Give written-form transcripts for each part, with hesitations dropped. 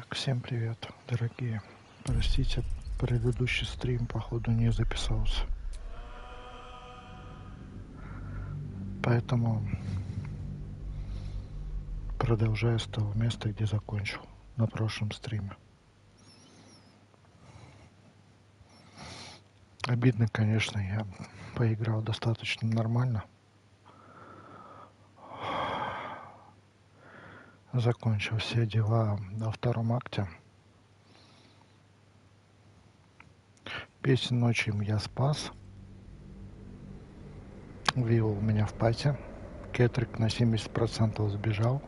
Так, всем привет, дорогие. Простите, предыдущий стрим, походу, не записался. Поэтому продолжаю с того места, где закончил на прошлом стриме. Обидно, конечно, я поиграл достаточно нормально. Закончил все дела на втором акте. Песнь ночью я спас. Вивол у меня в пати. Кетрик на 70% сбежал.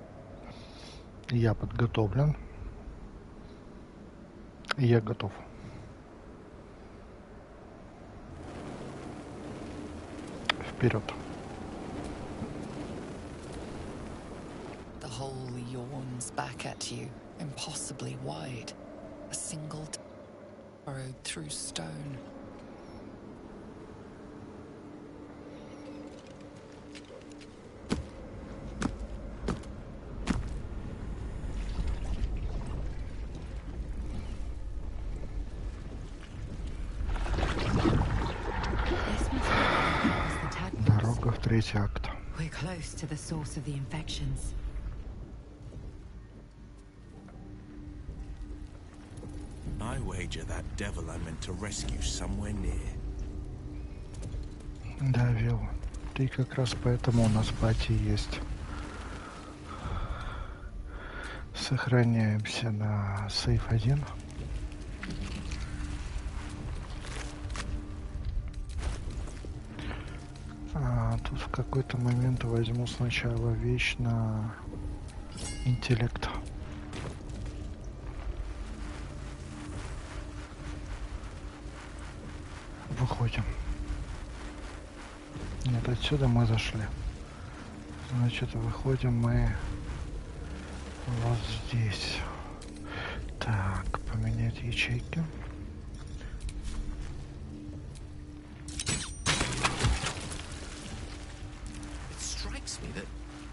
Я подготовлен. И я готов. Вперед. The hole yawns back at you, impossibly wide. A single burrowed through stone. Дорога в третий акт. We're close to the source of the infections. I wager that devil I meant to rescue somewhere near. Да, Вил, ты как раз поэтому у нас пати есть. Сохраняемся на сейф 1. Тут в какой-то момент возьму сначала вещь на интеллект. Выходим. Нет, отсюда мы зашли. Значит, выходим мы вот здесь. Так, поменять ячейки.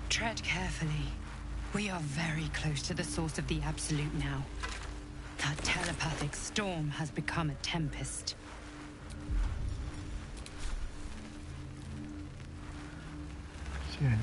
Tread carefully. We are very close to the source of the absolute now. That telepathic storm has become a tempest. Где они?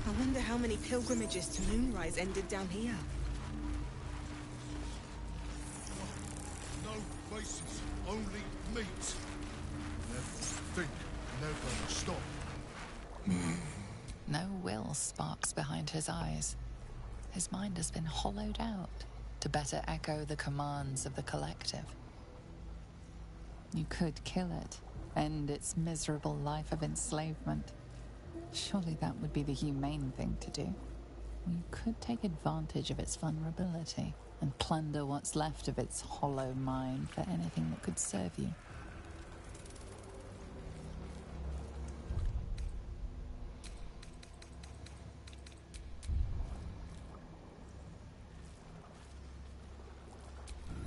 I wonder how many pilgrimages to Moonrise ended down here. No faces, only meat. Never think, never stop. No will sparks behind his eyes. His mind has been hollowed out to better echo the commands of the collective. You could kill it, end its miserable life of enslavement. Surely that would be the humane thing to do. You could take advantage of its vulnerability and plunder what's left of its hollow mind for anything that could serve you.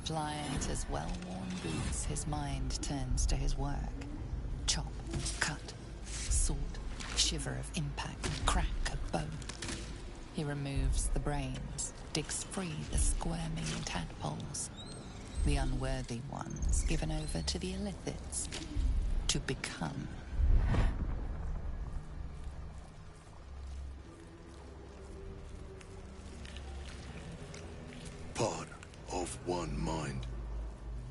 Flying at his well-worn boots, his mind turns to his work. Chop, cut, sword, shiver of impact, crack of bone. He removes the brains, digs free the squirming tadpoles, the unworthy ones given over to the illithids to become. Part of one mind.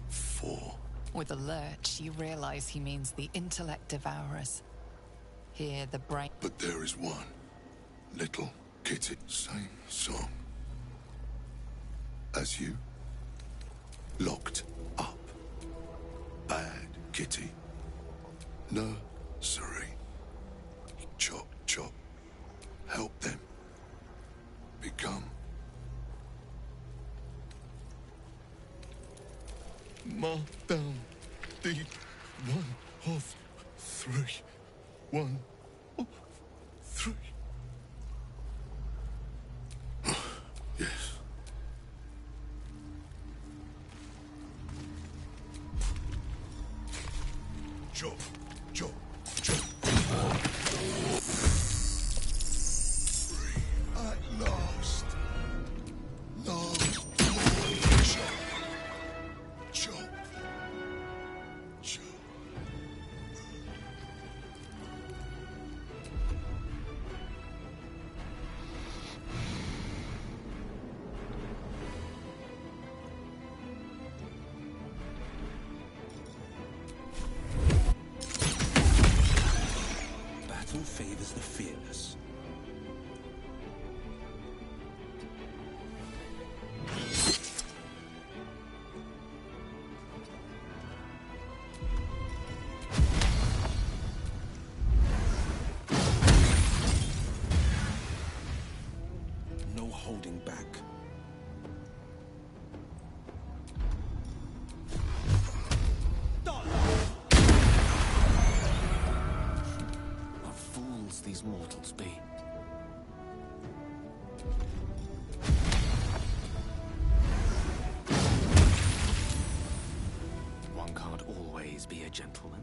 4. With a lurch, you realize he means the intellect devourers. Here, the brain... But there is one. Little kitty. Same song. As you. Locked up. Bad kitty. Nursery. Chop, chop. Help them. Become. Mark down the 1 of 3. 1 of 3. Yes. Chop, chop, chop. 3 at last. No more chop. Chop. Chop. Battle favors the fearless. No holding back. What fools these mortals be. One can't always be a gentleman.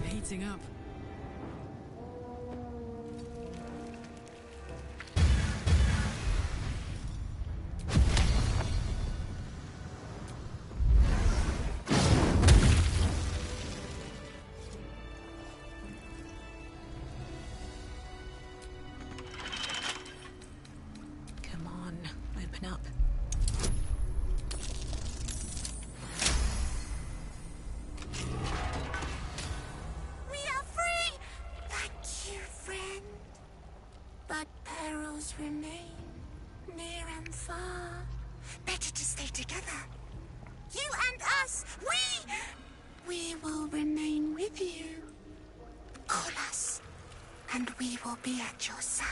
Heating up. Come on, open up. We are free! Thank you, friend. But perils remain, near and far. Better to stay together. You and us, we will remain with you. Call us, and we will be at your side.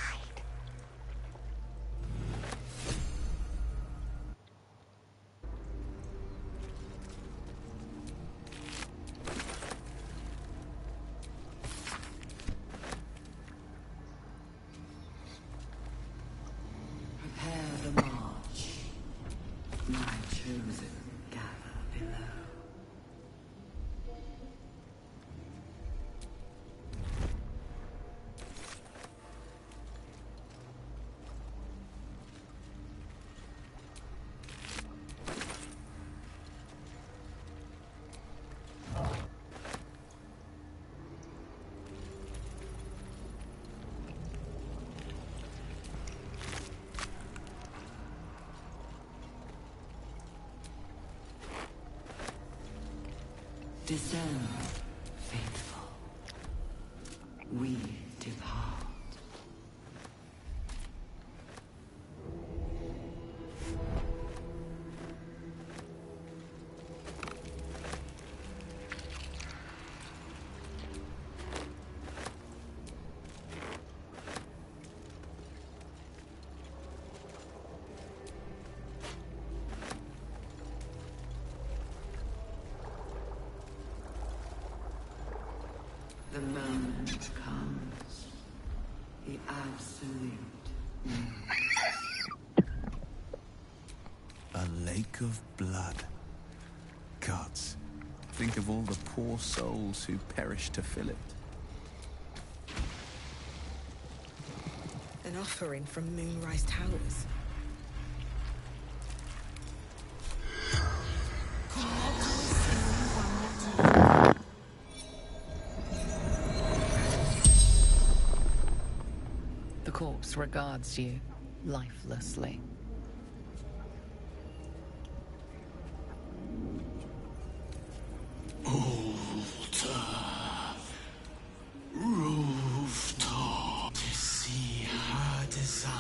Prepare the march. My chosen gather below. Descend, faithful. We depart. The moment comes. The absolute. A lake of blood, guts, think of all the poor souls who perished to fill it. An offering from Moonrise Towers. The corpse regards you lifelessly. Rooftop to see her design,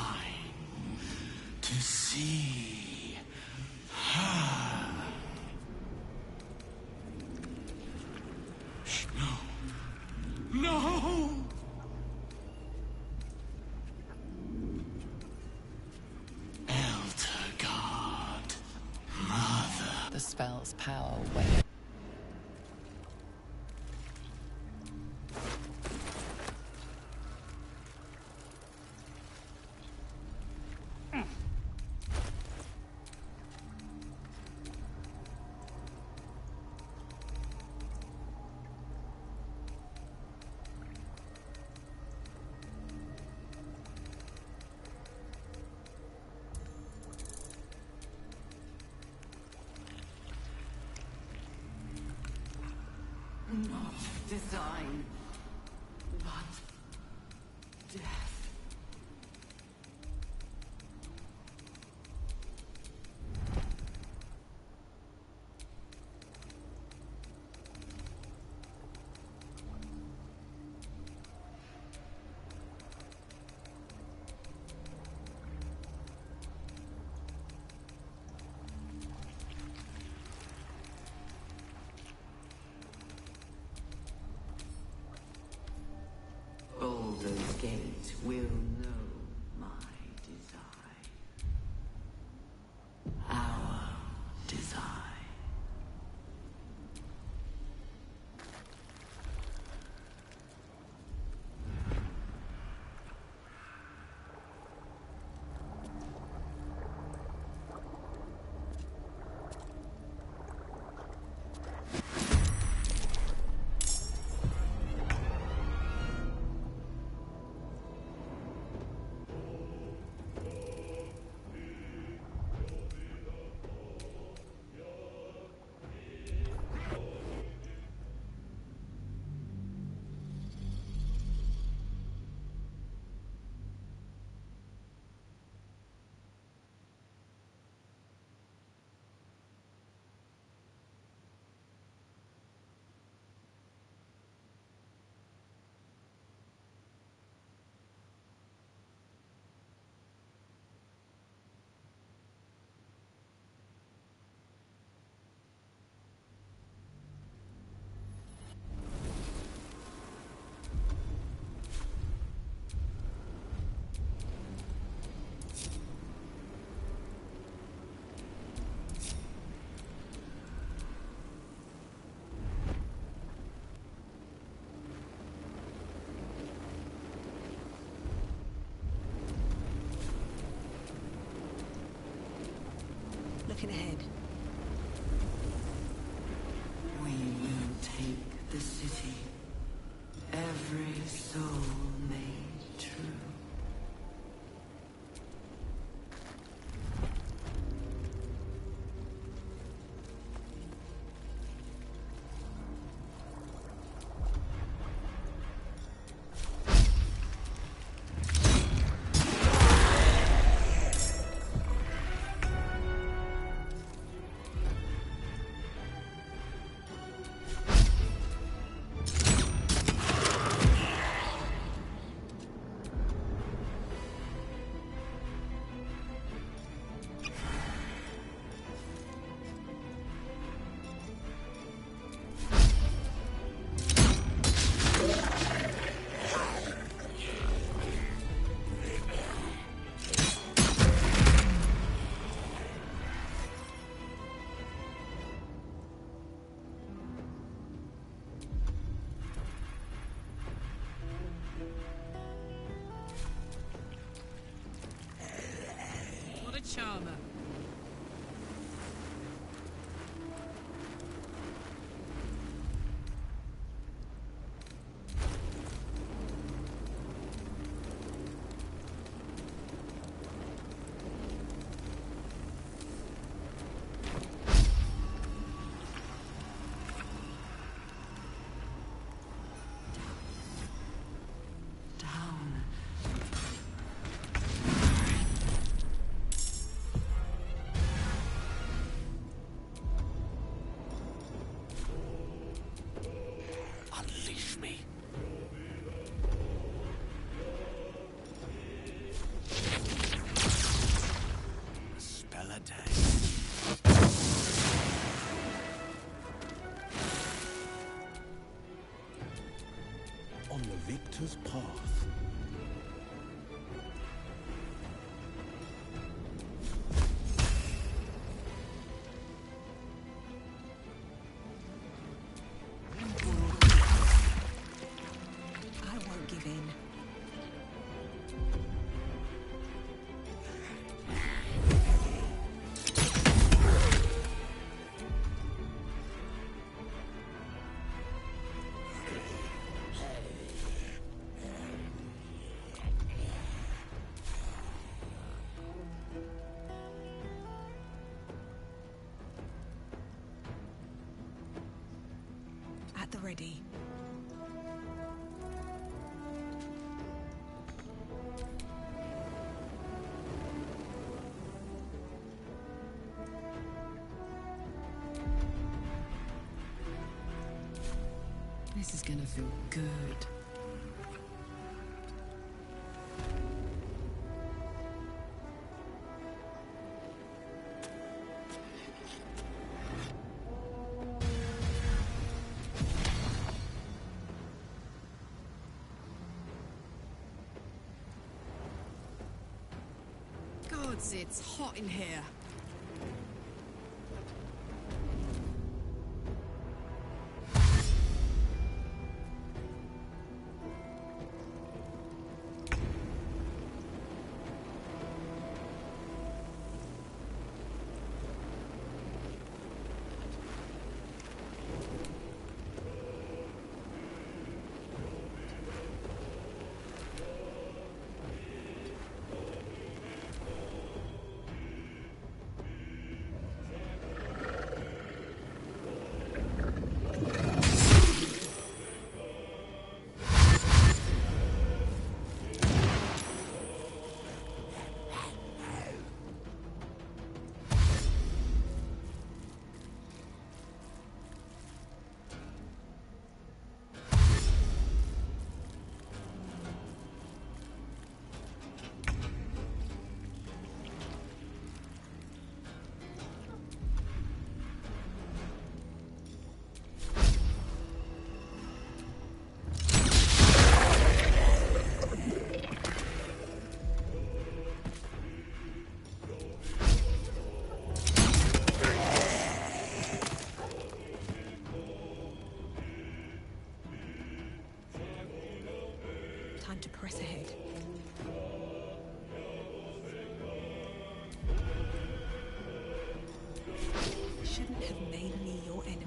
to see her. No, no. Elder God, Mother. The spell's power wanes. Not design, but death. Baldur's Gate will know my design. Our design. Looking ahead. We will take the city. Every soul made true. Balder's path. I won't give in. At the ready. This is gonna feel good. Gods, it's hot in here. Time to press ahead. Shouldn't have made me your enemy.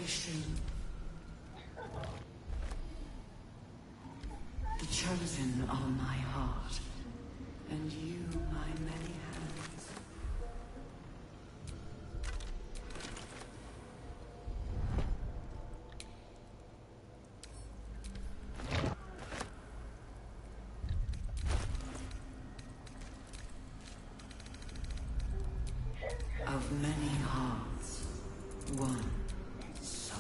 Revelation. The chosen are my heart, and you my many hands. Of many hearts, one soul.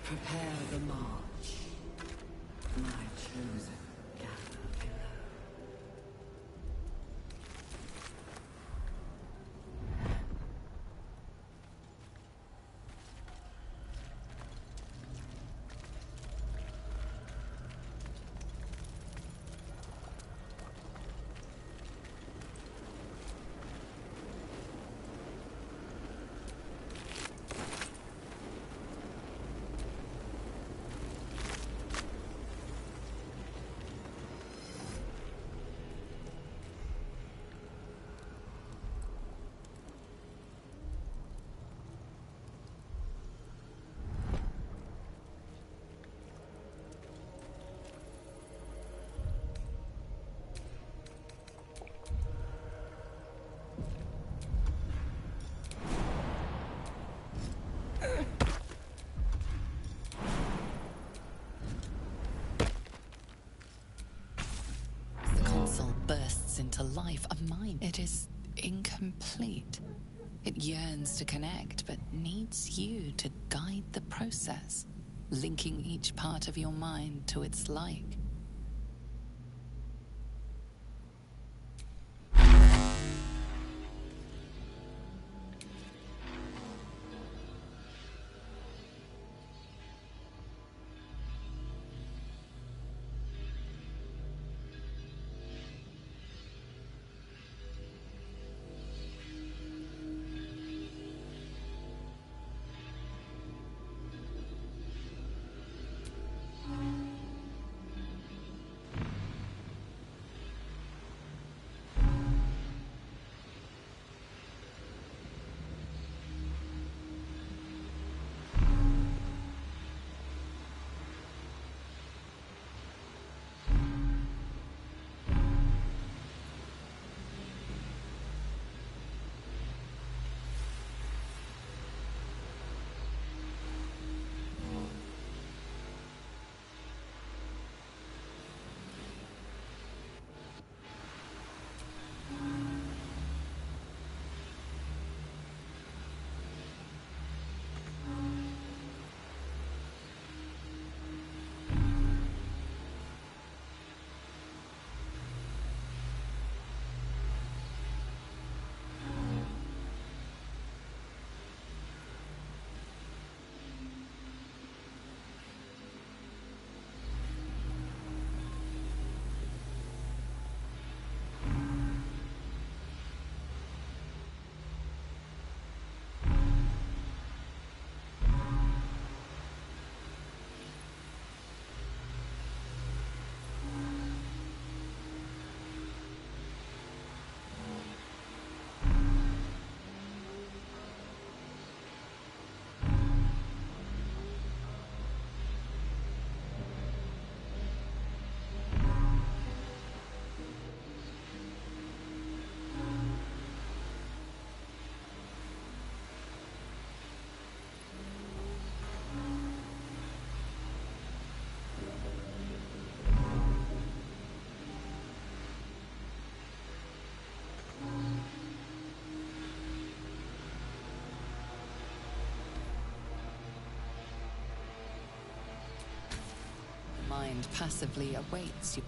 Prepare the march, my chosen gather. The console bursts into life. A mind. It is incomplete. It yearns to connect, but needs you to guide the process, linking each part of your mind to its like. Mind passively awaits you.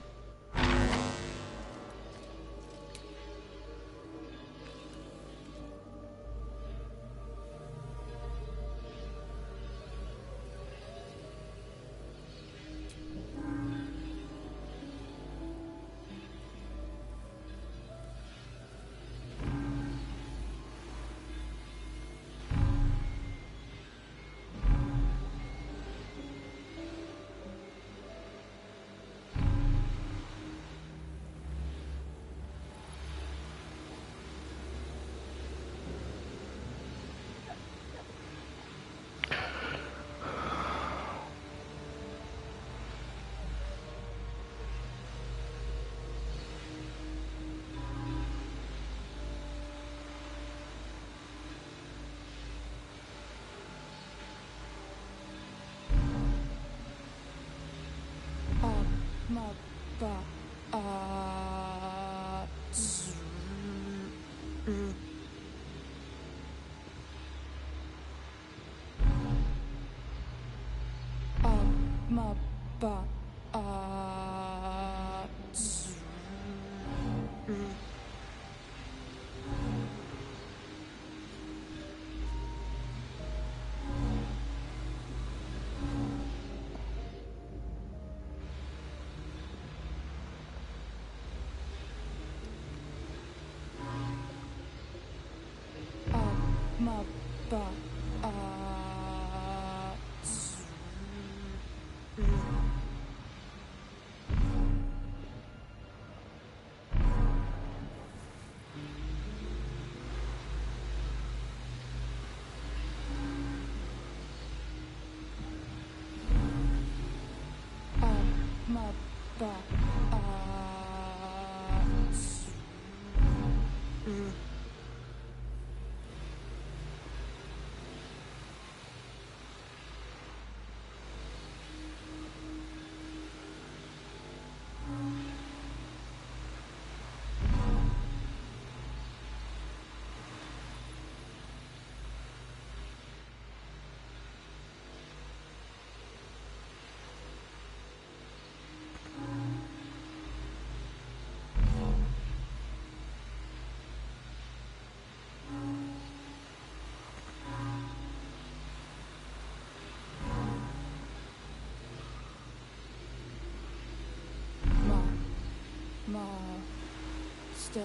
Still,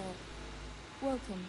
welcome.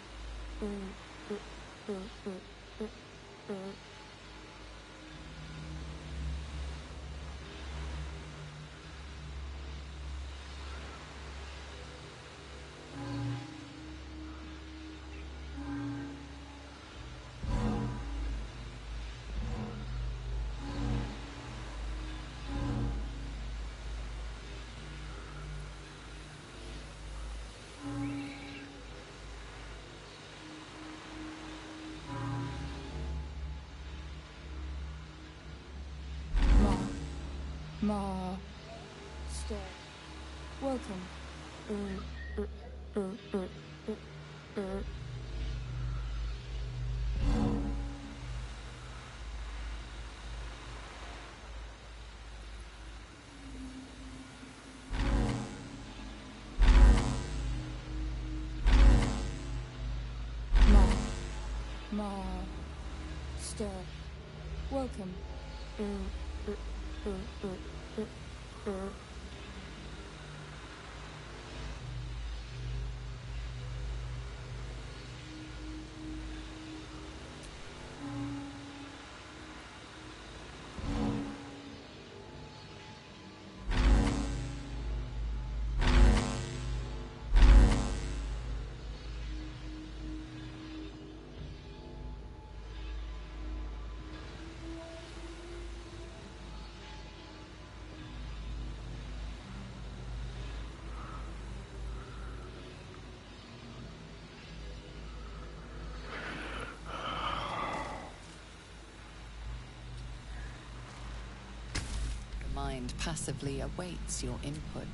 Ma, stay. Welcome. Ma, stay. Welcome. Mind passively awaits your input.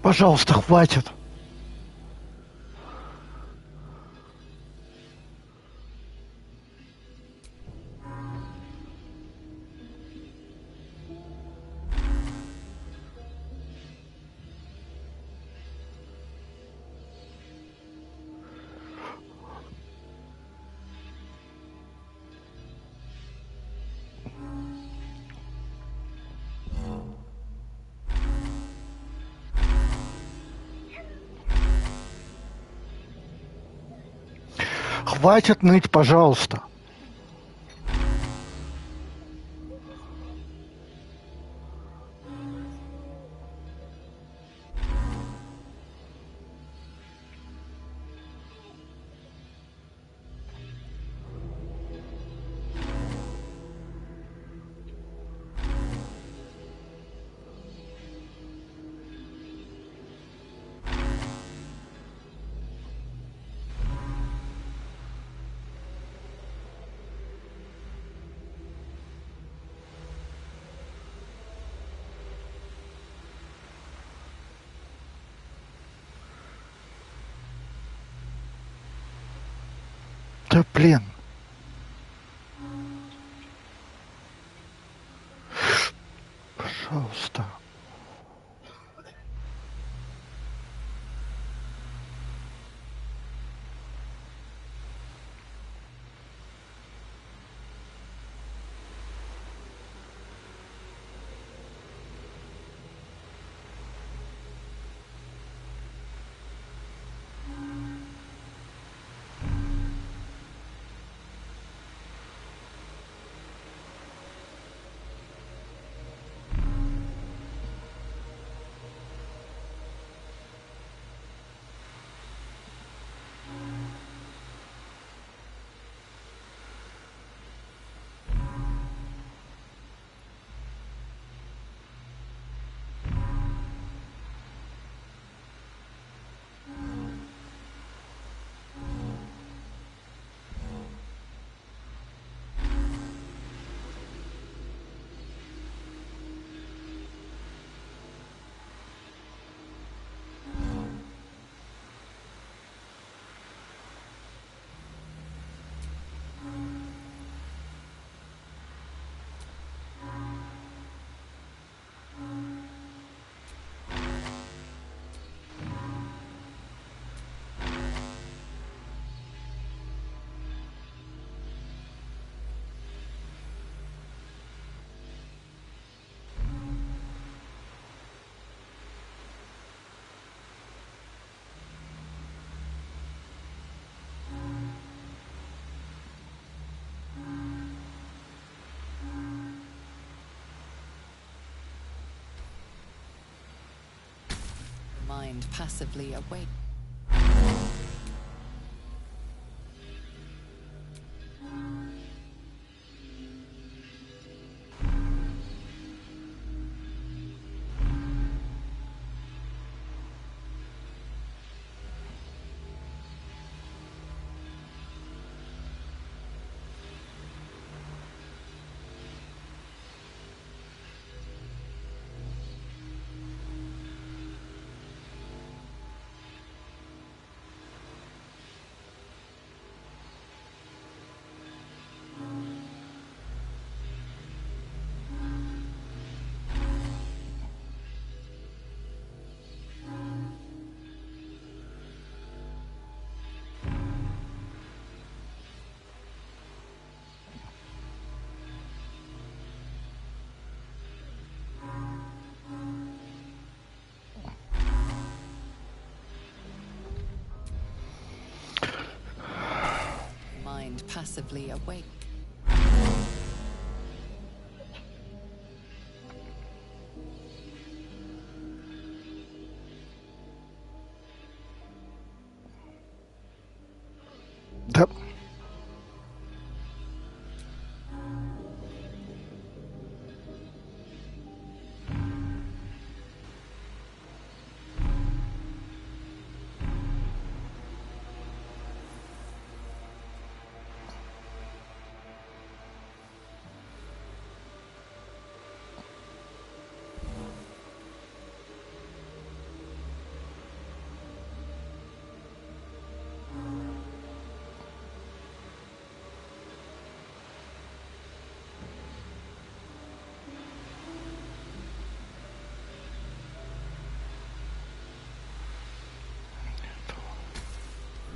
Пожалуйста, хватит. Хватит ныть, пожалуйста. Да блин. Пожалуйста. Mind passively awake. Mind passively awake. Да.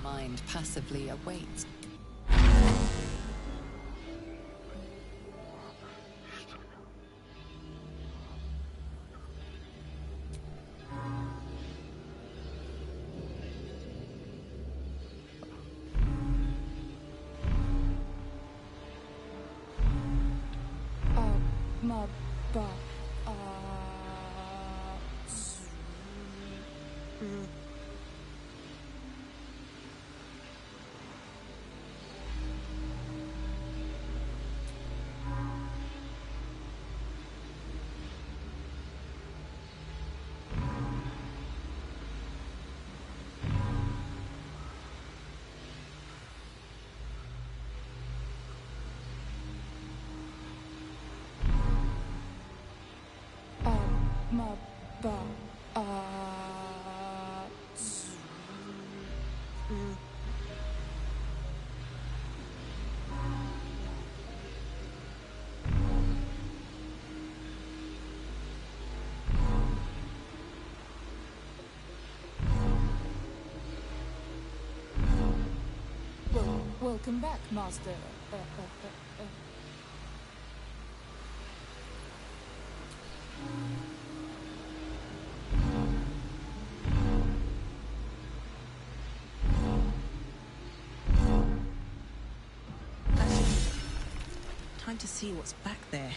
Mind passively awaits. Ma ba ma ba Welcome back, Master. Time to see what's back there.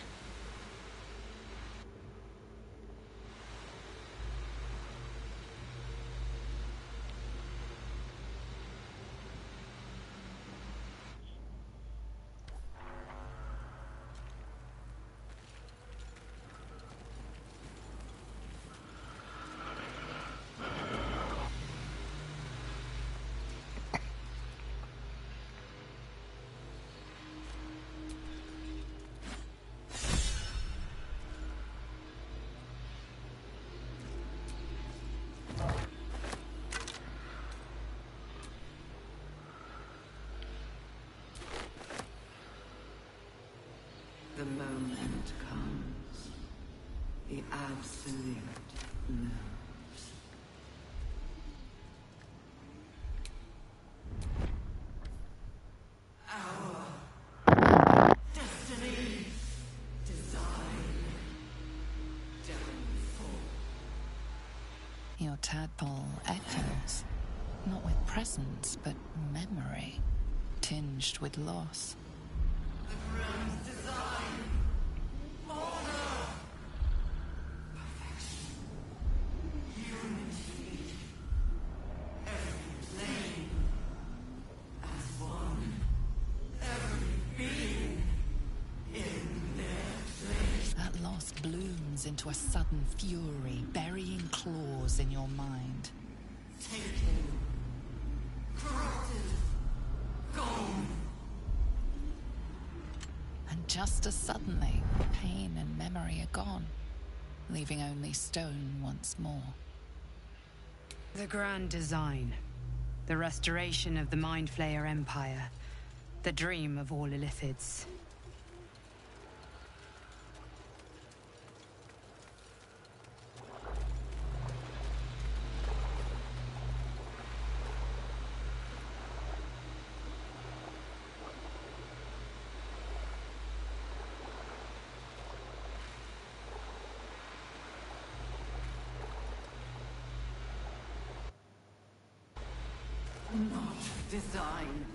The moment comes. The absolute knows. Our destiny, design, downfall. Your tadpole echoes, not with presence, but memory, tinged with loss. The ground's design, order, perfection, unity, every plane as one, every being in their place. That loss blooms into a sudden fury, burying claws in your mind. Taken, corrupted, gone. And just as suddenly, pain and memory are gone, leaving only stone once more. The grand design. The restoration of the Mind Flayer Empire. The dream of all Illithids. Not design,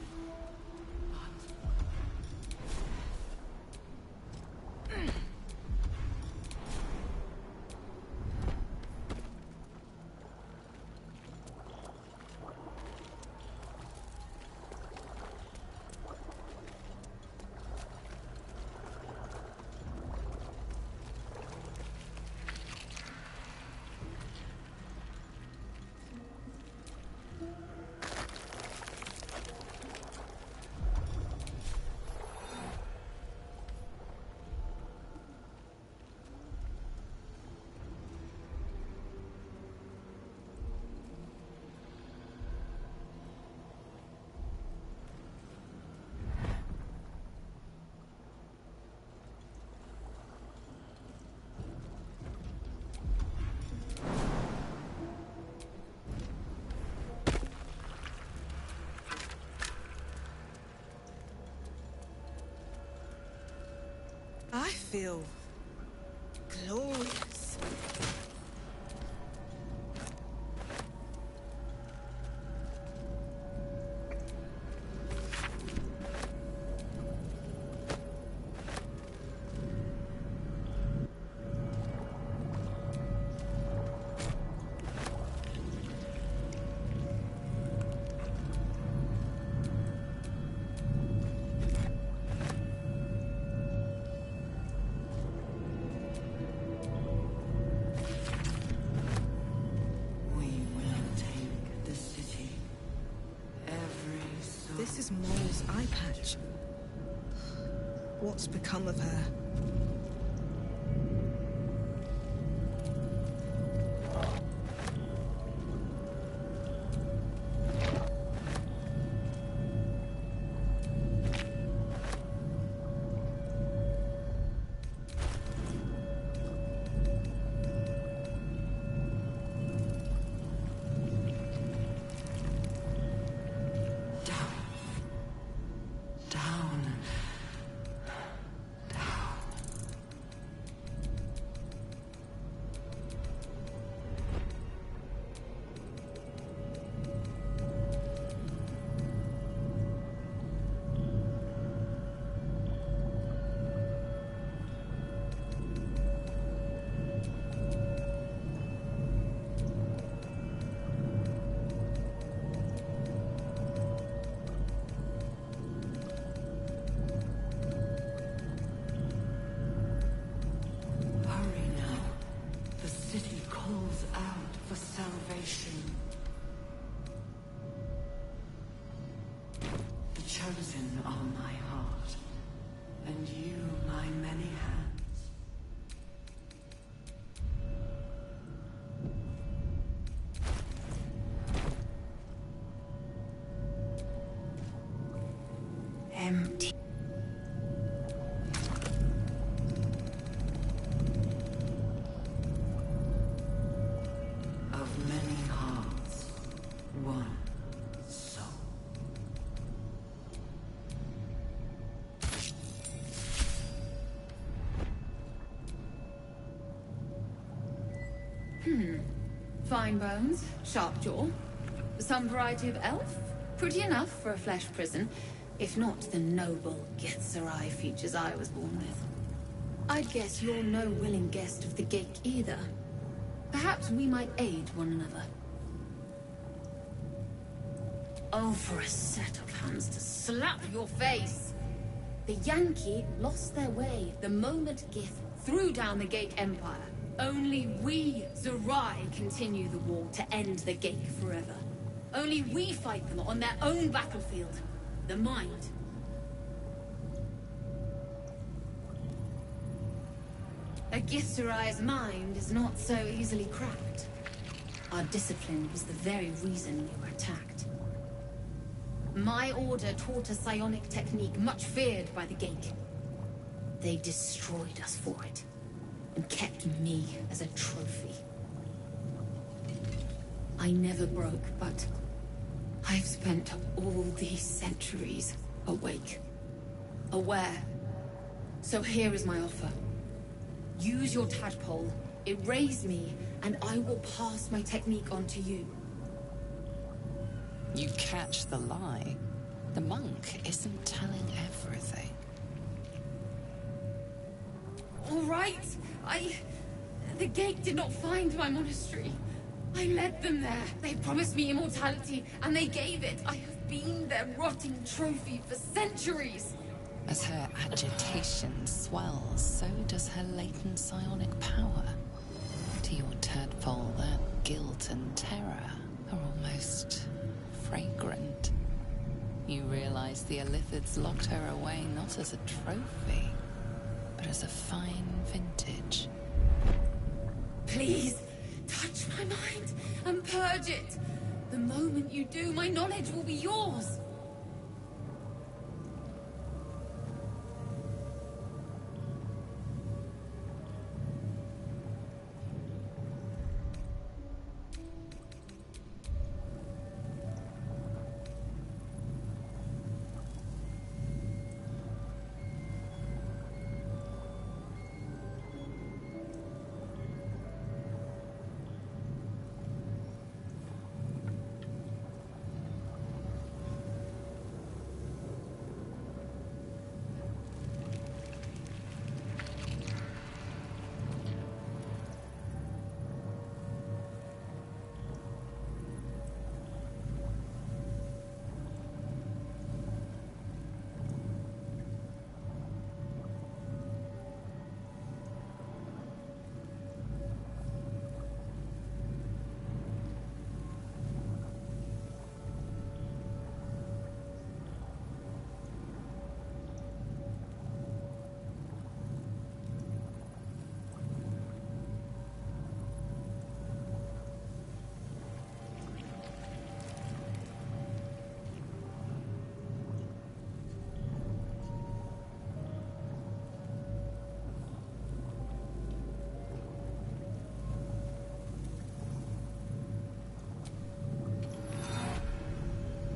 I feel glorious. we will take the city. Every soul. This is Moral's eye patch. What's become of her? empty. Of many hearts, one soul. Fine bones, sharp jaw. Some variety of elf? Pretty enough for a flesh prison, if not the noble Githzerai features I was born with. I'd guess you're no willing guest of the gate either. Perhaps we might aid one another. Oh, for a set of hands to slap your face! The Yankee lost their way the moment Gith threw down the Gate Empire. Only we, Zerai, continue the war to end the Gate forever. Only we fight them on their own battlefield. The mind. A Githzerai's mind is not so easily cracked. Our discipline was the very reason we were attacked. My order taught a psionic technique much feared by the Gate. They destroyed us for it, and kept me as a trophy. I never broke, but I've spent all these centuries awake, aware. So here is my offer. Use your tadpole, erase me, and I will pass my technique on to you. You catch the lie. The monk isn't telling everything. All right, the Gate did not find my monastery. I led them there. They promised me immortality, and they gave it. I have been their rotting trophy for centuries. As her agitation swells, so does her latent psionic power. To your tadpole, that guilt and terror are almost fragrant. You realize the Illithids locked her away not as a trophy, but as a fine vintage. Please, touch my mind and purge it. The moment you do, my knowledge will be yours.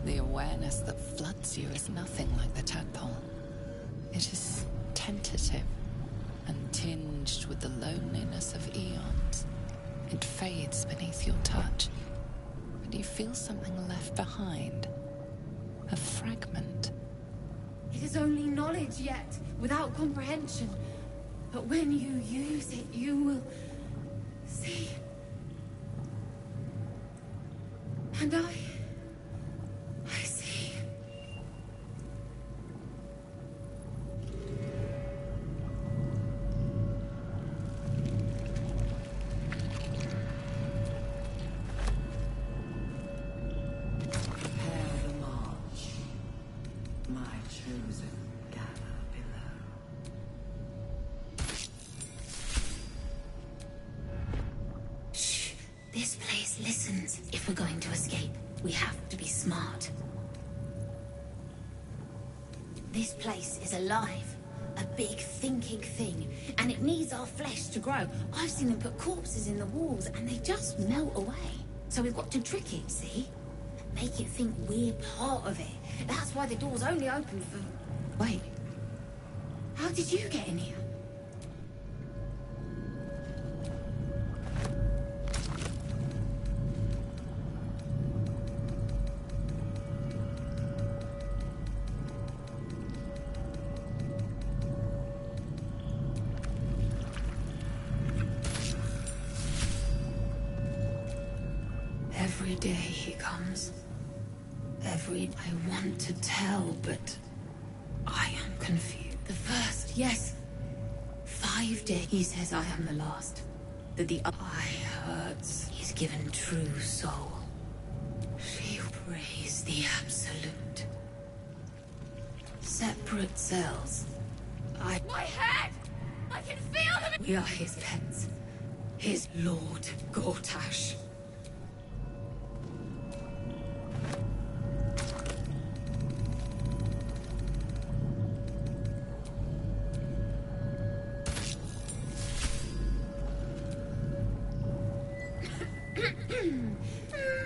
The awareness that floods you is nothing like the tadpole. It is tentative and tinged with the loneliness of eons. It fades beneath your touch, but you feel something left behind. A fragment. It is only knowledge yet, without comprehension. But when you use it, you will see. And I see. Prepare the march. My chosen gather below. Shh. This place listens. If we're going to escape, we have to be smart. This place is alive. A big thinking thing. And it needs our flesh to grow. I've seen them put corpses in the walls and they just melt away. So we've got to trick it, see? Make it think we're part of it. That's why the door's only open for... Wait. How did you get in here? Every day he comes. I want to tell, but I am confused. The first, yes. 5 days. He says I am the last. That the eye hurts. He's given true soul. She prays the absolute. Separate cells. My head! I can feel them! We are his pets. His Lord Gortash.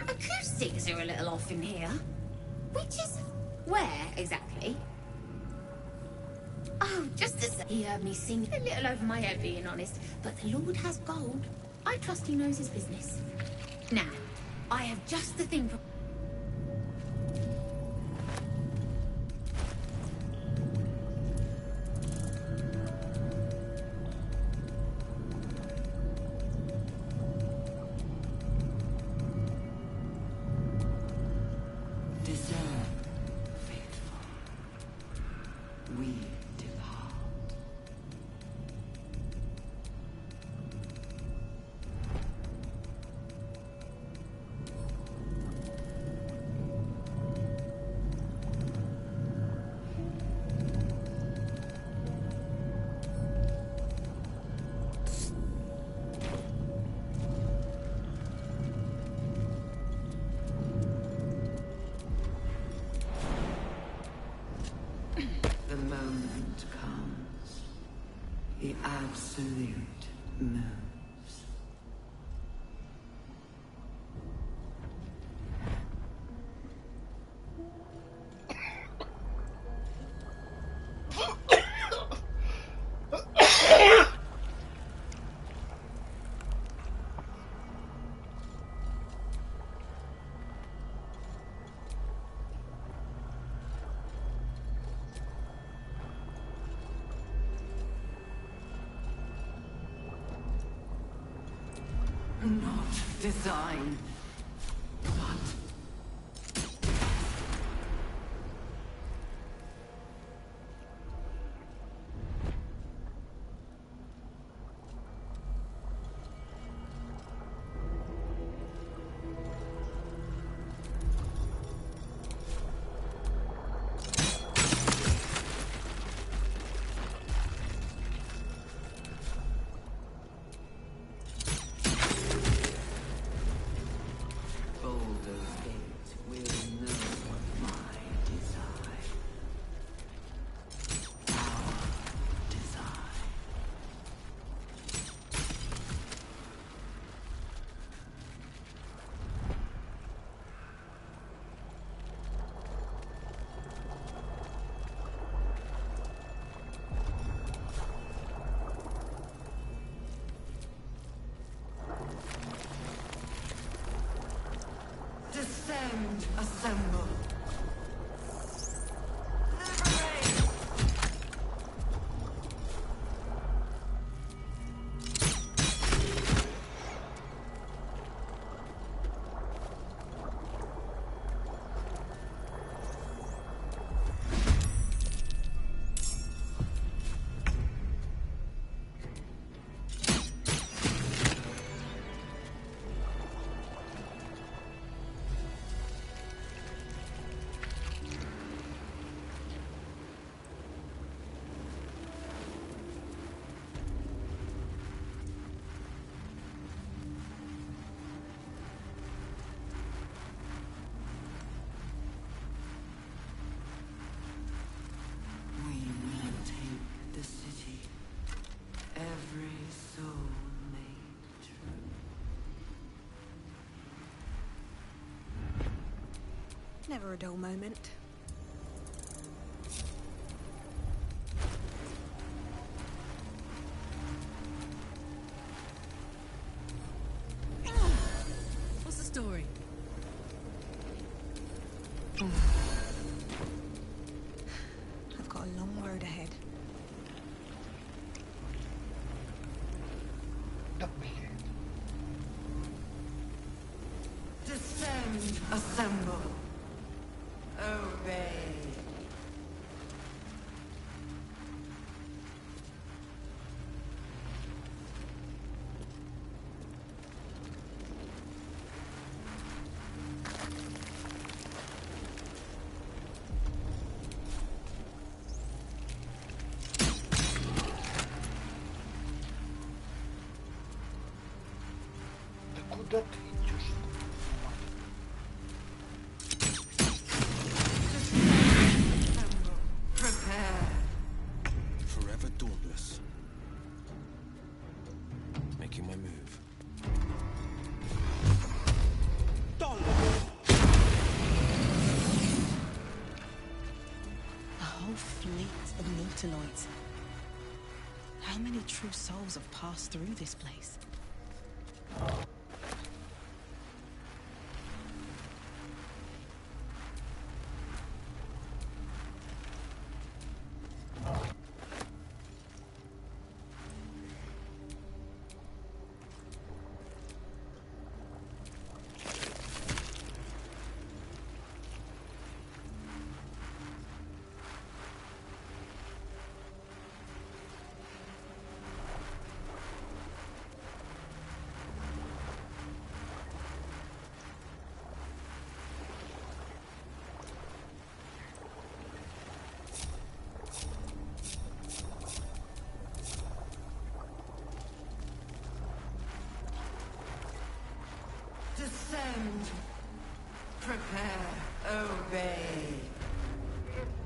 Acoustics are a little off in here. Which is... where, exactly? Oh, just as... He heard me sing a little over my head, being honest. But the Lord has gold. I trust he knows his business. Now, I have just the thing for... The moment comes. The absolute moves. Not design, but Baldur's Gate will know my desire. Our desire. Descend, assemble. Liberate! Never a dull moment. What's the story? I've got a long road ahead. Descend, assemble, obey. Куда ты идешь? Prepare. Forever dauntless. Making my move. A whole fleet of nautiloids. How many true souls have passed through this place? Descend. Prepare. Obey.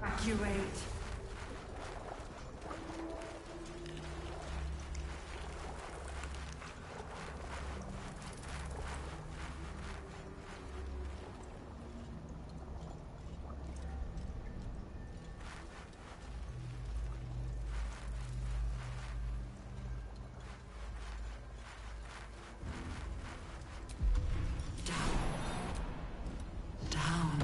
Evacuate. Down.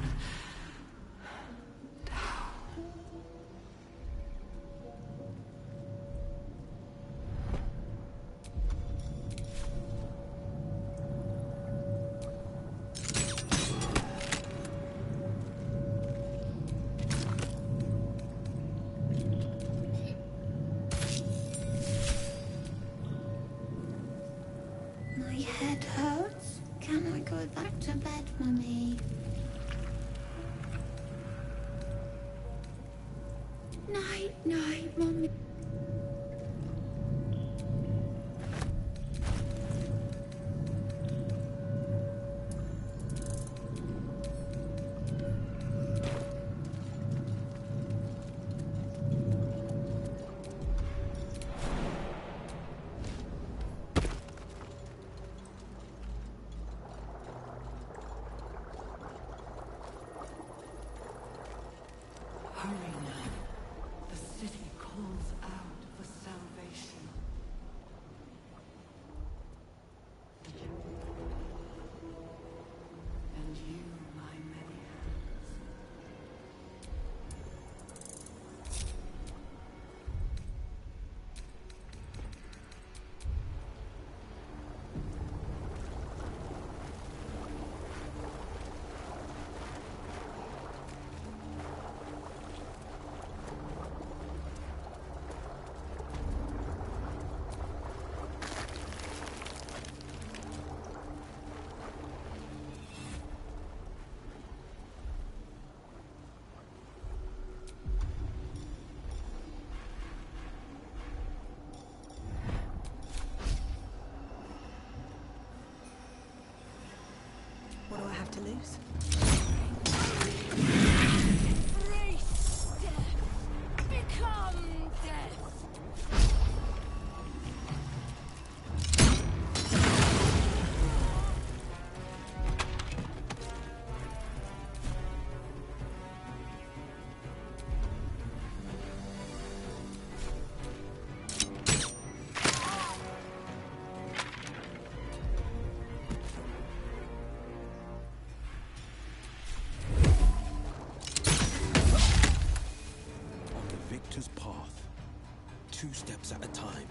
My head hurts. Can I go back to bed, Mummy? Night, night, Mummy. Hurry now. The city calls out for salvation. And you, my many hands. What do I have to lose? Embrace death. Become death. 2 steps at a time.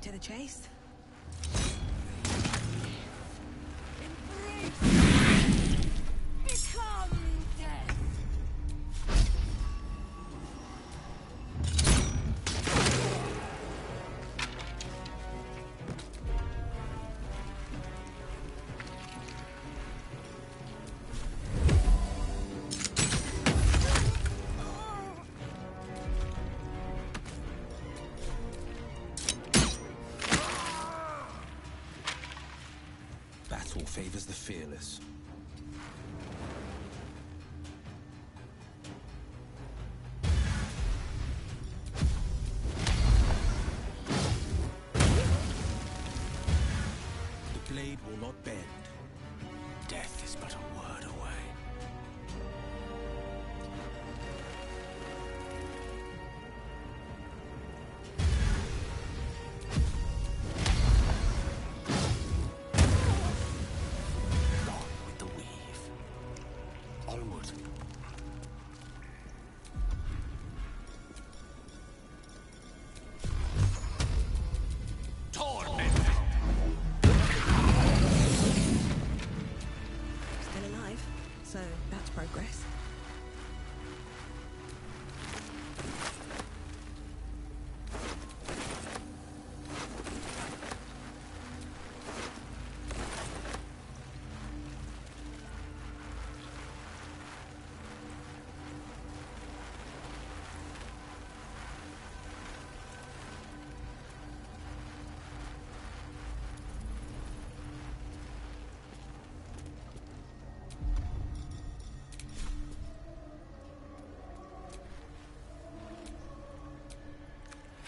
To the chase. Become death. Battle favors the fearless. The blade will not bend. Death is but a word away. So that's progress.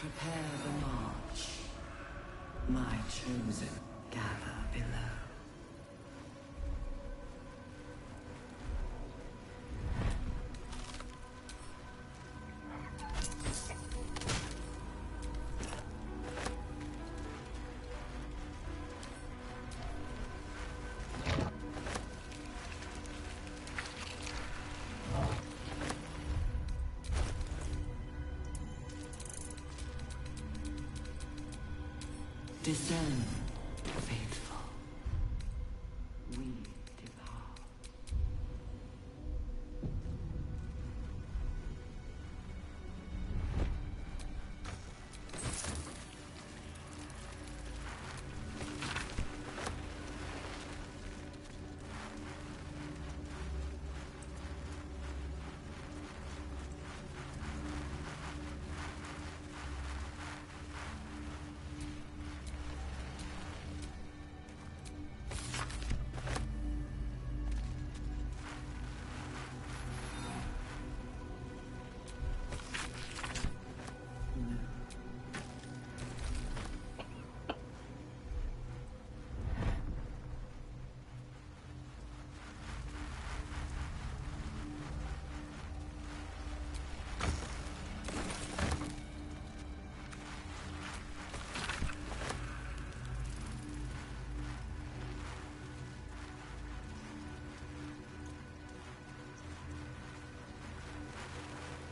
Prepare the march. My chosen gather below. Descend, faithful. We depart.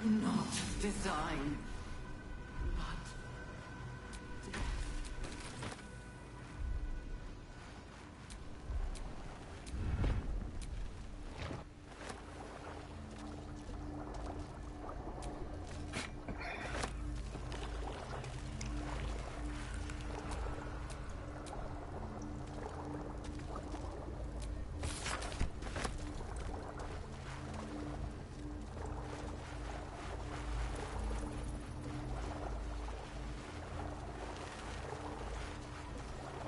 Not design, but death.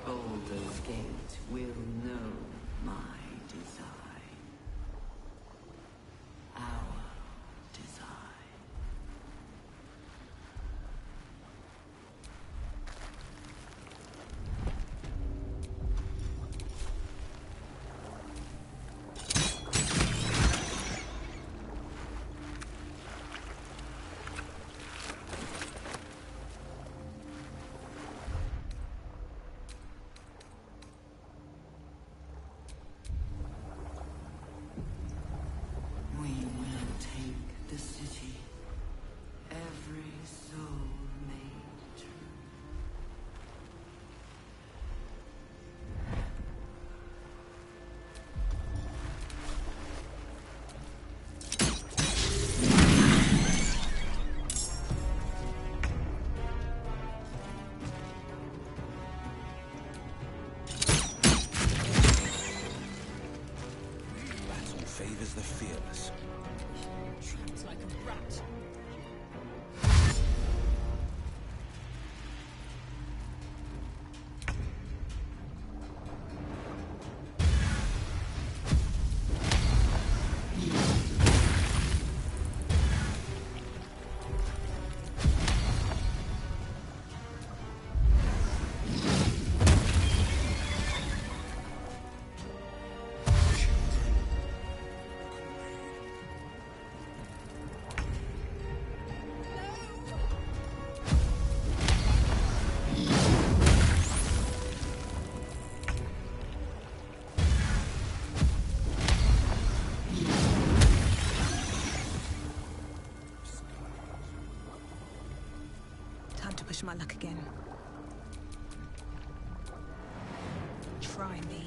Baldur's Gate will know my design. Our design. We will take the city. Every soul made true. Battle favors the fearless. Trapped like a rat. Time to push my luck again. Try me.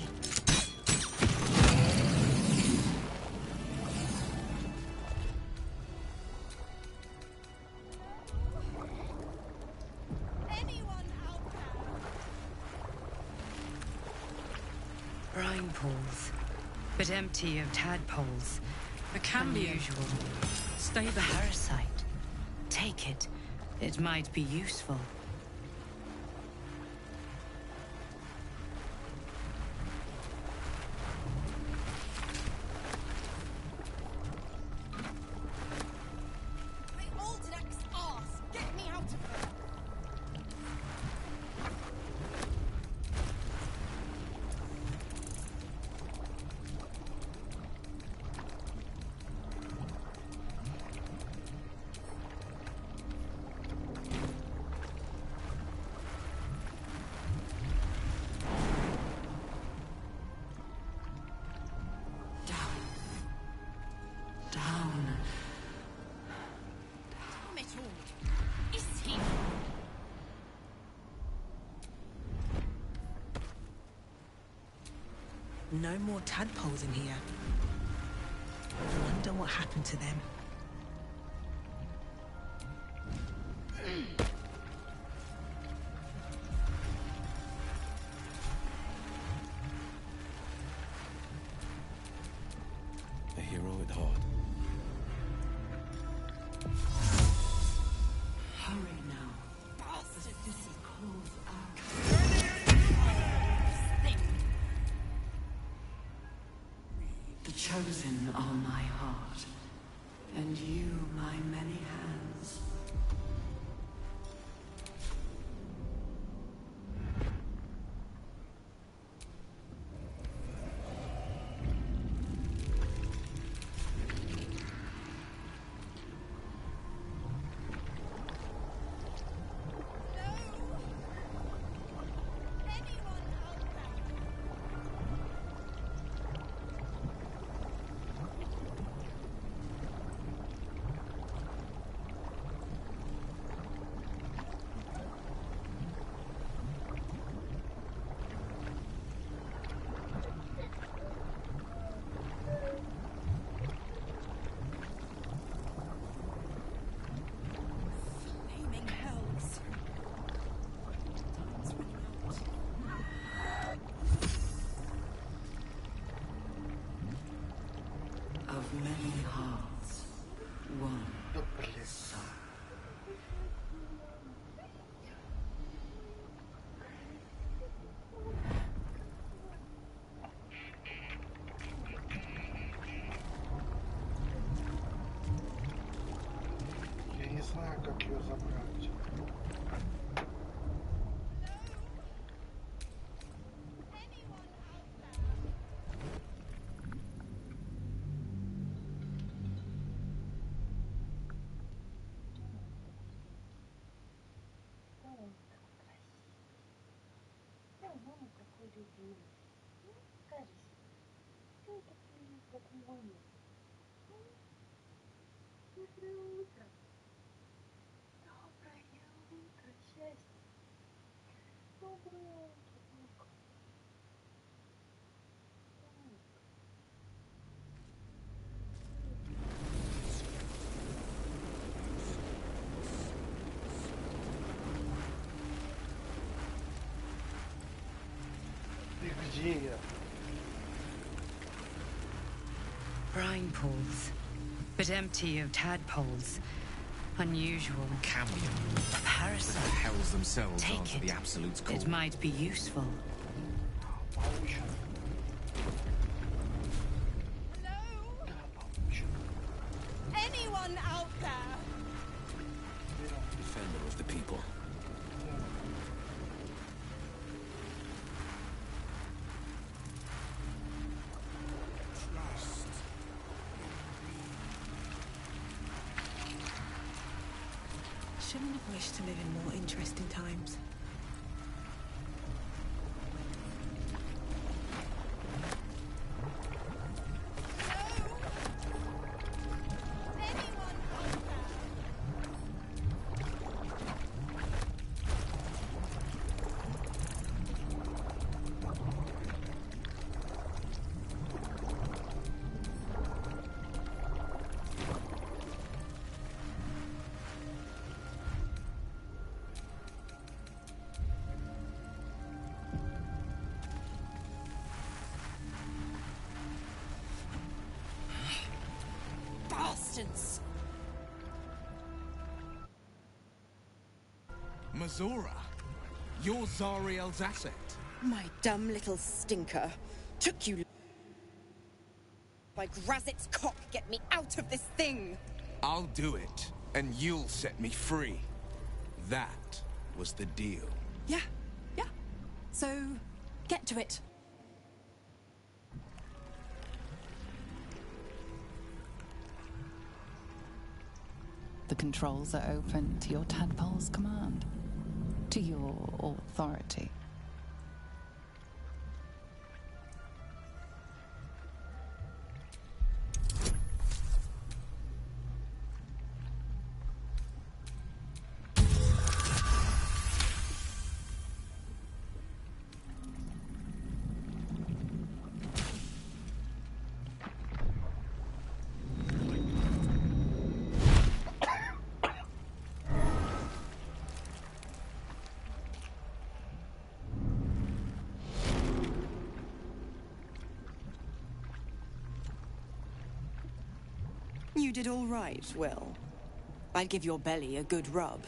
Anyone out there? Brine pools, but empty of tadpoles. It can be usual. Stay the parasite. Take it. It might be useful. My Alderax arse! Get me out of here! Down. Damn it all! Is he? No more tadpoles in here. I wonder what happened to them. A hero at heart. Hurry now. Bastard! The city calls out. Thing! The chosen are my heart, and you my many hands. many hearts, one soul. Я не знаю, как ее забрать. Где я? Brine pools, but empty of tadpoles. Unusual. Cameo. Parasite. The hells themselves Take answer it. the Absolute's call. It might be useful. Получен. Hello? Да, получен. Anyone out there? Defender of the people. Shouldn't have wished to live in more interesting times. Anyone out there? Bastards! Mazora, you're Zariel's asset. My dumb little stinker took you. By Grazit's cock, get me out of this thing! I'll do it, and you'll set me free. That was the deal. Yeah. So, get to it. The controls are open to your tadpole's command, to your authority. You did all right, Will. I'd give your belly a good rub,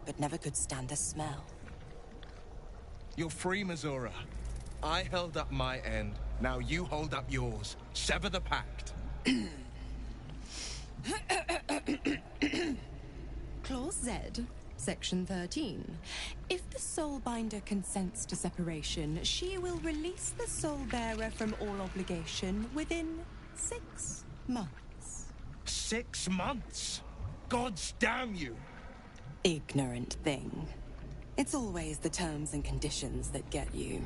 but never could stand the smell. You're free, Mazora. I held up my end. Now you hold up yours. Sever the pact. Clause Z, Section 13. If the Soulbinder consents to separation, she will release the Soulbearer from all obligation within 6 months. 6 months? Gods damn you! Ignorant thing. It's always the terms and conditions that get you.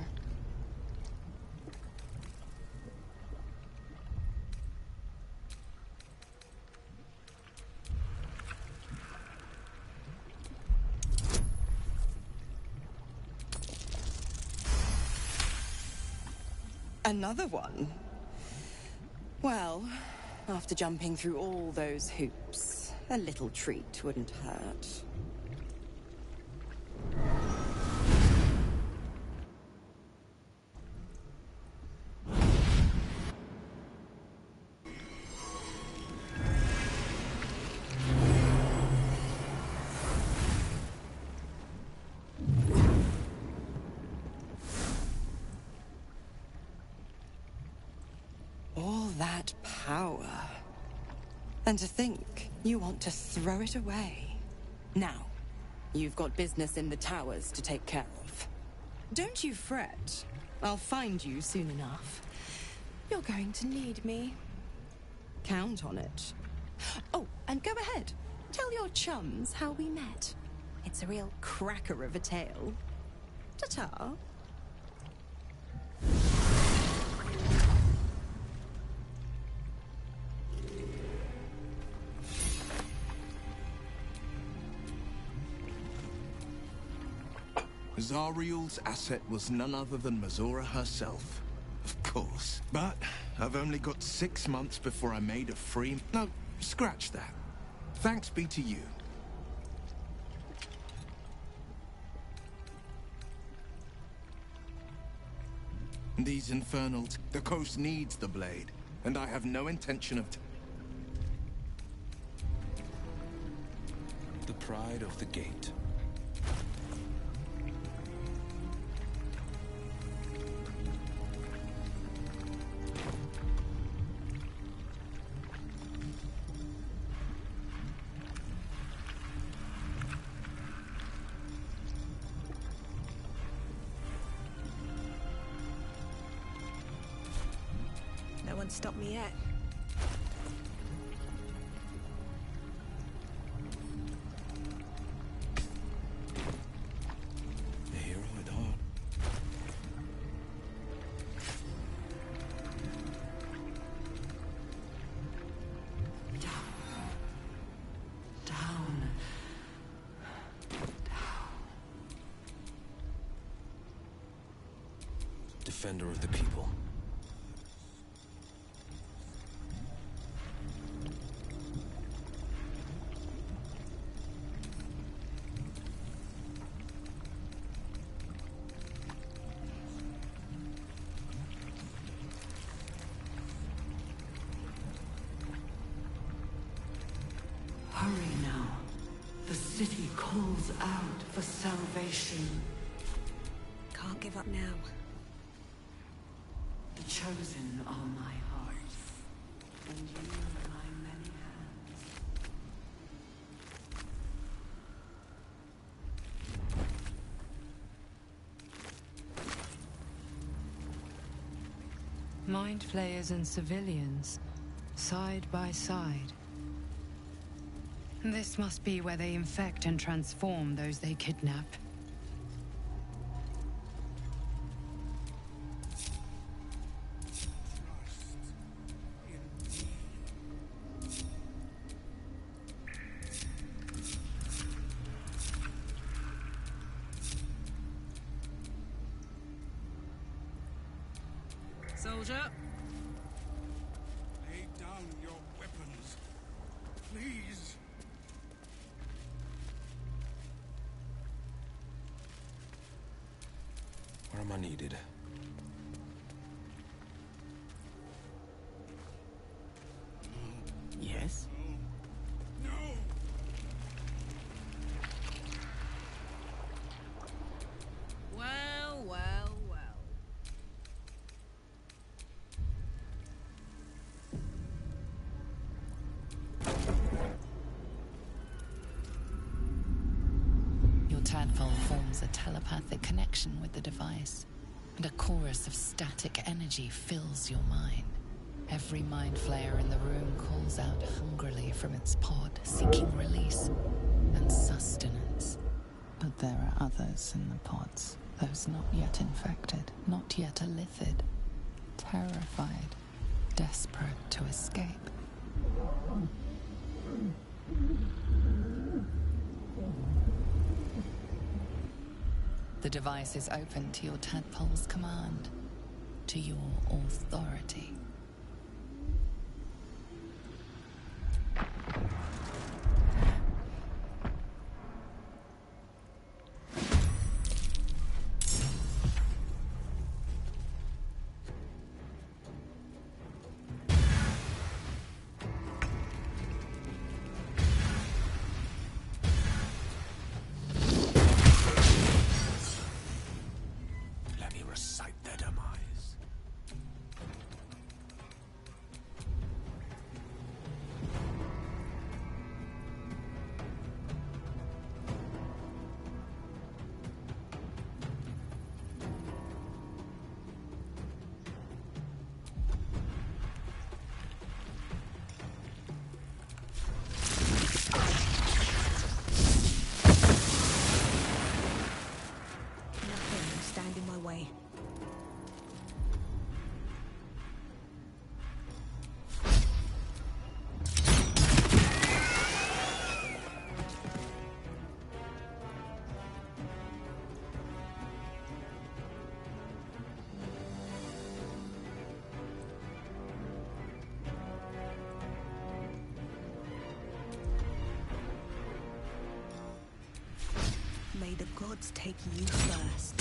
Another one? Well, after jumping through all those hoops, a little treat wouldn't hurt. That power. And to think you want to throw it away. Now, you've got business in the towers to take care of. Don't you fret. I'll find you soon enough. You're going to need me. Count on it. Oh, and go ahead. Tell your chums how we met. It's a real cracker of a tale. Ta-ta. Zariel's asset was none other than Mazora herself. Of course. But I've only got 6 months before I made a free... No, scratch that. Thanks be to you. These infernals... The coast needs the blade, and I have no intention of... The pride of the gate. No one stopped me yet. A hero at heart. Down. Defender of the people. Hurry now. The city calls out for salvation. Can't give up now. The chosen are my heart, and you my many hands. Mind flayers and civilians, side by side. This must be where they infect and transform those they kidnap. Soldier. Lay down your weapons. Please. Where am I needed? Yes? No. Well, well, well. Your tadpole forms a telepathic connection with the device, and a chorus of static energy fills your mind. Every mind flayer in the room calls out hungrily from its pod, seeking release and sustenance. But there are others in the pods, those not yet infected, not yet elithid, terrified, desperate to escape. The device is open to your tadpole's command, to your authority. Let me recite their demise. may the gods take you first.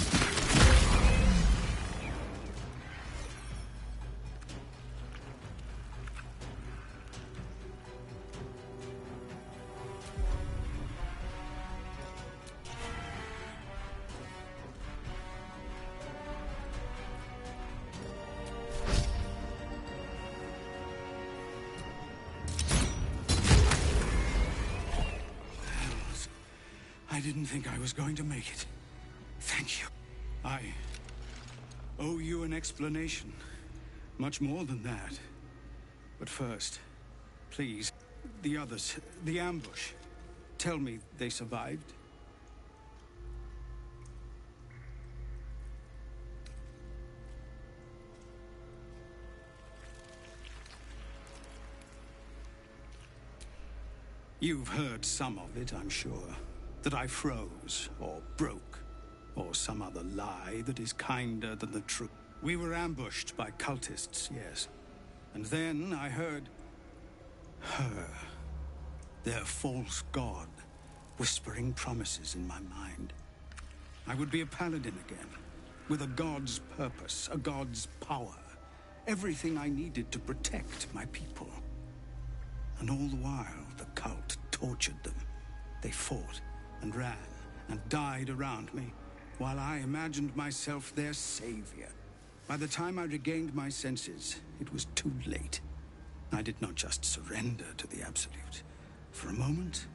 I didn't think I was going to make it. Thank you. I owe you an explanation. Much more than that. But first, please, the others, the ambush. Tell me they survived? You've heard some of it, I'm sure. That I froze, or broke, or some other lie that is kinder than the truth. We were ambushed by cultists, yes. And then I heard her, their false god, whispering promises in my mind. I would be a paladin again, with a god's purpose, a god's power. Everything I needed to protect my people. And all the while, the cult tortured them. They fought and ran and died around me, while I imagined myself their savior. By the time I regained my senses, it was too late. I did not just surrender to the Absolute. For a moment,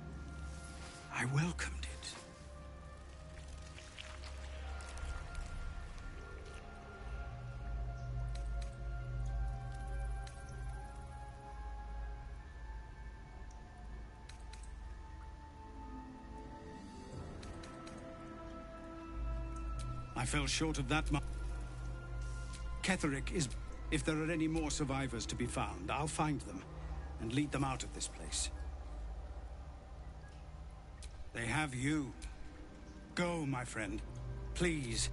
I welcomed it. I fell short of that. Ketherick is... If there are any more survivors to be found, I'll find them and lead them out of this place. They have you. Go, my friend. Please.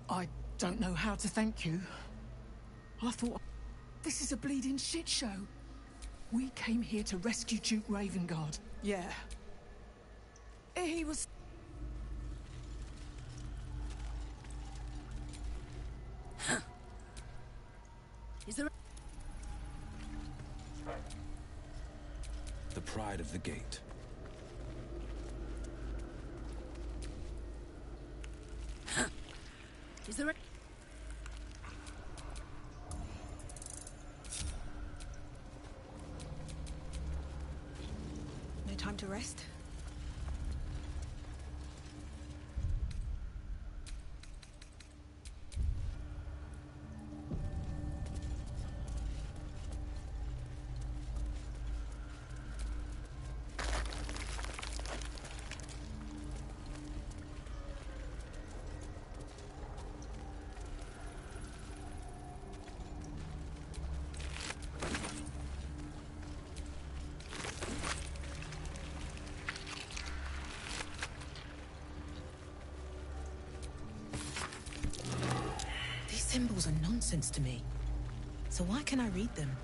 I don't know how to thank you. I thought, this is a bleeding shit show. We came here to rescue Duke Ravengard. Yeah. He was... Is there... The pride of the gate. Is there a... No time to rest? Symbols are nonsense to me. So why can I read them?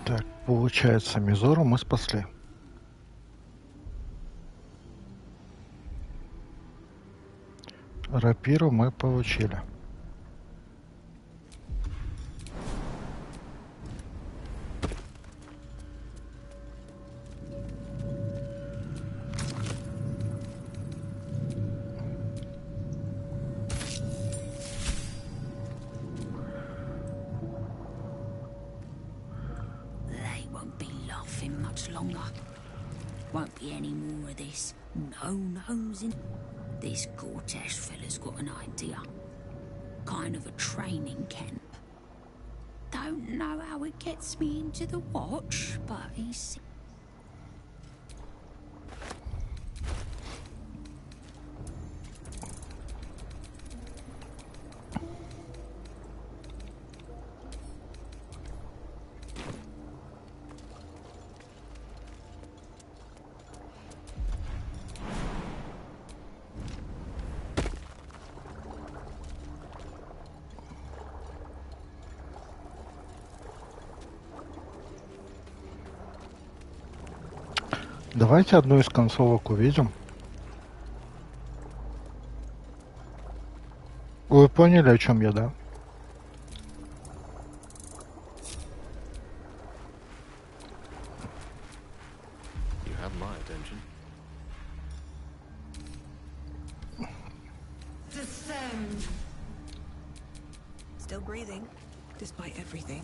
Так, получается, Мизору мы спасли. Рапиру мы получили. They won't be laughing much longer. Won't be any more of this no-nosing. This Gortash fella's got an idea. Kind of a training camp. Don't know how it gets me into the watch, but he's... Давайте одну из концовок увидим. Вы поняли, о чем я, да? You have my attention. Descend. Still breathing, despite everything.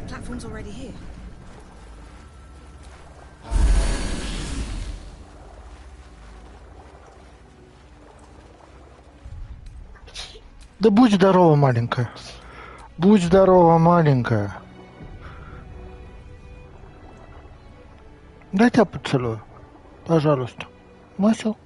Platform's already here. Да будь здорова, маленькая. Будь здорова, маленькая. Дай тебя поцелую. Пожалуйста. Масел.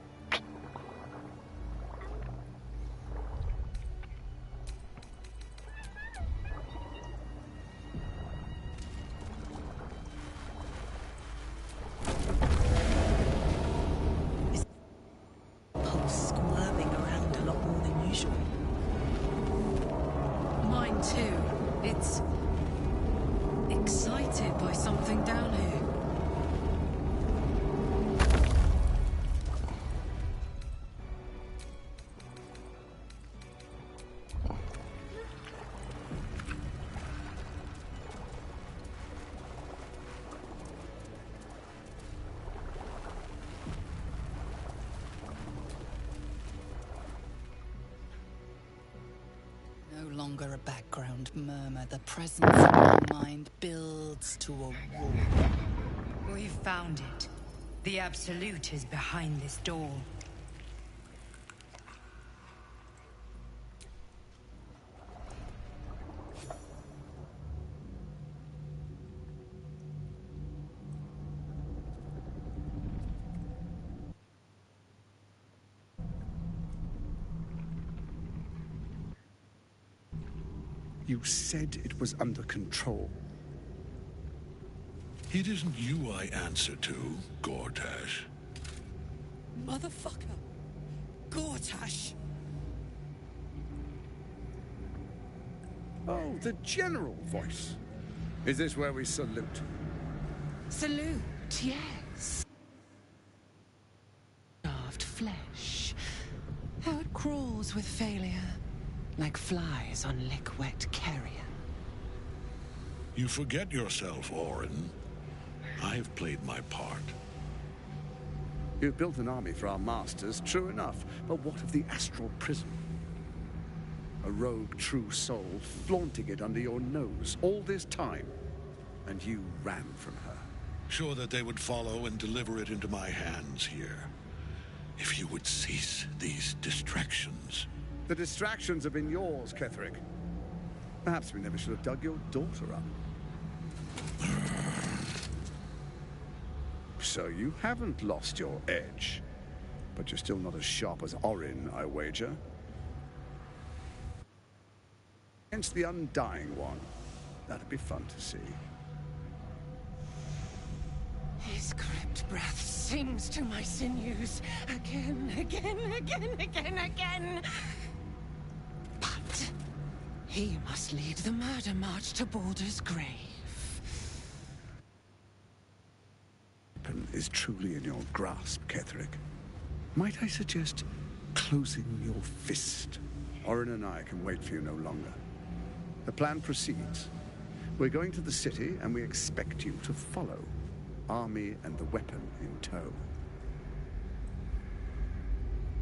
Pulse squirming around a lot more than usual. Mine too. It's excited by something down here. No longer a background murmur, the presence in your mind builds to a roar. We've found it. The Absolute is behind this door. You said it was under control. It isn't you I answer to, Gortash. Motherfucker! Gortash! Oh, the general voice. Is this where we salute? Salute, yes. Carved flesh. How it crawls with failure. Like flies on lick-wet carrion. You forget yourself, Orin. I've played my part. You've built an army for our masters, true enough. But what of the astral prison? A rogue true soul flaunting it under your nose all this time. And you ran from her. Sure that they would follow and deliver it into my hands here. If you would cease these distractions. The distractions have been yours, Ketherick. Perhaps we never should have dug your daughter up. So you haven't lost your edge. But you're still not as sharp as Orin, I wager. Against the Undying One. That'd be fun to see. His crypt breaths sings to my sinews again, again, again, again, again. But he must lead the murder march to Baldur's grave. Is truly in your grasp, Ketherick. Might I suggest closing your fist? Orin and I can wait for you no longer. The plan proceeds. We're going to the city, and we expect you to follow. Army and the weapon in tow.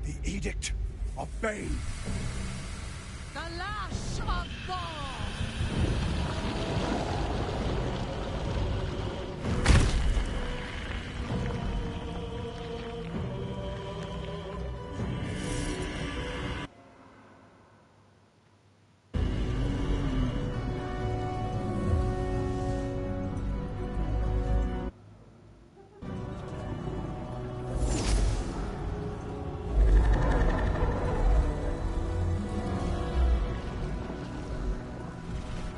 The Edict of Bane. The Lash of Ball!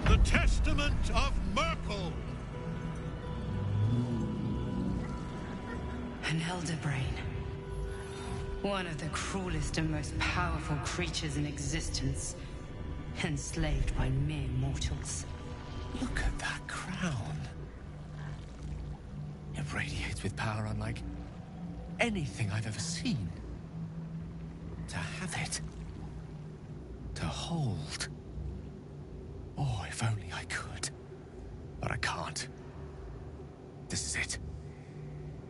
The Testament of Merkel! An elder brain. One of the cruelest and most powerful creatures in existence. Enslaved by mere mortals. Look at that crown. It radiates with power unlike anything I've ever seen. To have it. To hold. Oh, if only I could. But I can't. This is it.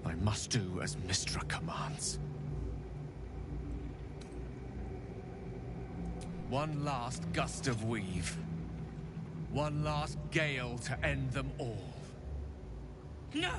I must do as Mystra commands. One last gust of weave. One last gale to end them all. No!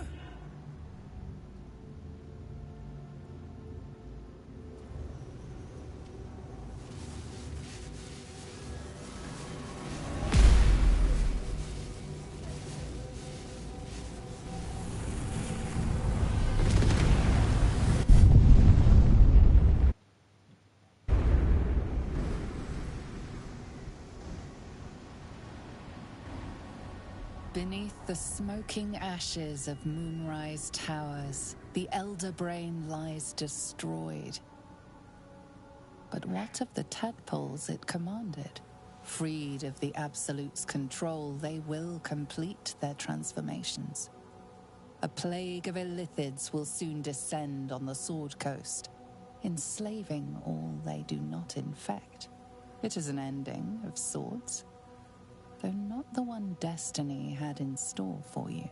Beneath the smoking ashes of Moonrise Towers, the Elder Brain lies destroyed. But what of the tadpoles it commanded? Freed of the Absolute's control, they will complete their transformations. A plague of illithids will soon descend on the Sword Coast, enslaving all they do not infect. It is an ending of sorts, though not the one destiny had in store for you.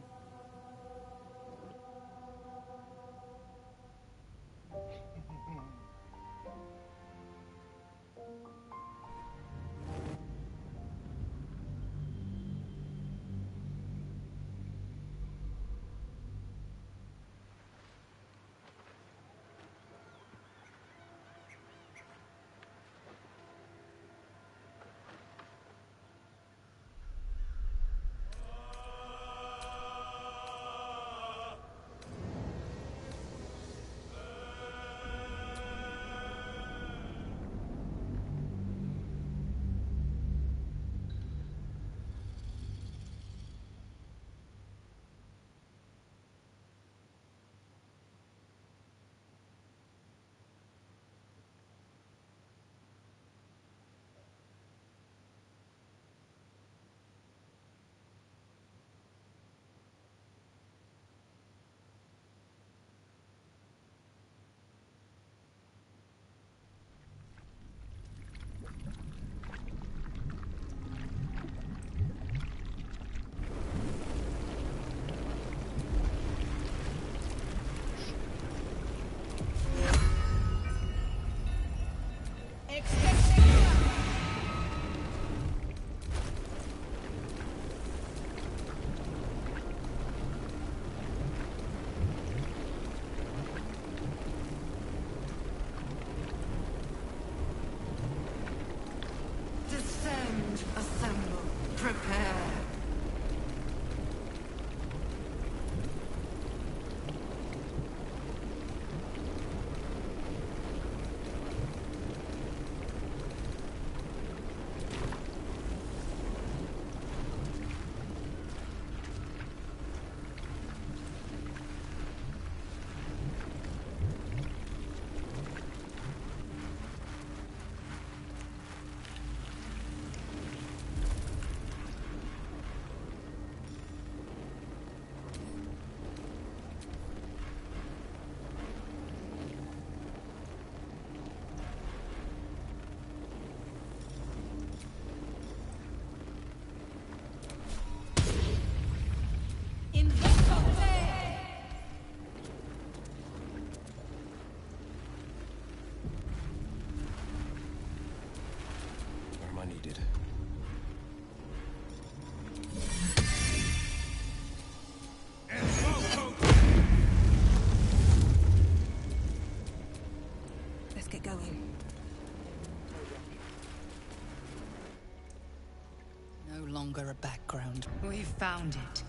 longer a background. We've found it.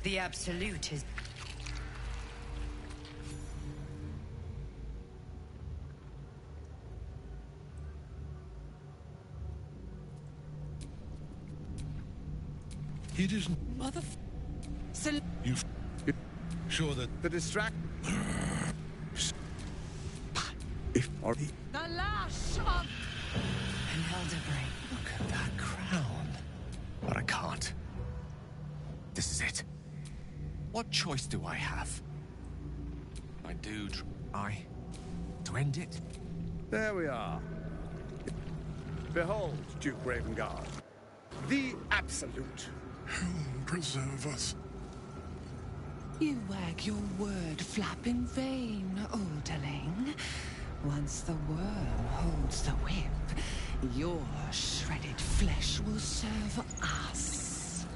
The Absolute is... It isn't... You've... Sure that... The distract... If... Or... The lash of... An elderbrain. Look at that crown. But I can't. This is it. What choice do I have? I do try to end it? There we are. Behold, Duke Ravengard. The Absolute. Preserve us. You wag your word flap in vain, Alderling. Once the worm holds the whip, your shredded flesh will serve us.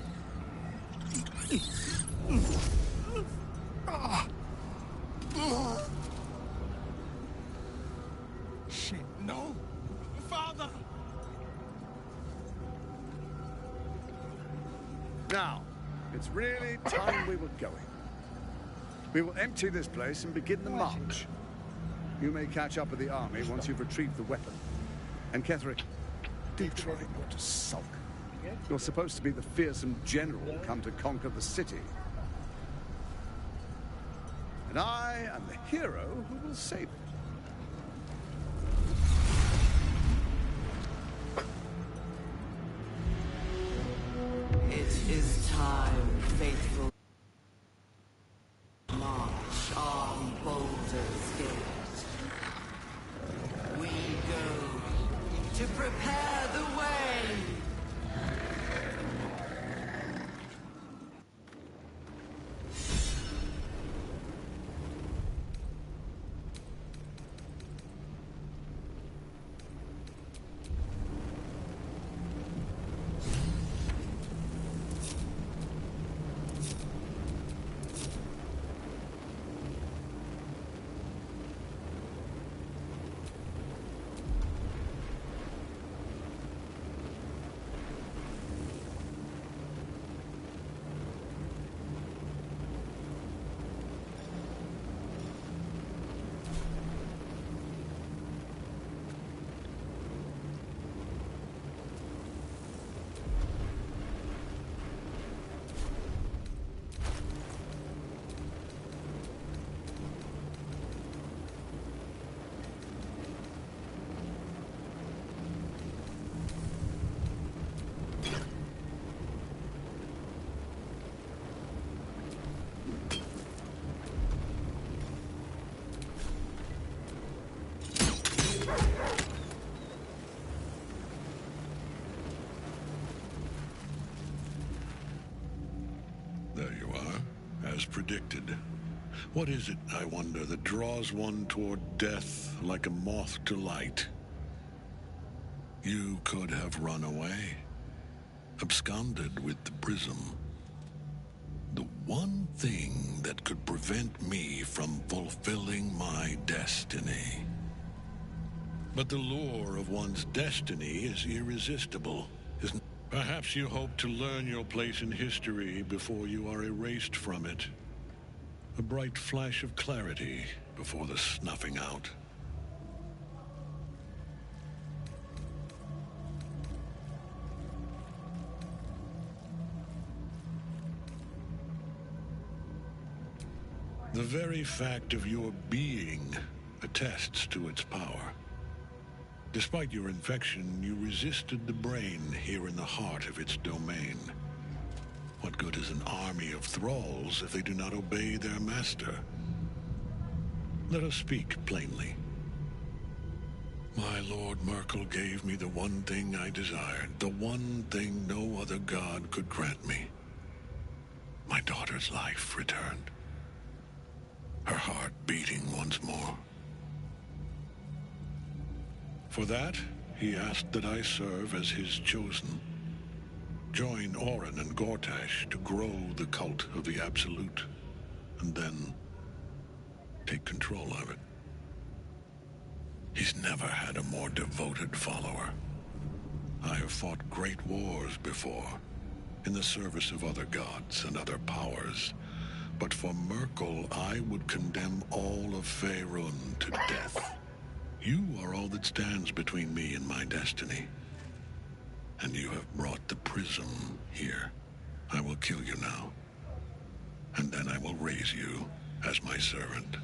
Shit, no. Father! Now, it's really time we were going. We will empty this place and begin the march. You may catch up with the army once you've retrieved the weapon. And Ketherick, do try not to sulk. You're supposed to be the fearsome general come to conquer the city. And I am the hero who will save it. It is time, faithful. March on Baldur's Gate. We go to prepare the way. As predicted. What is it, I wonder, that draws one toward death like a moth to light? You could have run away, absconded with the prism. The one thing that could prevent me from fulfilling my destiny. But the lure of one's destiny is irresistible, isn't it? Perhaps you hope to learn your place in history before you are erased from it. A bright flash of clarity before the snuffing out. The very fact of your being attests to its power. Despite your infection, you resisted the brain here in the heart of its domain. What good is an army of thralls if they do not obey their master? Let us speak plainly. My Lord Merkel gave me the one thing I desired, the one thing no other god could grant me. My daughter's life returned. Her heart beating once more. For that, he asked that I serve as his chosen. Join Orin and Gortash to grow the cult of the Absolute, and then take control of it. He's never had a more devoted follower. I have fought great wars before, in the service of other gods and other powers. But for Merkel, I would condemn all of Faerun to death. You are all that stands between me and my destiny. And you have brought the prism here. I will kill you now. And then I will raise you as my servant.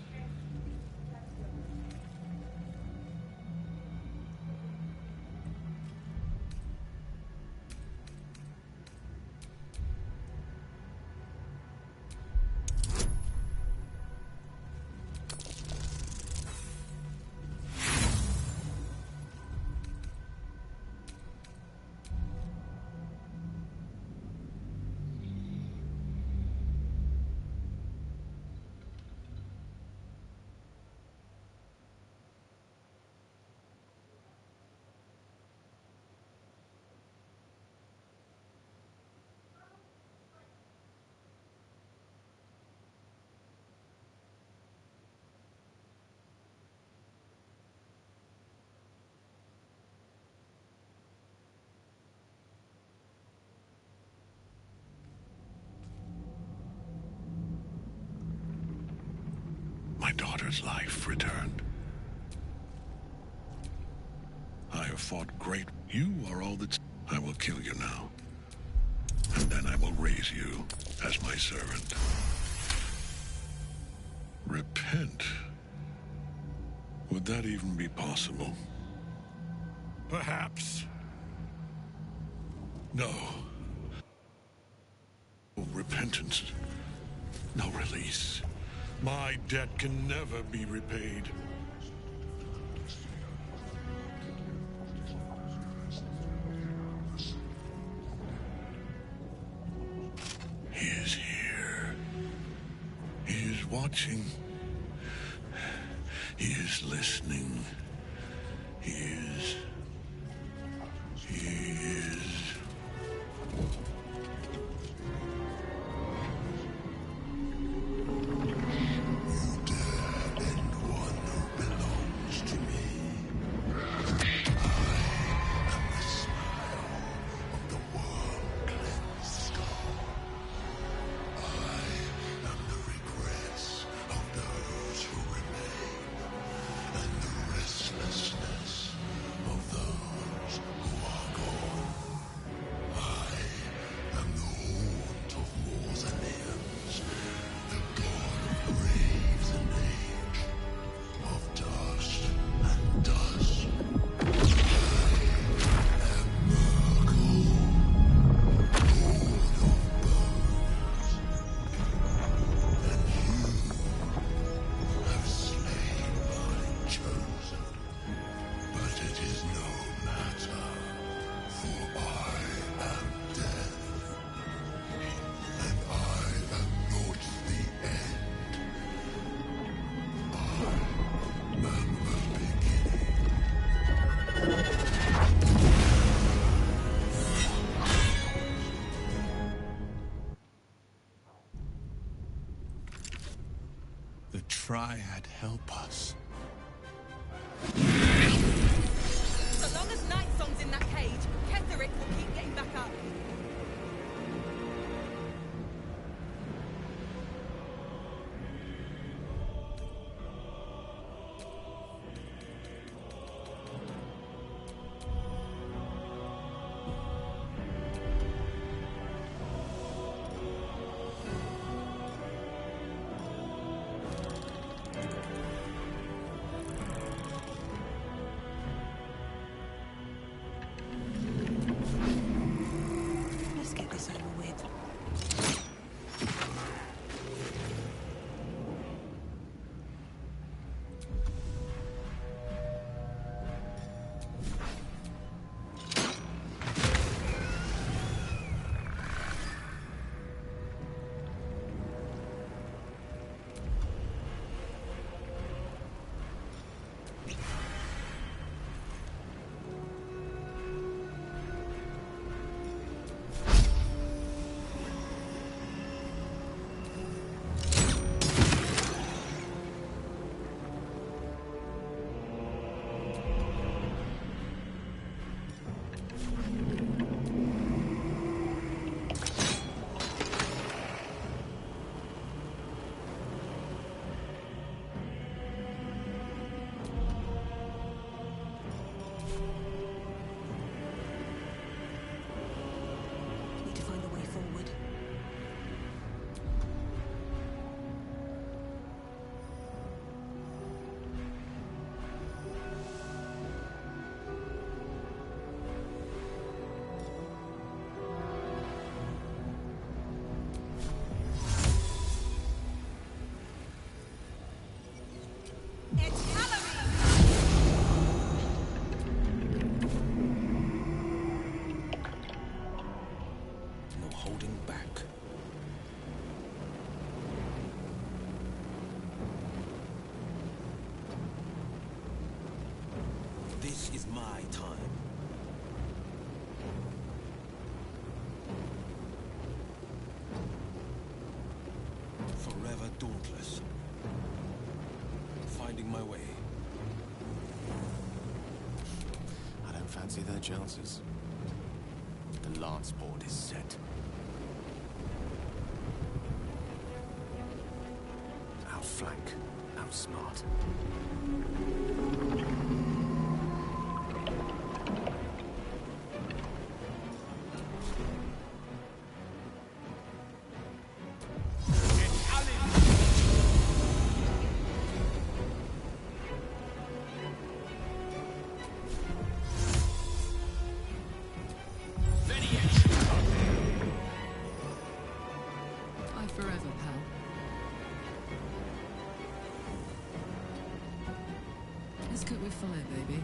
My daughter's life returned. I have fought great. You are all that's... I will kill you now. And then I will raise you as my servant. Repent? Would that even be possible? Perhaps. No. No repentance. No release. My debt can never be repaid. He is here. He is watching. He is listening. He is... The Triad help us. So long as Night Song's in that cage, Ketherick will keep getting back up. ever dauntless. Finding my way. I don't fancy their chances. The lance board is set. Outflank, outsmart. Fight forever, pal. Let's cook with fire, baby.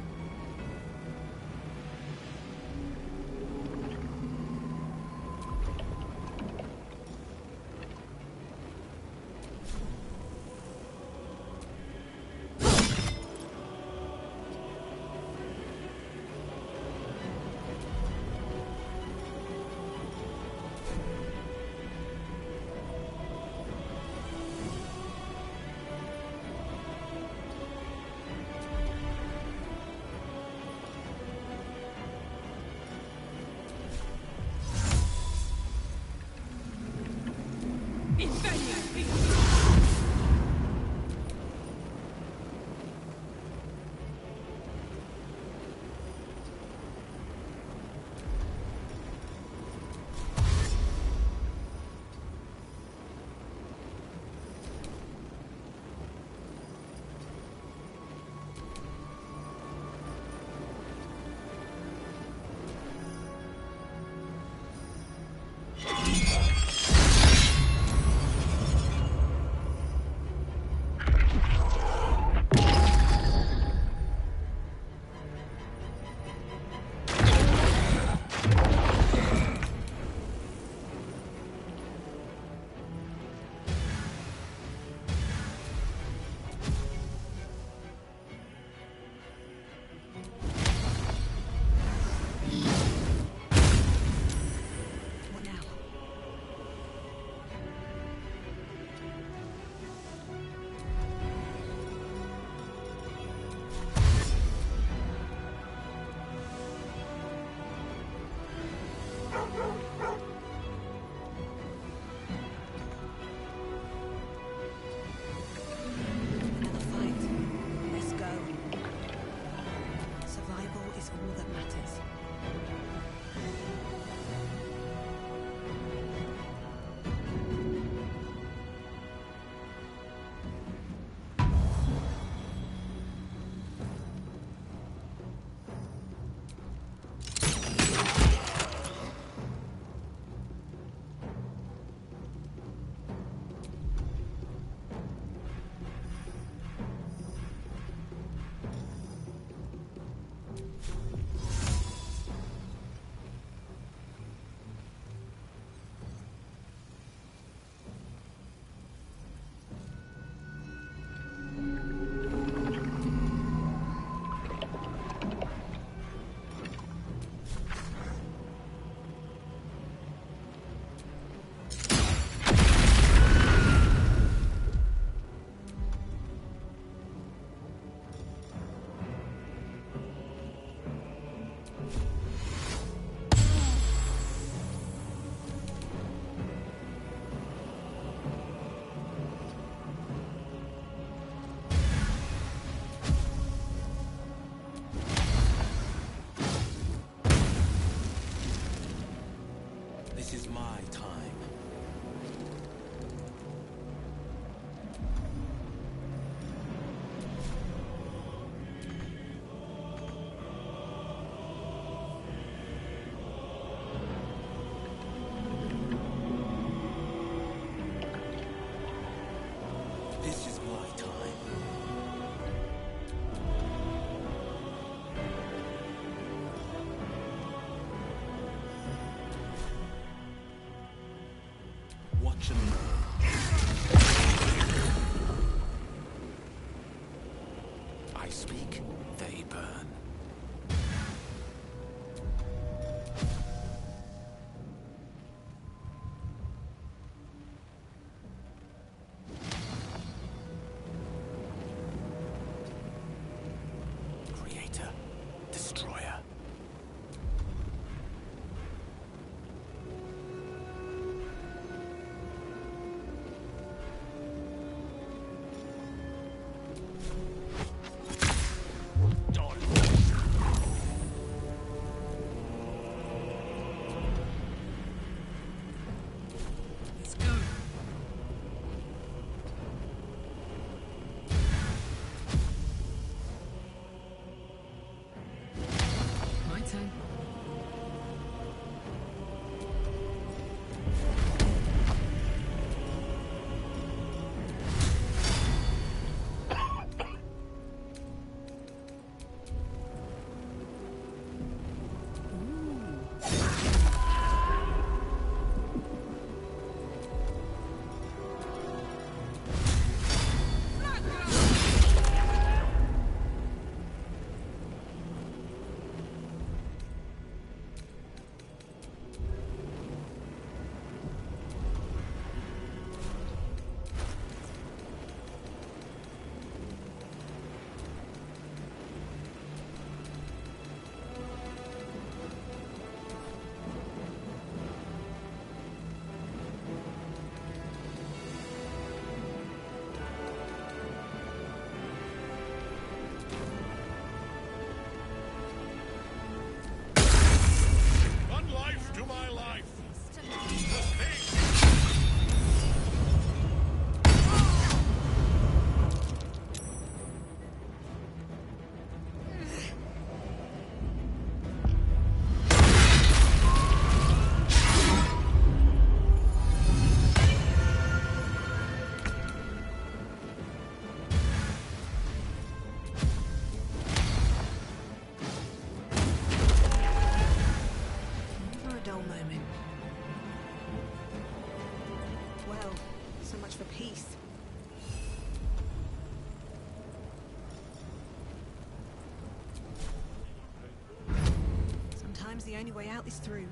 the only way out is through.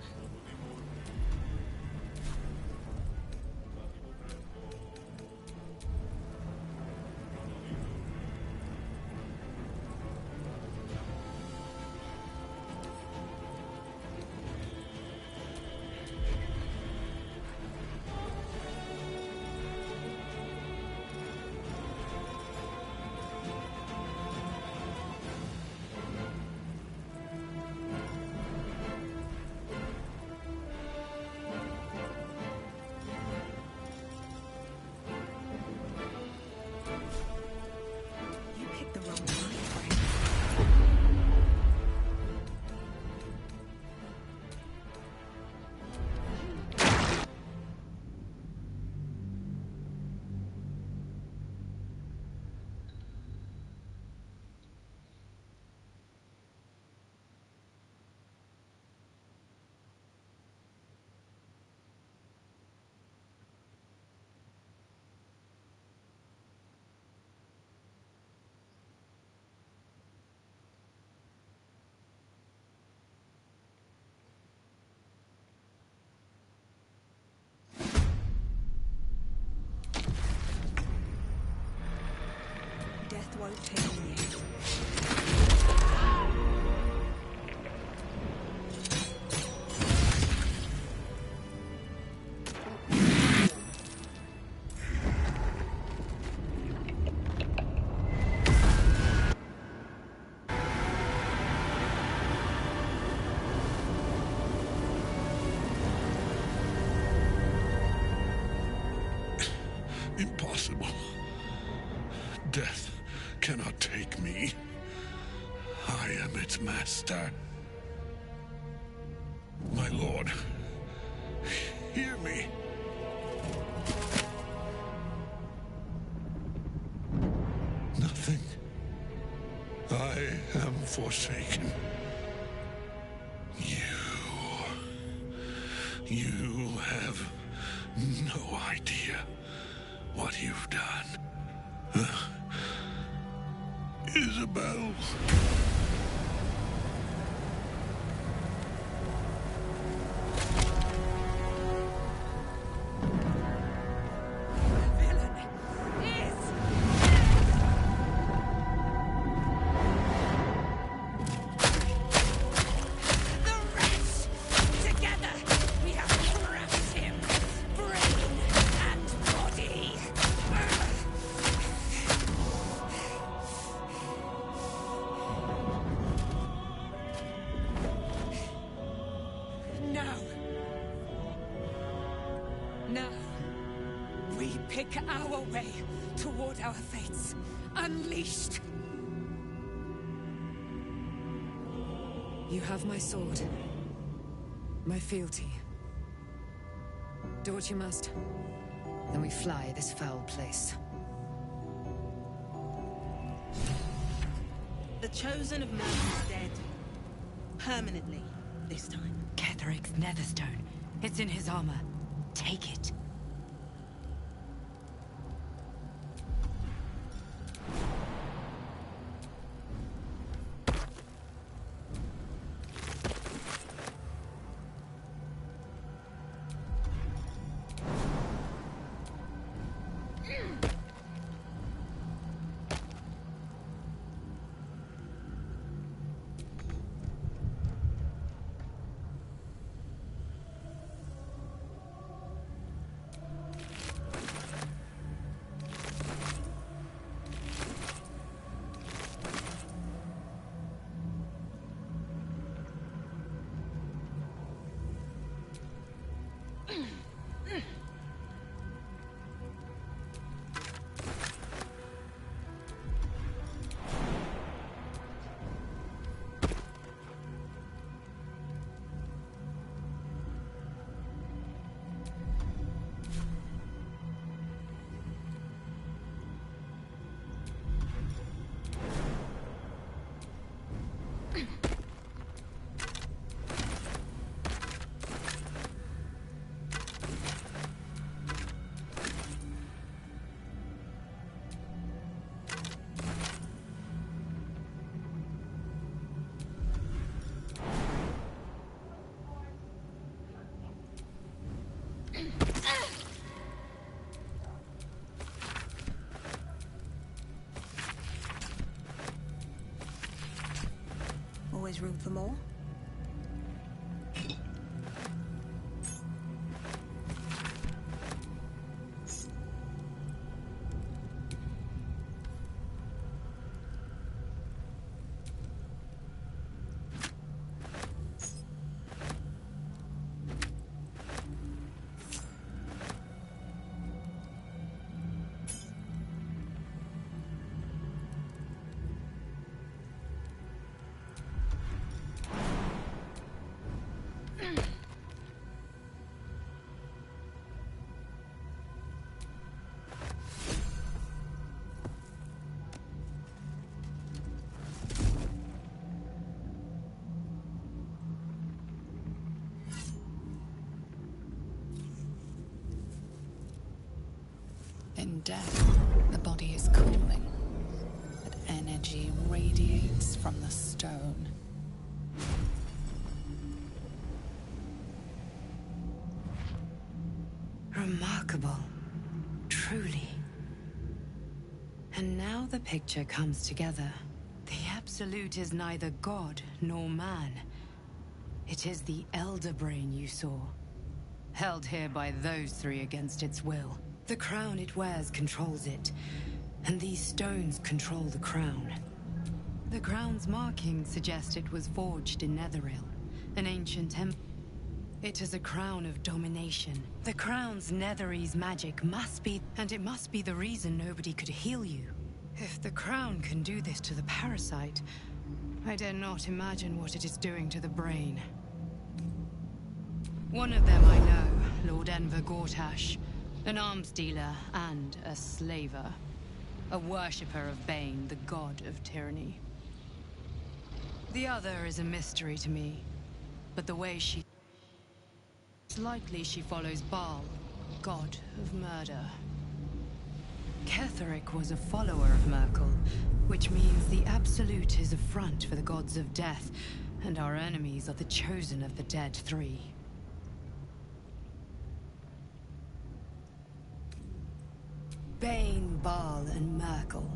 Death won't take me yet. Impossible. Death cannot take me. I am its master. My lord, hear me. Nothing. I am forsaken. You have no idea what you've done. Isabel. Now, we pick our way toward our fates, unleashed. You have my sword, my fealty. Do what you must. Then we fly this foul place. The Chosen of Mercy is dead. Permanently, this time. Ketheric's netherstone. It's in his armor. Take it. always room for more. In death, the body is cooling, but energy radiates from the stone. Remarkable. Truly. And now the picture comes together. The Absolute is neither god nor man. It is the Elder Brain you saw, held here by those three against its will. The crown it wears controls it, and these stones control the crown. The crown's markings suggest it was forged in Netheril, an ancient empire. It is a crown of domination. The crown's Netherese magic must be, and it must be the reason nobody could heal you. If the crown can do this to the parasite, I dare not imagine what it is doing to the brain. One of them I know, Lord Enver Gortash. An arms dealer and a slaver. A worshipper of Bane, the god of tyranny. The other is a mystery to me, but the way she... It's likely she follows Baal, god of murder. Ketheric was a follower of Merkel, which means the Absolute is a front for the gods of death, and our enemies are the chosen of the dead three. Bane, Baal, and Merkel.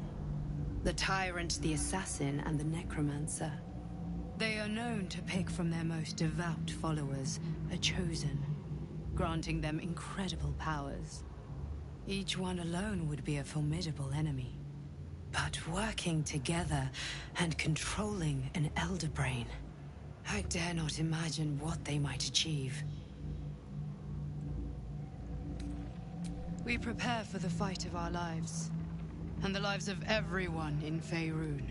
The tyrant, the assassin, and the necromancer. They are known to pick from their most devout followers a chosen, granting them incredible powers. Each one alone would be a formidable enemy. But working together and controlling an Elder Brain, I dare not imagine what they might achieve. We prepare for the fight of our lives, and the lives of everyone in Faerun.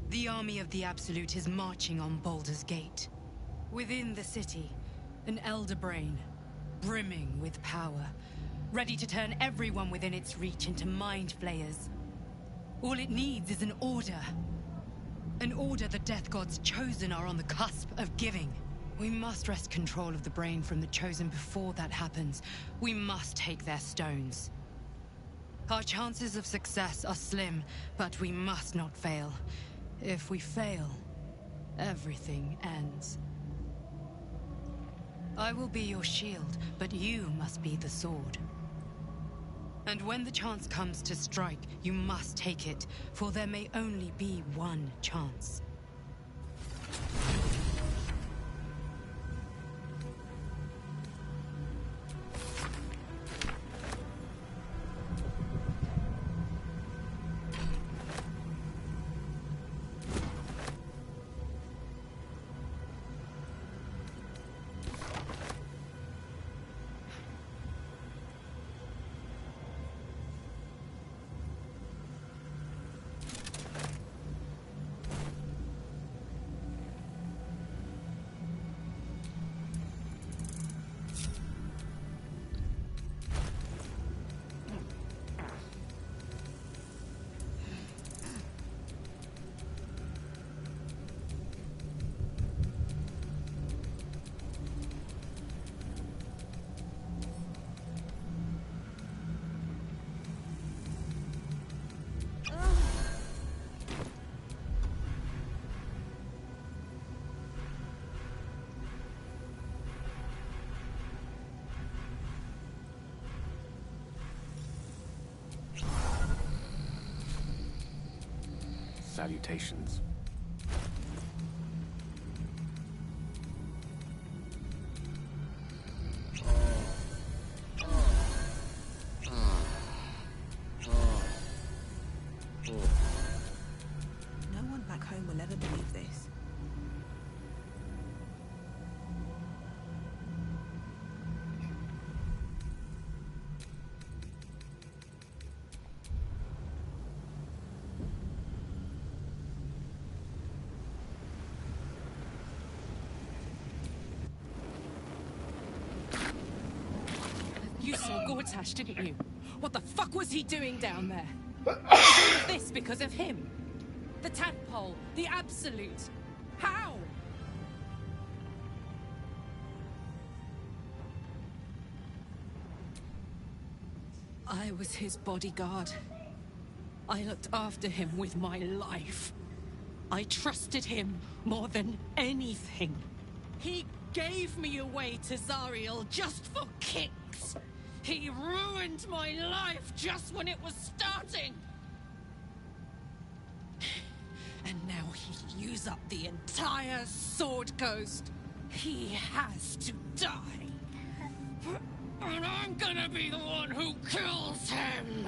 The army of the Absolute is marching on Baldur's Gate. Within the city, an Elder Brain, brimming with power, ready to turn everyone within its reach into mind flayers. All it needs is an order. An order the Death God's chosen are on the cusp of giving. We must wrest control of the brain from the chosen before that happens. We must take their stones. Our chances of success are slim, but we must not fail. If we fail, everything ends. I will be your shield, but you must be the sword. And when the chance comes to strike, you must take it, for there may only be one chance. Salutations. believe this. You saw Gortash, didn't you? What the fuck was he doing down there? Is all of this because of him? The tadpole, the absolute. How? I was his bodyguard. I looked after him with my life. I trusted him more than anything. He gave me away to Zariel just for kicks. He ruined my life just when it was starting. And now he'll use up the entire Sword Coast. He has to die. And I'm gonna be the one who kills him.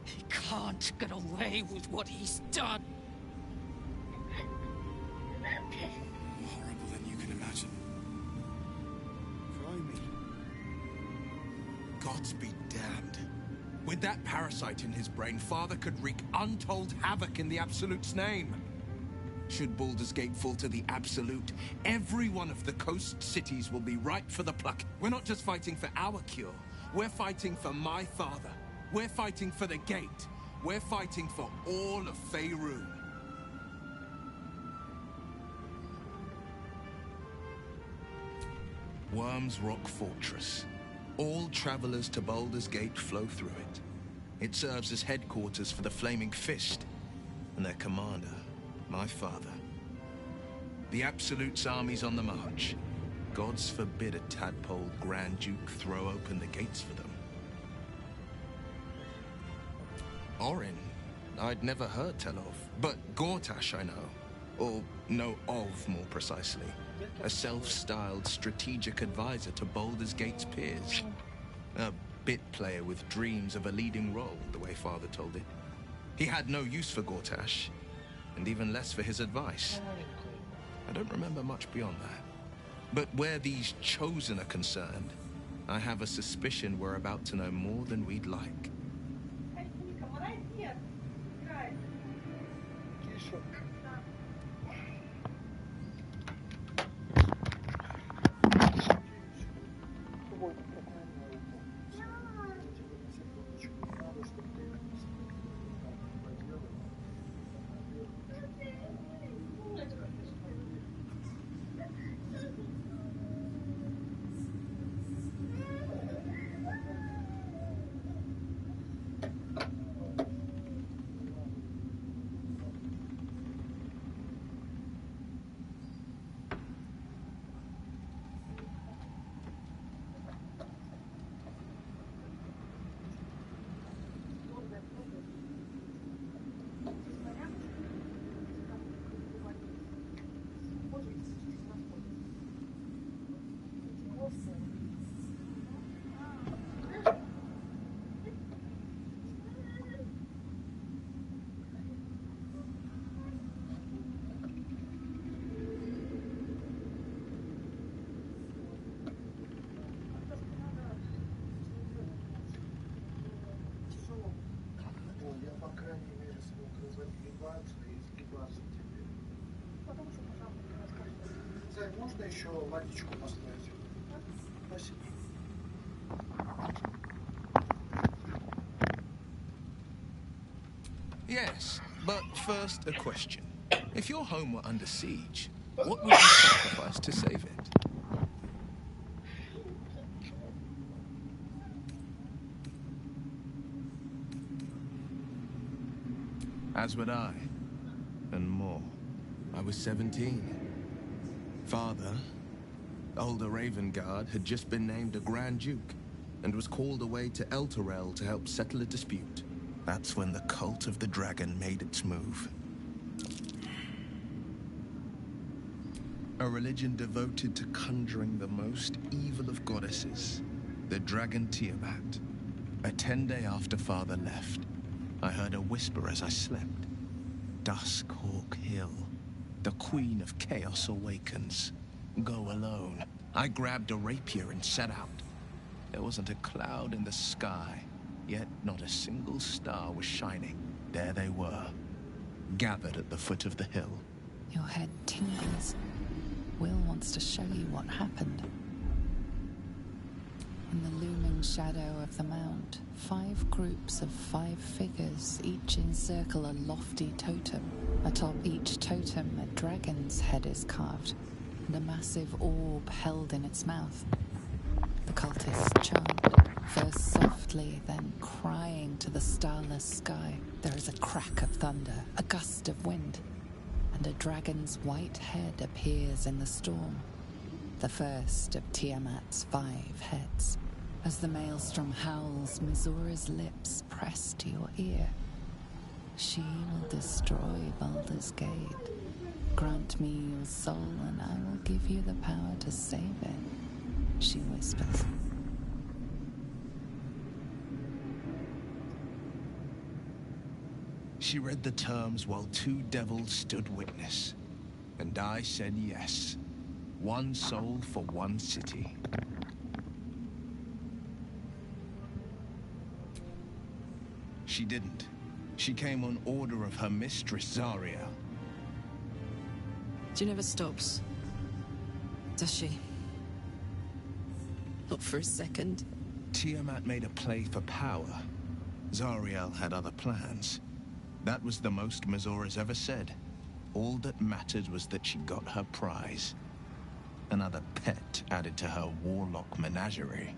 He can't get away with what he's done. Horrible than you can imagine. Try me. Gods be damned. With that parasite in his brain, Father could wreak untold havoc in the Absolute's name. Should Baldur's Gate fall to the Absolute, every one of the coast cities will be ripe for the pluck. We're not just fighting for our cure. We're fighting for my father. We're fighting for the Gate. We're fighting for all of Faerun. Worm's Rock Fortress. All travelers to Baldur's Gate flow through it. It serves as headquarters for the Flaming Fist and their commander, my father. The Absolute's army's on the march. Gods forbid a tadpole Grand Duke throw open the gates for them. Orin, I'd never heard tell of, but Gortash I know. Or know of, more precisely. A self-styled strategic advisor to Baldur's Gate's peers. A bit player with dreams of a leading role, the way Father told it. He had no use for Gortash, and even less for his advice. I don't remember much beyond that. But where these Chosen are concerned, I have a suspicion we're about to know more than we'd like. Можно еще водичку поставить? Спасибо. Yes, but first a question. If your home were under siege, what would you sacrifice to save it? As would I, and more. I was 17. Father, older Ravengard, had just been named a Grand Duke and was called away to Elturel to help settle a dispute. That's when the cult of the dragon made its move. A religion devoted to conjuring the most evil of goddesses, the dragon Tiamat. A 10-day after Father left, I heard a whisper as I slept. Duskhawk Hill. The Queen of Chaos awakens. Go alone. I grabbed a rapier and set out. There wasn't a cloud in the sky, yet not a single star was shining. There they were, gathered at the foot of the hill. Your head tingles. Will wants to show you what happened. In the looming shadow of the mount, 5 groups of 5 figures each encircle a lofty totem. Atop each totem, a dragon's head is carved, and a massive orb held in its mouth. The cultists chant, first softly, then crying to the starless sky. There is a crack of thunder, a gust of wind, and a dragon's white head appears in the storm. The first of Tiamat's 5 heads. As the maelstrom howls, Mizora's lips press to your ear. She will destroy Baldur's Gate. Grant me your soul and I will give you the power to save it, she whispers. She read the terms while 2 devils stood witness, and I said yes. 1 soul for 1 city. She didn't. She came on order of her mistress, Zariel. She never stops, does she? Not for a second. Tiamat made a play for power. Zariel had other plans. That was the most Mizora's ever said. All that mattered was that she got her prize. Another pet added to her warlock menagerie.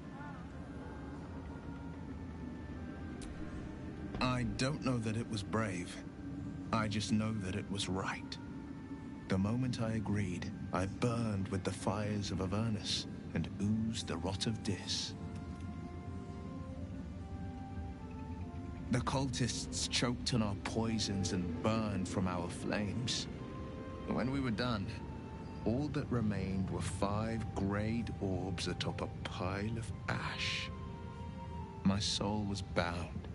I don't know that it was brave. I just know that it was right. The moment I agreed, I burned with the fires of Avernus and oozed the rot of Dis. The cultists choked on our poisons and burned from our flames. When we were done, all that remained were 5 greyed orbs atop a pile of ash. My soul was bound,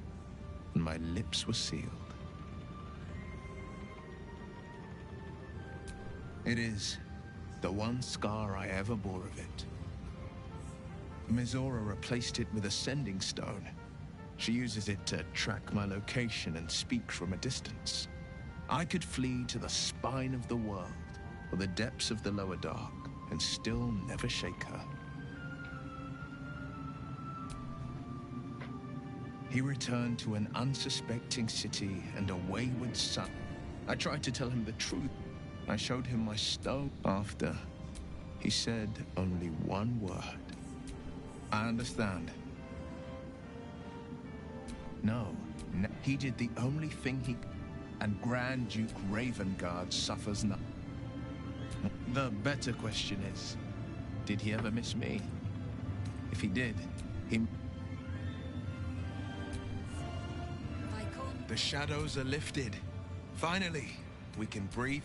and my lips were sealed. It is the one scar I ever bore of it. Mizora replaced it with a sending stone. She uses it to track my location and speak from a distance. I could flee to the spine of the world, or the depths of the lower dark, and still never shake her. He returned to an unsuspecting city and a wayward son. I tried to tell him the truth. I showed him my stone. After, he said only one word. I understand. No, he did the only thing he... And Grand Duke Ravengard suffers not. The better question is, did he ever miss me? If he did, he... The shadows are lifted. Finally, we can breathe.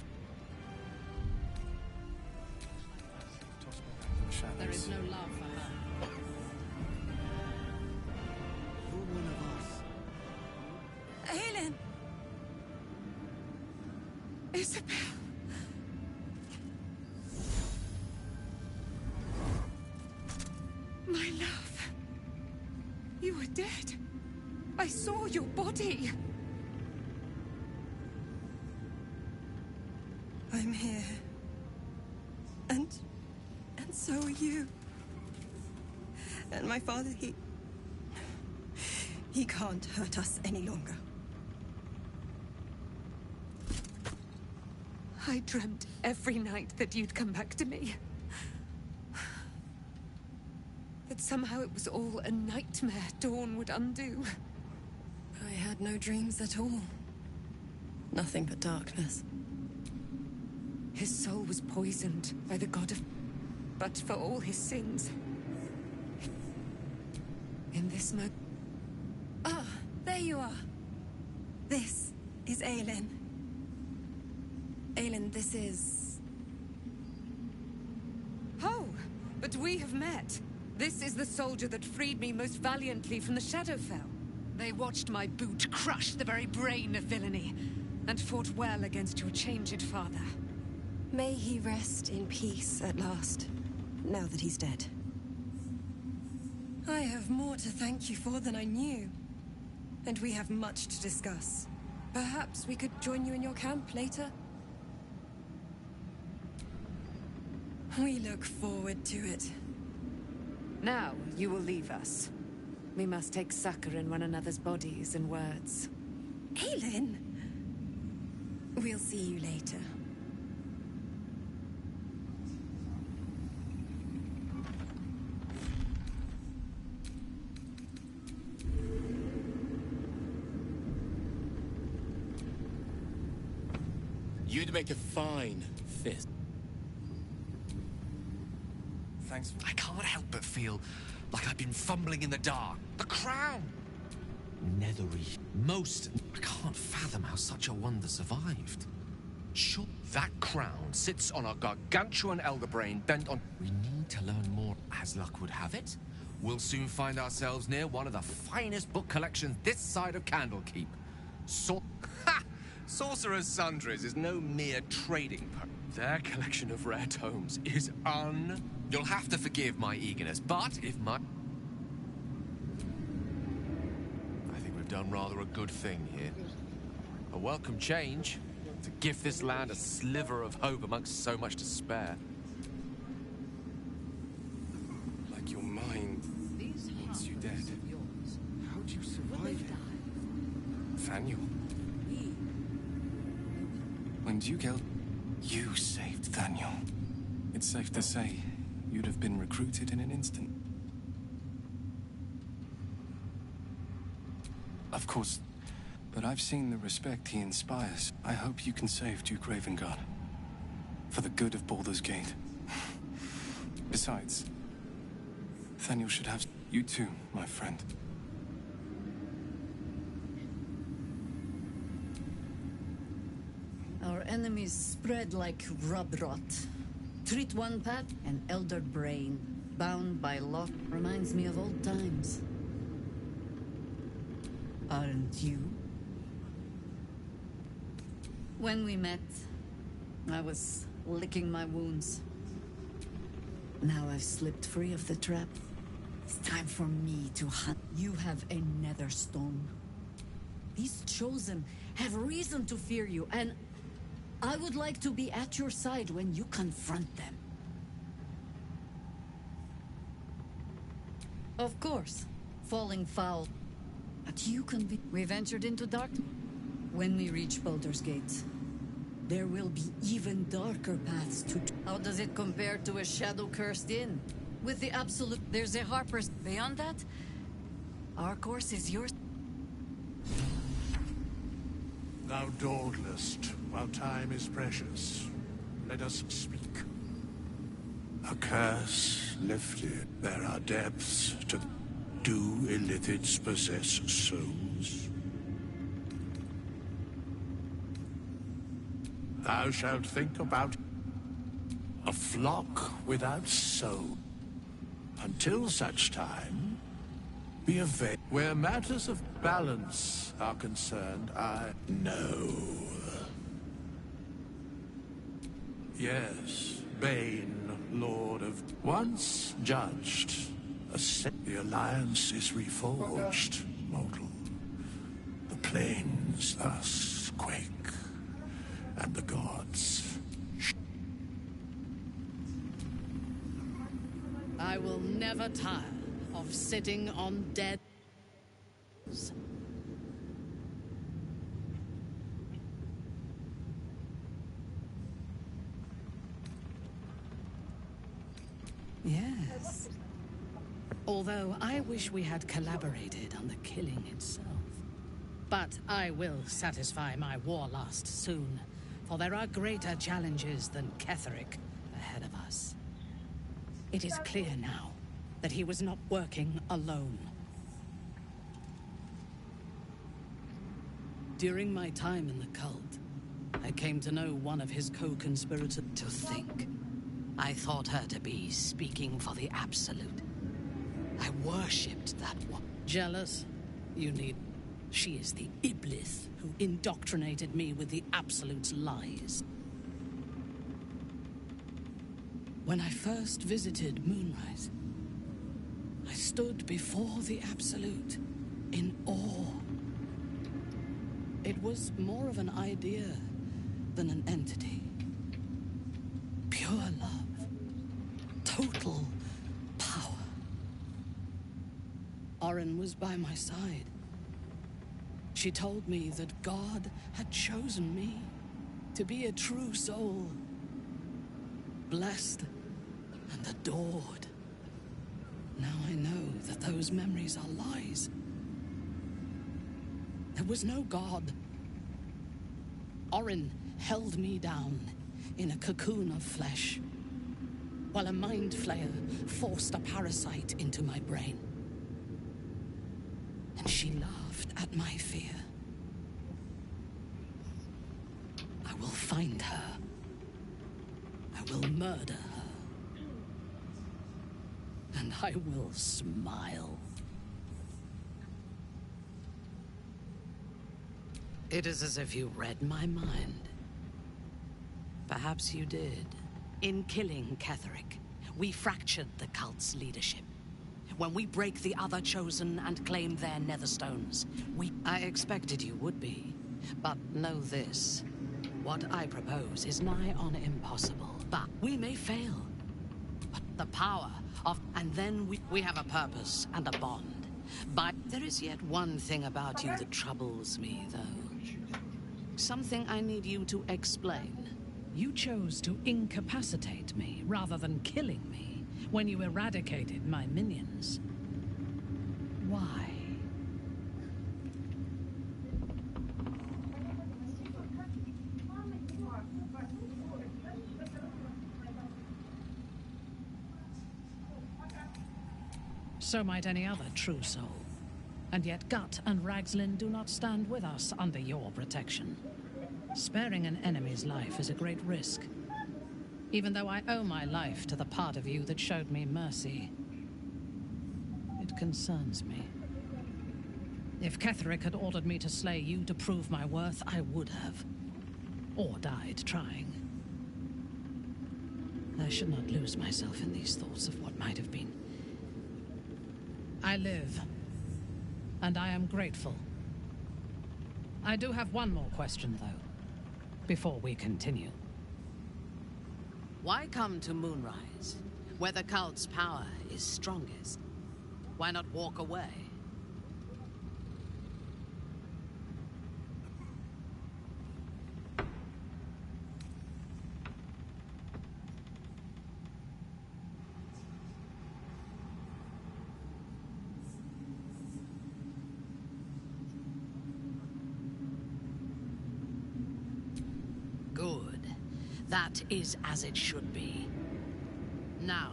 There is no love for her. Helen! Isabel! My love. You were dead. I saw your body. I'm here. And so are you. And my father, he can't hurt us any longer. I dreamt every night that you'd come back to me. That somehow it was all a nightmare Dawn would undo. I had no dreams at all. Nothing but darkness. His soul was poisoned by the god of... But for all his sins... In this moment... Ah, there you are. This is Aelin. Aelin, this is... Oh, but we have met. This is the soldier that freed me most valiantly from the Shadowfell. They watched my boot crush the very brain of villainy, and fought well against your changed father. May he rest in peace at last, now that he's dead. I have more to thank you for than I knew, and we have much to discuss. Perhaps we could join you in your camp later? We look forward to it. Now, you will leave us. We must take succor in one another's bodies and words. Aelin! We'll see you later. You'd make a fine fist. Thanks. I can't help but feel like I've been fumbling in the dark. The crown! Nethery. Most. I can't fathom how such a wonder survived. Sure, that crown sits on a gargantuan elder brain bent on... We need to learn more. As luck would have it, we'll soon find ourselves near one of the finest book collections this side of Candlekeep. Ha! Sorcerer's Sundries is no mere trading post. Their collection of rare tomes is You'll have to forgive my eagerness, but if my... I think we've done rather a good thing here. A welcome change to give this land a sliver of hope amongst so much despair. Like your mind wants you dead. How'd you survive it? Thaniel. When you killed... You saved Thaniel. It's safe to say you'd have been recruited in an instant. Of course, but I've seen the respect he inspires. I hope you can save Duke Ravengard. For the good of Baldur's Gate. Besides, Thaniel should have... You too, my friend. Our enemies spread like rub rot. Treat one path, an elder brain, bound by law. Reminds me of old times. Aren't you? When we met, I was licking my wounds. Now I've slipped free of the trap. It's time for me to hunt. You have a nether stone. These chosen have reason to fear you, and I would like to be at your side when you confront them. Of course, falling foul. But you can be... We ventured into darkness. When we reach Baldur's Gate, there will be even darker paths to... How does it compare to a shadow-cursed inn? With the absolute... There's a Harper's... Beyond that, our course is yours. Thou dawdlest, while time is precious. Let us speak. A curse lifted. There are depths to... Do illithids possess souls? Thou shalt think about a flock without soul. Until such time, be a vague. Where matters of balance are concerned, I know. Yes, Bane, Lord of... Once judged, the Alliance is reforged, mortal. The plains thus quake, and the gods... I will never tire of sitting on dead... Yes. Although I wish we had collaborated on the killing itself. But I will satisfy my war lust soon, for there are greater challenges than Ketheric ahead of us. It is clear now that he was not working alone. During my time in the cult, I came to know one of his co-conspirators. To think, I thought her to be speaking for the Absolute. I worshipped that one. Jealous? You need... She is the Iblis who indoctrinated me with the Absolute's lies. When I first visited Moonrise, I stood before the Absolute in awe. It was more of an idea than an entity. Pure love. Total power. Orin was by my side. She told me that God had chosen me to be a true soul. Blessed and adored. Now I know that those memories are lies. There was no God. Orin held me down in a cocoon of flesh, while a mind flayer forced a parasite into my brain. And she laughed at my fear. I will find her. I will murder her. And I will smile. It is as if you read my mind. Perhaps you did. In killing Ketheric, we fractured the cult's leadership. When we break the other Chosen and claim their Netherstones, I expected you would be. But know this. What I propose is nigh on impossible. But we may fail. But the power of... And then we have a purpose and a bond. But there is yet one thing about you that troubles me, though. Something I need you to explain. You chose to incapacitate me rather than killing me when you eradicated my minions. Why? So might any other true soul. And yet Gut and Ragslin do not stand with us under your protection. Sparing an enemy's life is a great risk. Even though I owe my life to the part of you that showed me mercy, it concerns me. If Ketheric had ordered me to slay you to prove my worth, I would have. Or died trying. I should not lose myself in these thoughts of what might have been. I live, and I am grateful. I do have one more question, though, before we continue. Why come to Moonrise, where the cult's power is strongest? Why not walk away? Good. That is as it should be. Now,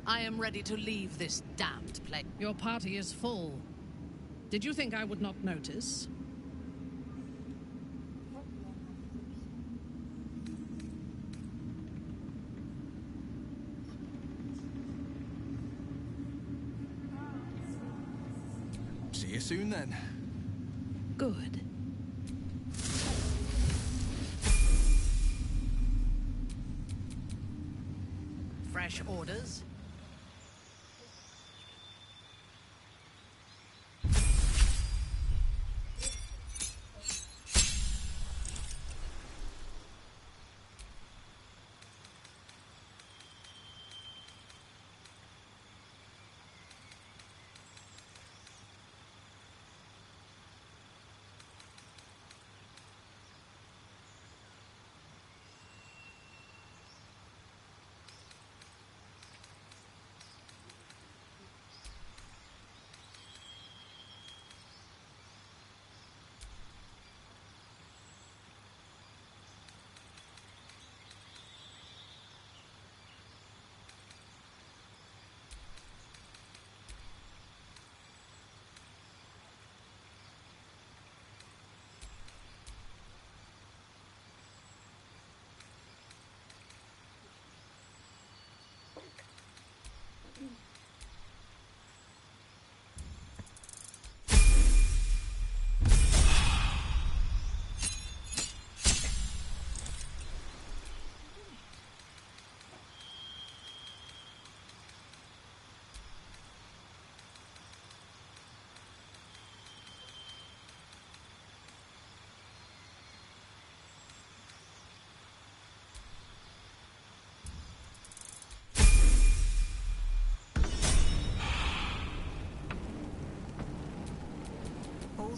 I am ready to leave this damned place. Your party is full. Did you think I would not notice? See you soon then. Good. Fresh orders?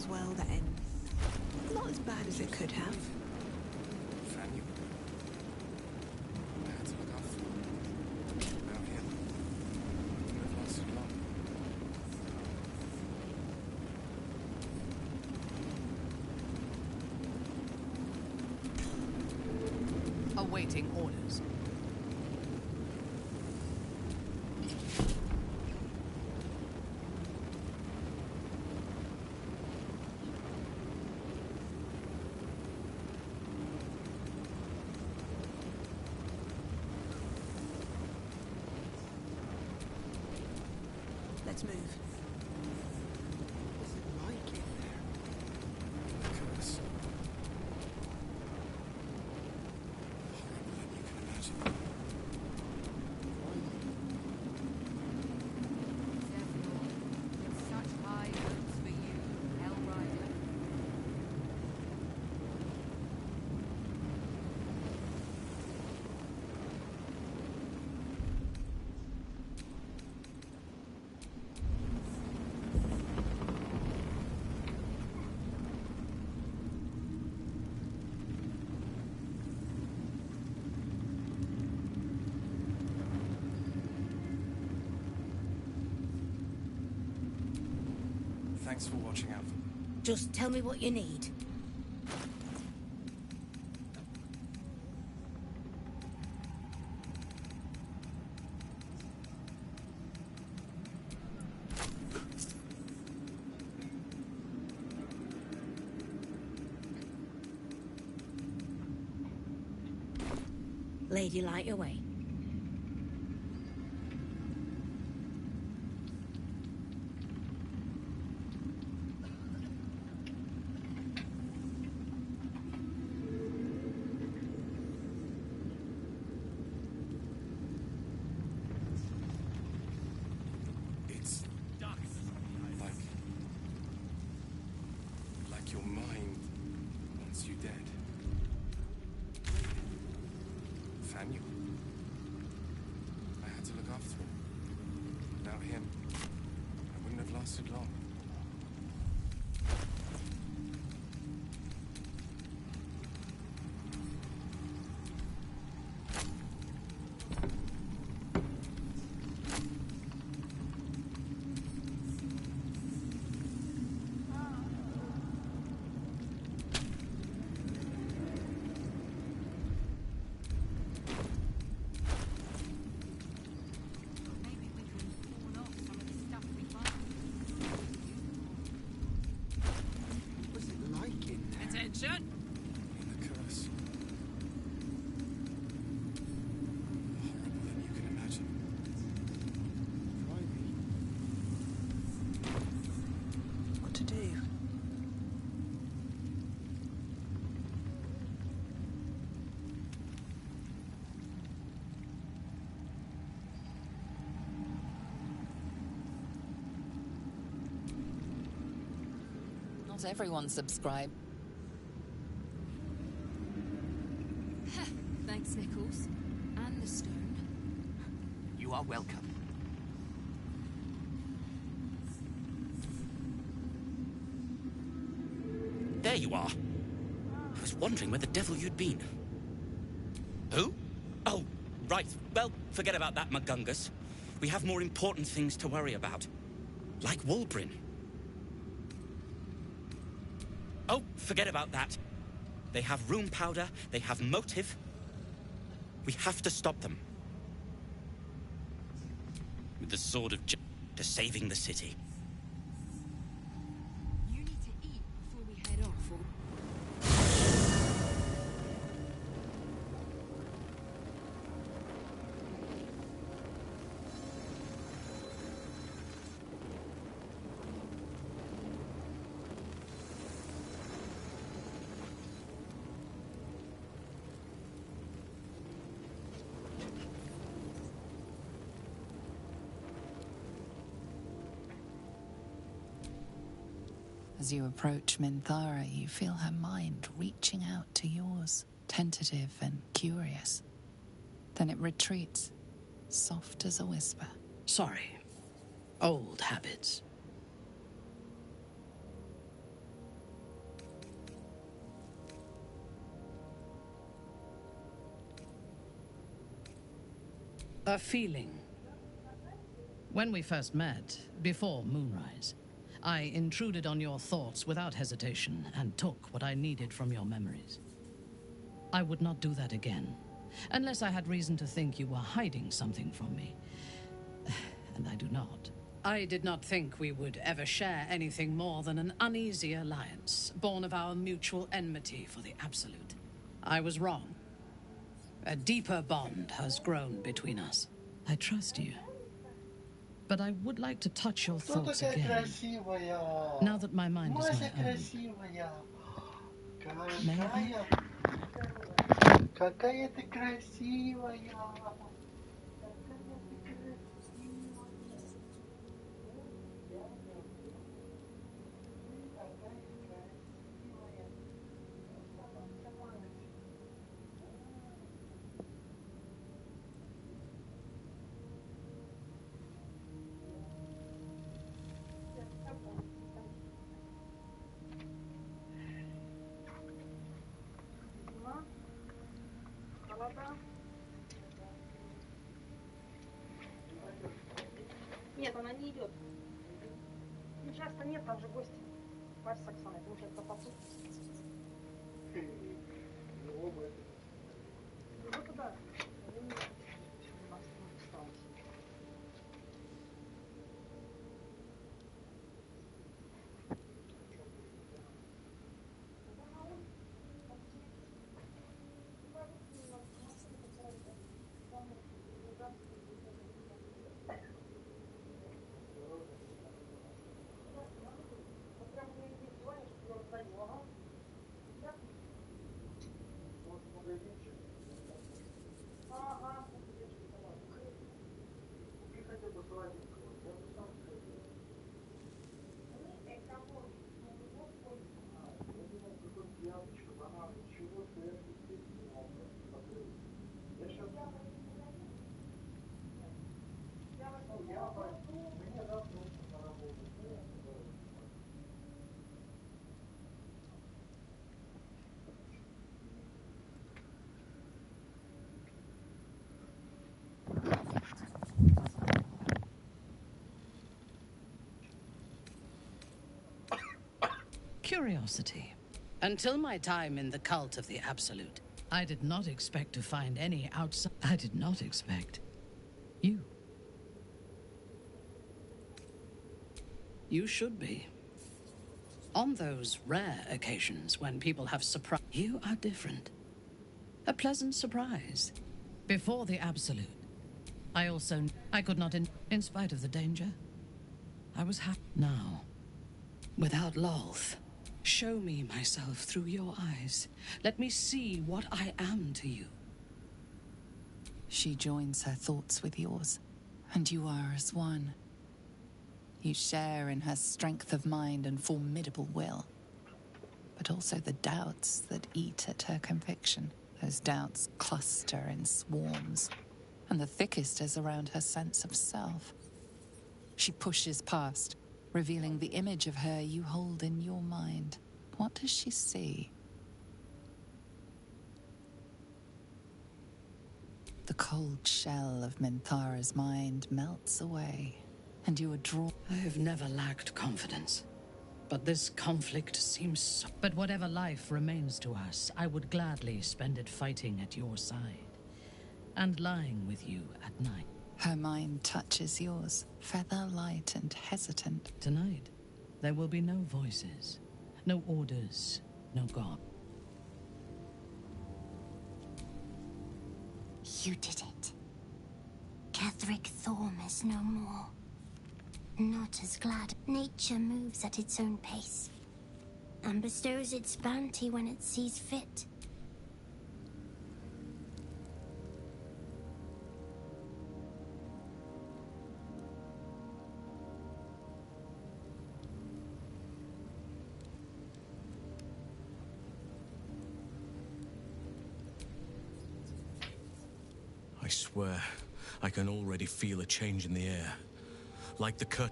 All's well that ends. Not as bad as it could have. Fanny. I had to look after him. Without him, it wouldn't have lasted long. Awaiting orders. Let's move. What's it like in there? The curse. Horrible than you can imagine. Such high hopes for you, Hellrider. Thanks for watching out for me. Just tell me what you need. Lady, light your way. It's like your mind wants you dead. Fanu. I had to look after him. Without him, I wouldn't have lasted long. What's it like in there? Attention! In the curse. Horrible than you can imagine. What to do? Not everyone subscribed. Thanks, Nichols. And the stone. You are welcome. There you are. I was wondering where the devil you'd been. Who? Oh, right. Well, forget about that, McGungus. We have more important things to worry about. Like Wulbrin. Oh, forget about that. They have room powder, they have motive. We have to stop them. With the sword of to saving the city. You need to eat before we head off, or... As you approach Minthara, you feel her mind reaching out to yours, tentative and curious. Then it retreats, soft as a whisper. Sorry. Old habits. A feeling. When we first met, before moonrise, I intruded on your thoughts without hesitation and took what I needed from your memories. I would not do that again, unless I had reason to think you were hiding something from me. And I do not. I did not think we would ever share anything more than an uneasy alliance, born of our mutual enmity for the Absolute. I was wrong. A deeper bond has grown between us. I trust you. But I would like to touch your thoughts again, now that my mind is my own. May I? Какая ты красивая! Нет, она не идет. Ну, часто нет, там же гости. Вася с Оксаной, потому что это попут. Вот туда. Curiosity. Until my time in the cult of the Absolute, I did not expect to find any outside. I did not expect you. You should be. On those rare occasions when people have surprised, you are different. A pleasant surprise. Before the Absolute, I could not, in spite of the danger, I was happy. Now, without Lolth, show me myself through your eyes. Let me see what I am to you. She joins her thoughts with yours, and you are as one. You share in her strength of mind and formidable will, but also the doubts that eat at her conviction. Those doubts cluster in swarms, and the thickest is around her sense of self. She pushes past, revealing the image of her you hold in your mind. What does she see? The cold shell of Minthara's mind melts away, and you are drawn. I have never lacked confidence, but this conflict seems so... But whatever life remains to us, I would gladly spend it fighting at your side, and lying with you at night. Her mind touches yours, feather light and hesitant. Tonight, there will be no voices, no orders, no God. You did it. Ketheric Thorm is no more. Not as glad. Nature moves at its own pace, and bestows its bounty when it sees fit. I swear, I can already feel a change in the air. Like the cut.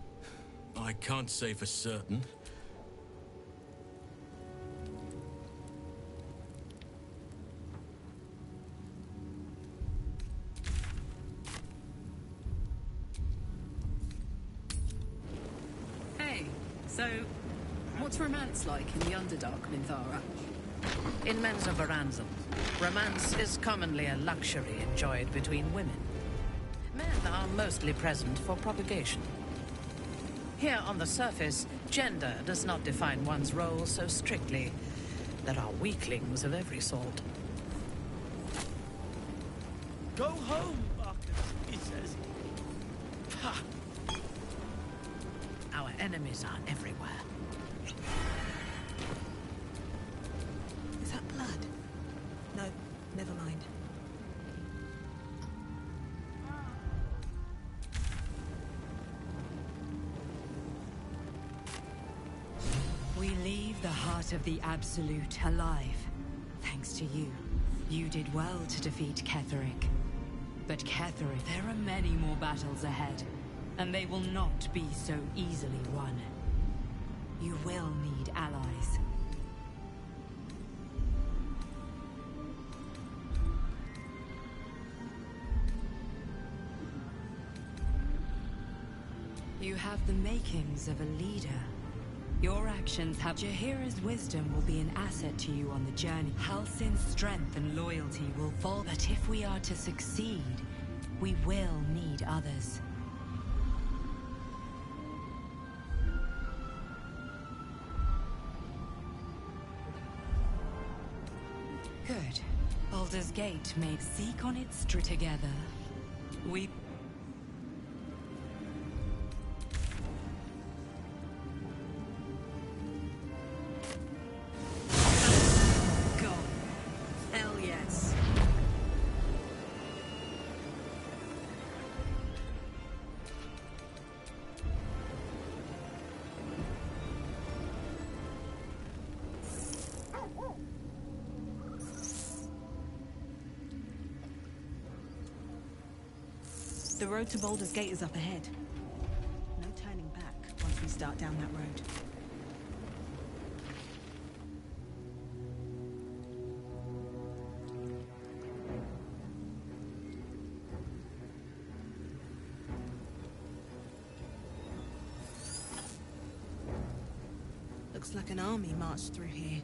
I can't say for certain. So, what's romance like in the Underdark, Minthara? In Men's of Varanzal, romance is commonly a luxury enjoyed between women. Men are mostly present for propagation. Here on the surface, gender does not define one's role so strictly. There are weaklings of every sort. Go home, Marcus, he says. Ha! Our enemies are everywhere. Is that blood? No, never mind. We leave the heart of the Absolute alive. Thanks to you. You did well to defeat Ketheric. But Ketheric, there are many more battles ahead, and they will not be so easily won. You will need allies. You have the makings of a leader. Your actions have... Jaheira's wisdom will be an asset to you on the journey. Halsin's strength and loyalty will fall. But if we are to succeed, we will need others. Good. Baldur's Gate made seek on its street together. We... Hell yes. The road to Baldur's Gate is up ahead. No turning back once we start down that road. Looks like an army marched through here.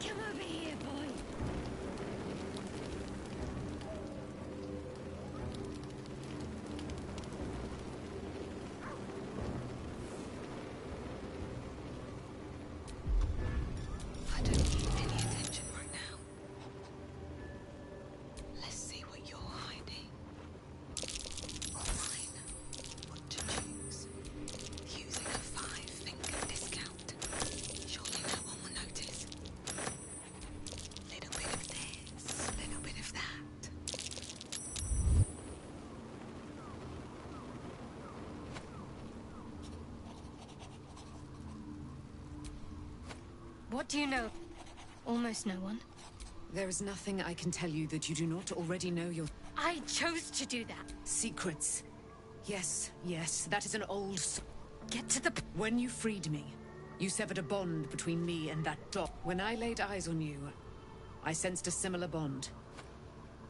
Come over here, boy. I don't need any attention right now. Let's see what you're hiding. Or mine. What to choose. Using a 5-finger discount. Surely no one will notice. Little bit of this, little bit of that. What do you know? Almost no one. There is nothing I can tell you that you do not already know. Your I chose to do that. secrets. Yes, yes, that is an old... Get to the... When you freed me, you severed a bond between me and that dog. When I laid eyes on you, I sensed a similar bond.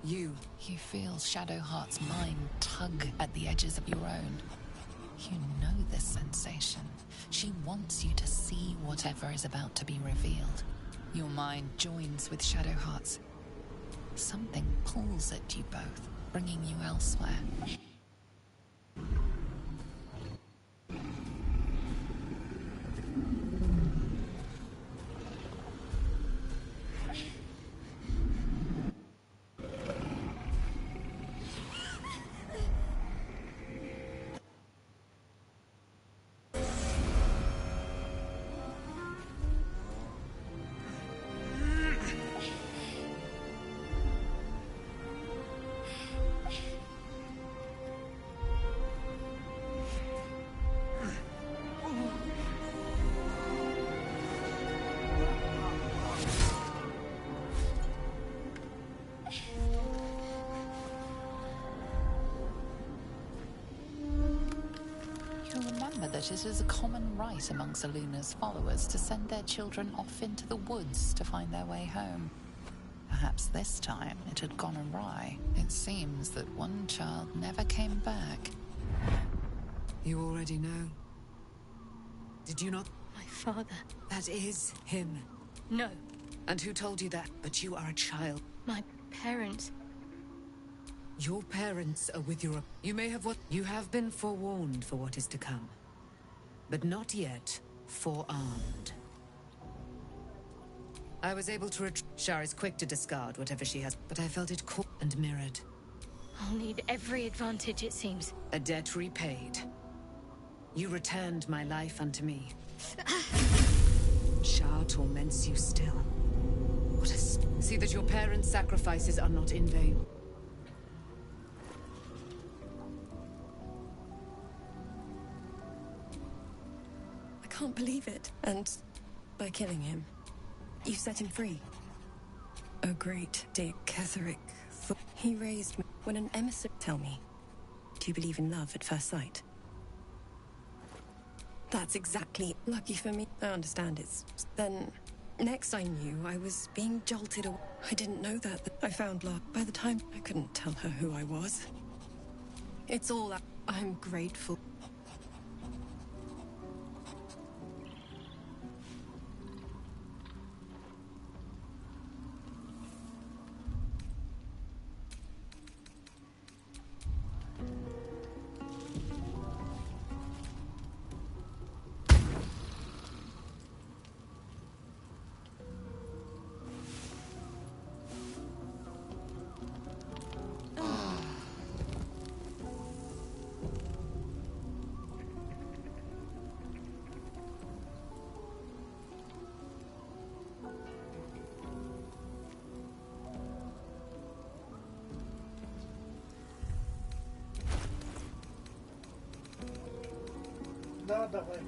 You feel Shadowheart's mind tug at the edges of your own. You know this sensation. She wants you to see whatever is about to be revealed. Your mind joins with Shadowheart's. Something pulls at you both, bringing you elsewhere. that it is a common rite amongst Aluna's followers to send their children off into the woods to find their way home. Perhaps this time it had gone awry. It seems that one child never came back. You already know. Did you not? My father. That is him. No. And who told you that? But you are a child. My parents. Your parents are with your... You may have what... You have been forewarned for what is to come. But not yet forearmed. I was able to Shar is quick to discard whatever she has, but I felt it caught and mirrored. I'll need every advantage, it seems. A debt repaid. You returned my life unto me. Shar torments you still. What a... See that your parents' sacrifices are not in vain. I can't believe it. And by killing him, you set him free. Oh, great Dick Ketherick. He raised me when an emissary... Tell me, do you believe in love at first sight? That's exactly lucky for me. I understand it's... Then, next I knew, I was being jolted away. I didn't know that. I found love. By the time I couldn't tell her who I was. It's all that I'm grateful. Да, давай.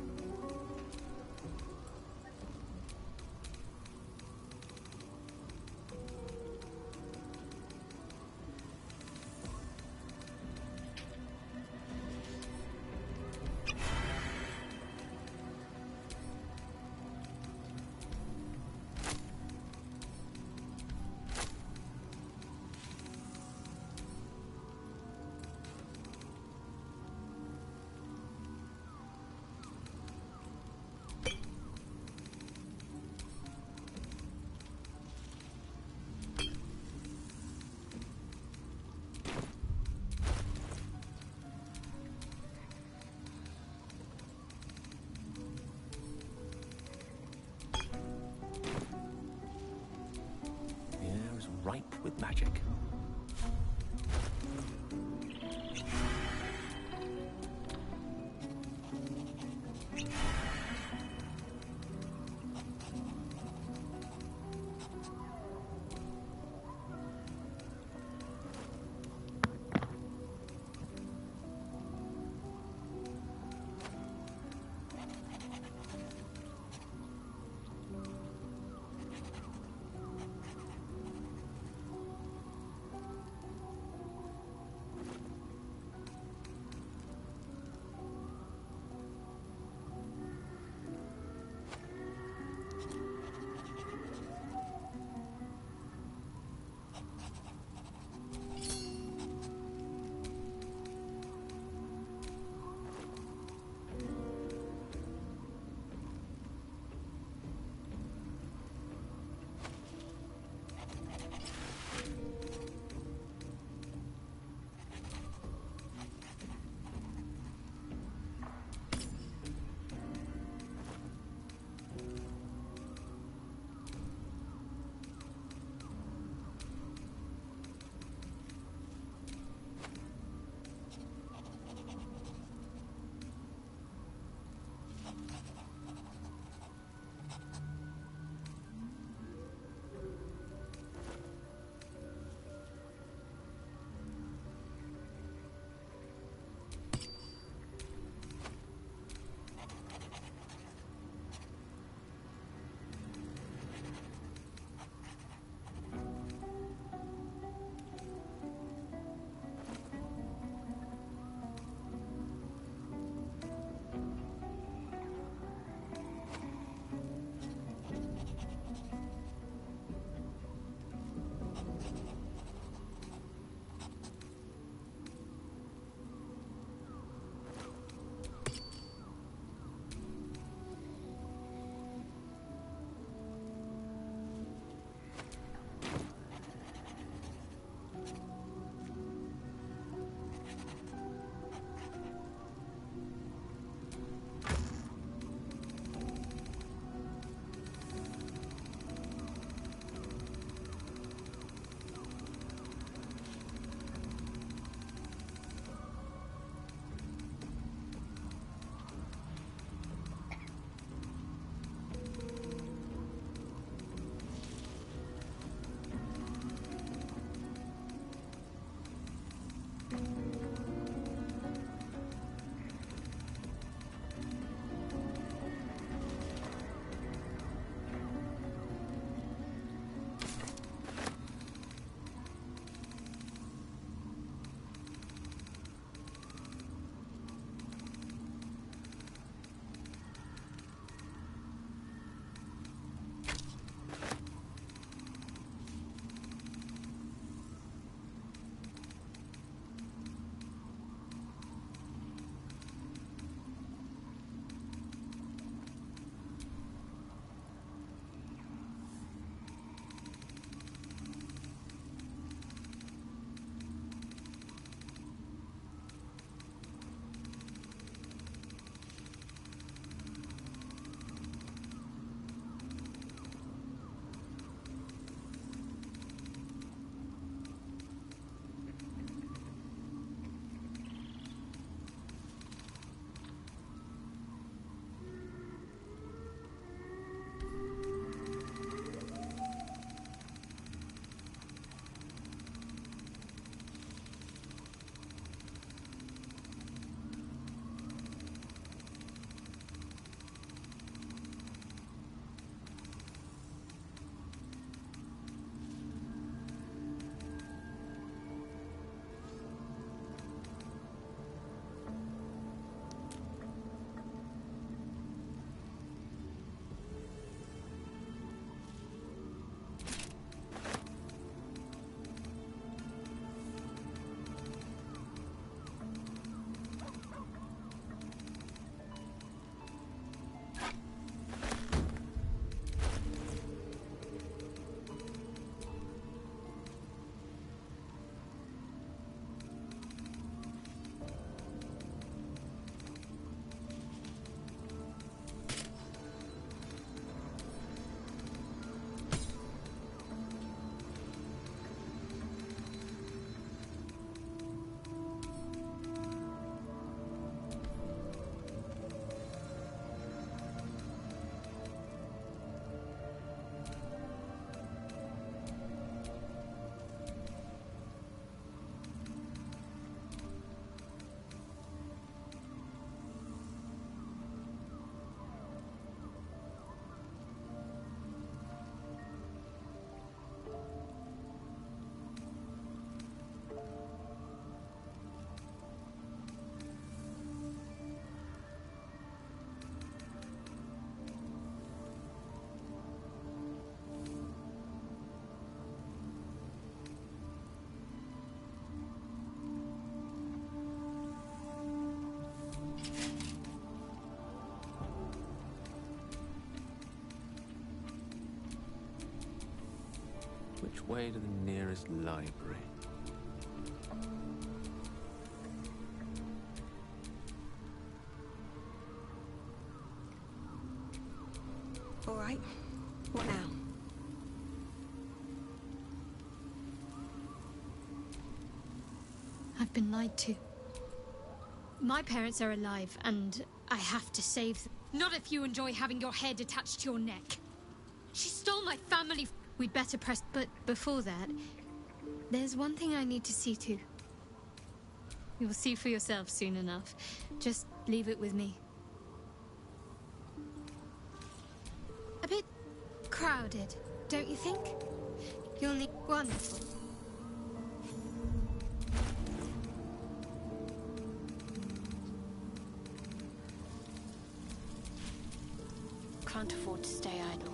Ripe with magic. Which way to the nearest library? All right. What now? I've been lied to. My parents are alive, and I have to save them. Not if you enjoy having your head attached to your neck. She stole my family. We'd better press... But before that, there's one thing I need to see to. You'll see for yourself soon enough. Just leave it with me. A bit crowded, don't you think? You'll need... Wonderful. Can't afford to stay idle.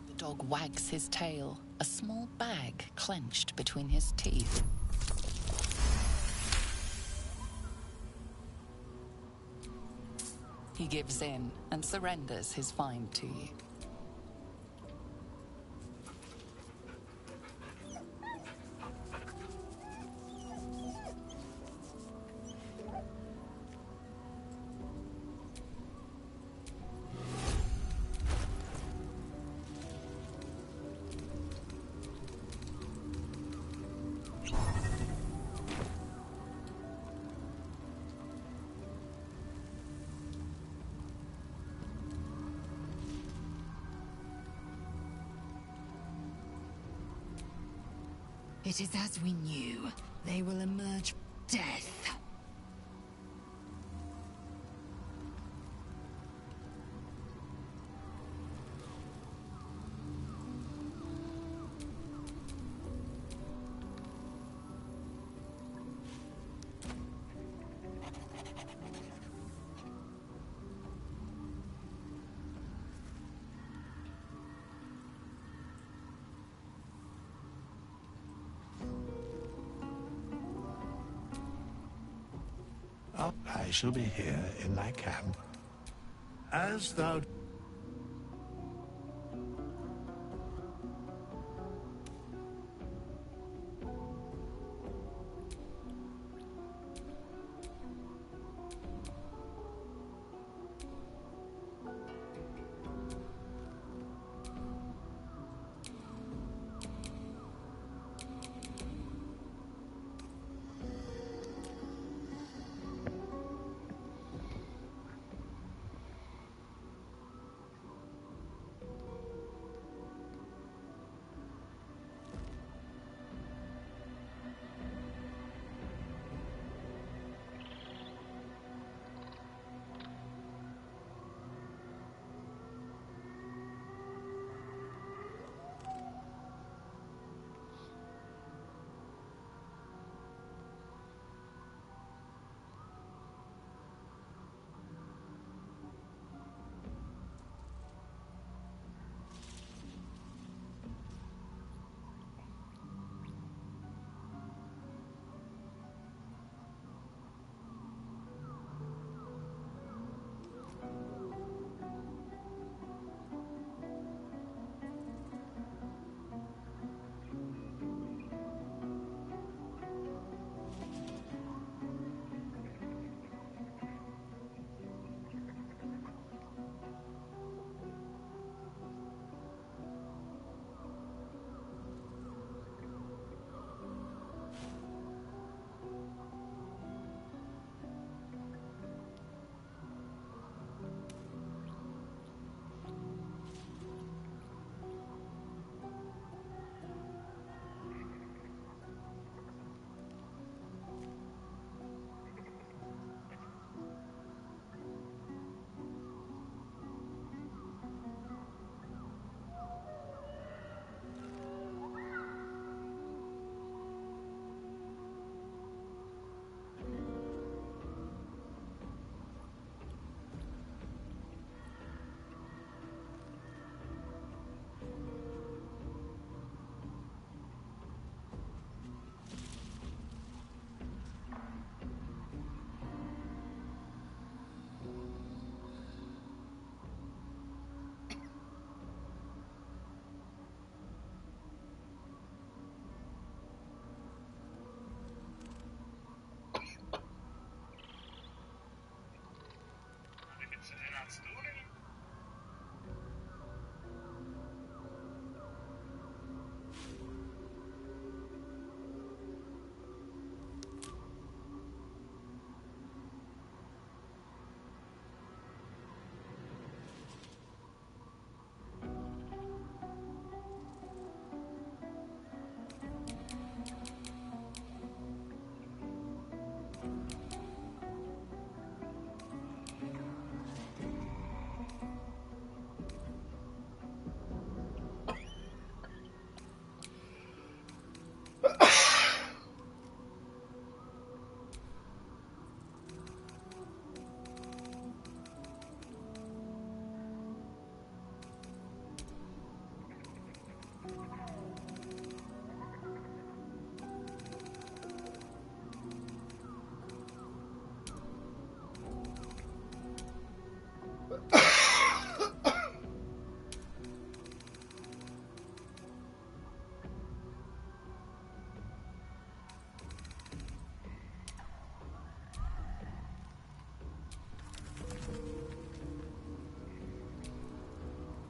The dog wags his tail, a small bag clenched between his teeth. He gives in and surrenders his find to you. It is as we knew. They will emerge from death. I shall be here in thy camp. As thou...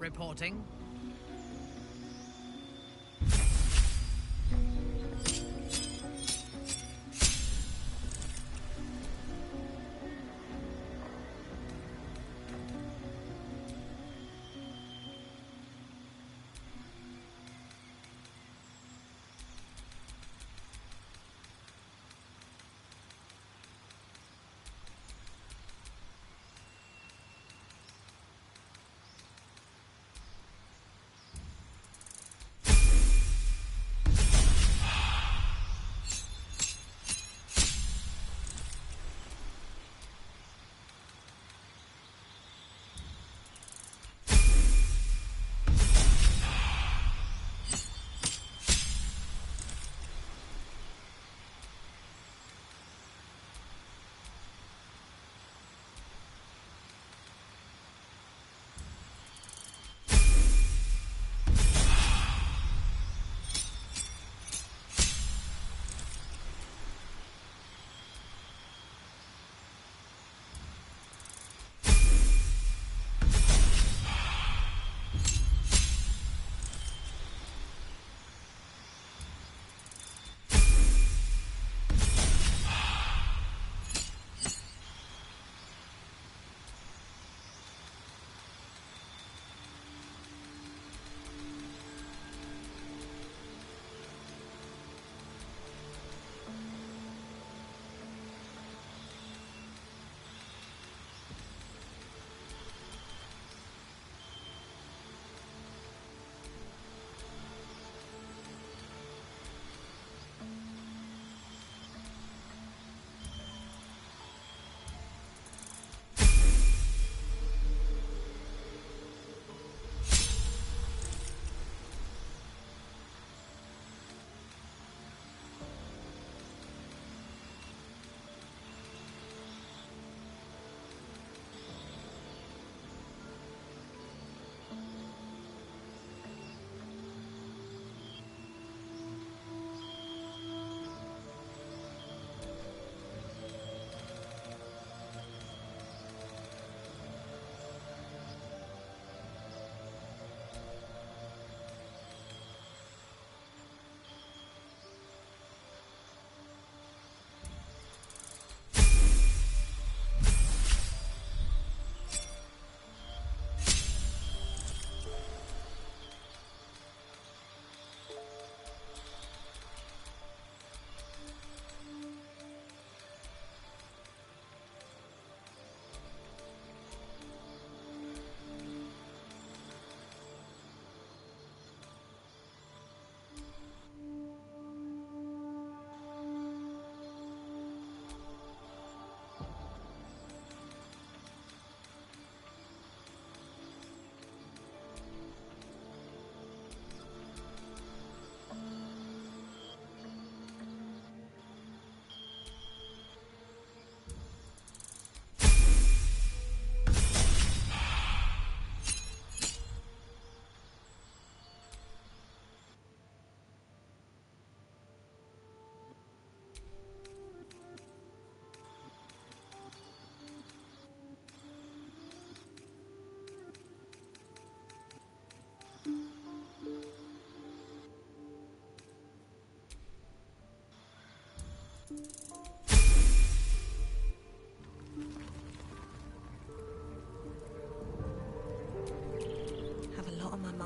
Reporting.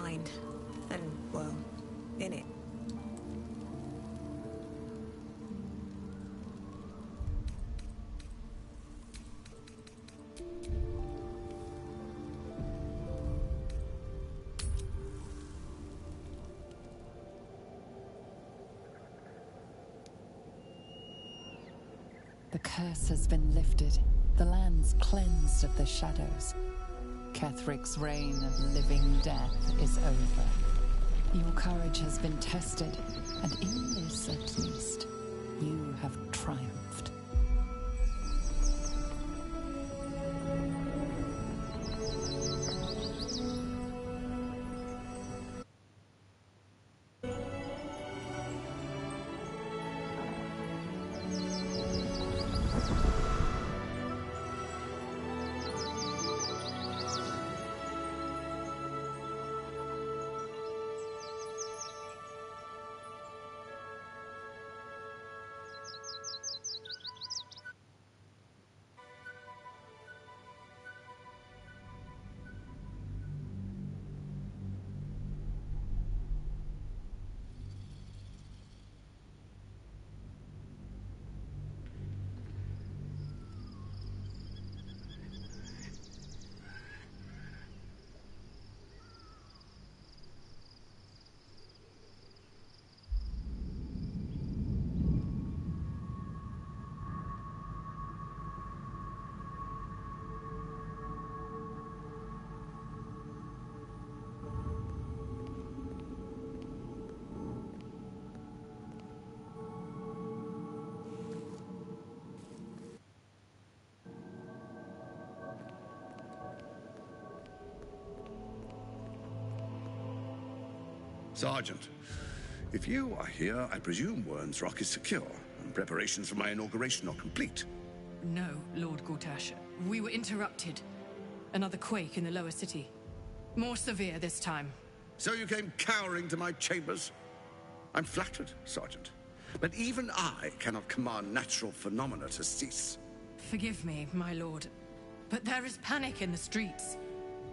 mind. And, well, in it. The curse has been lifted. The land's cleansed of the shadows. Kethric's reign of living death is over. Your courage has been tested, and in this at least, you have triumphed. Sergeant, if you are here, I presume Wern's Rock is secure, and preparations for my inauguration are complete. No, Lord Gortash. We were interrupted. Another quake in the lower city. More severe this time. So you came cowering to my chambers? I'm flattered, Sergeant. But even I cannot command natural phenomena to cease. Forgive me, my lord, but there is panic in the streets.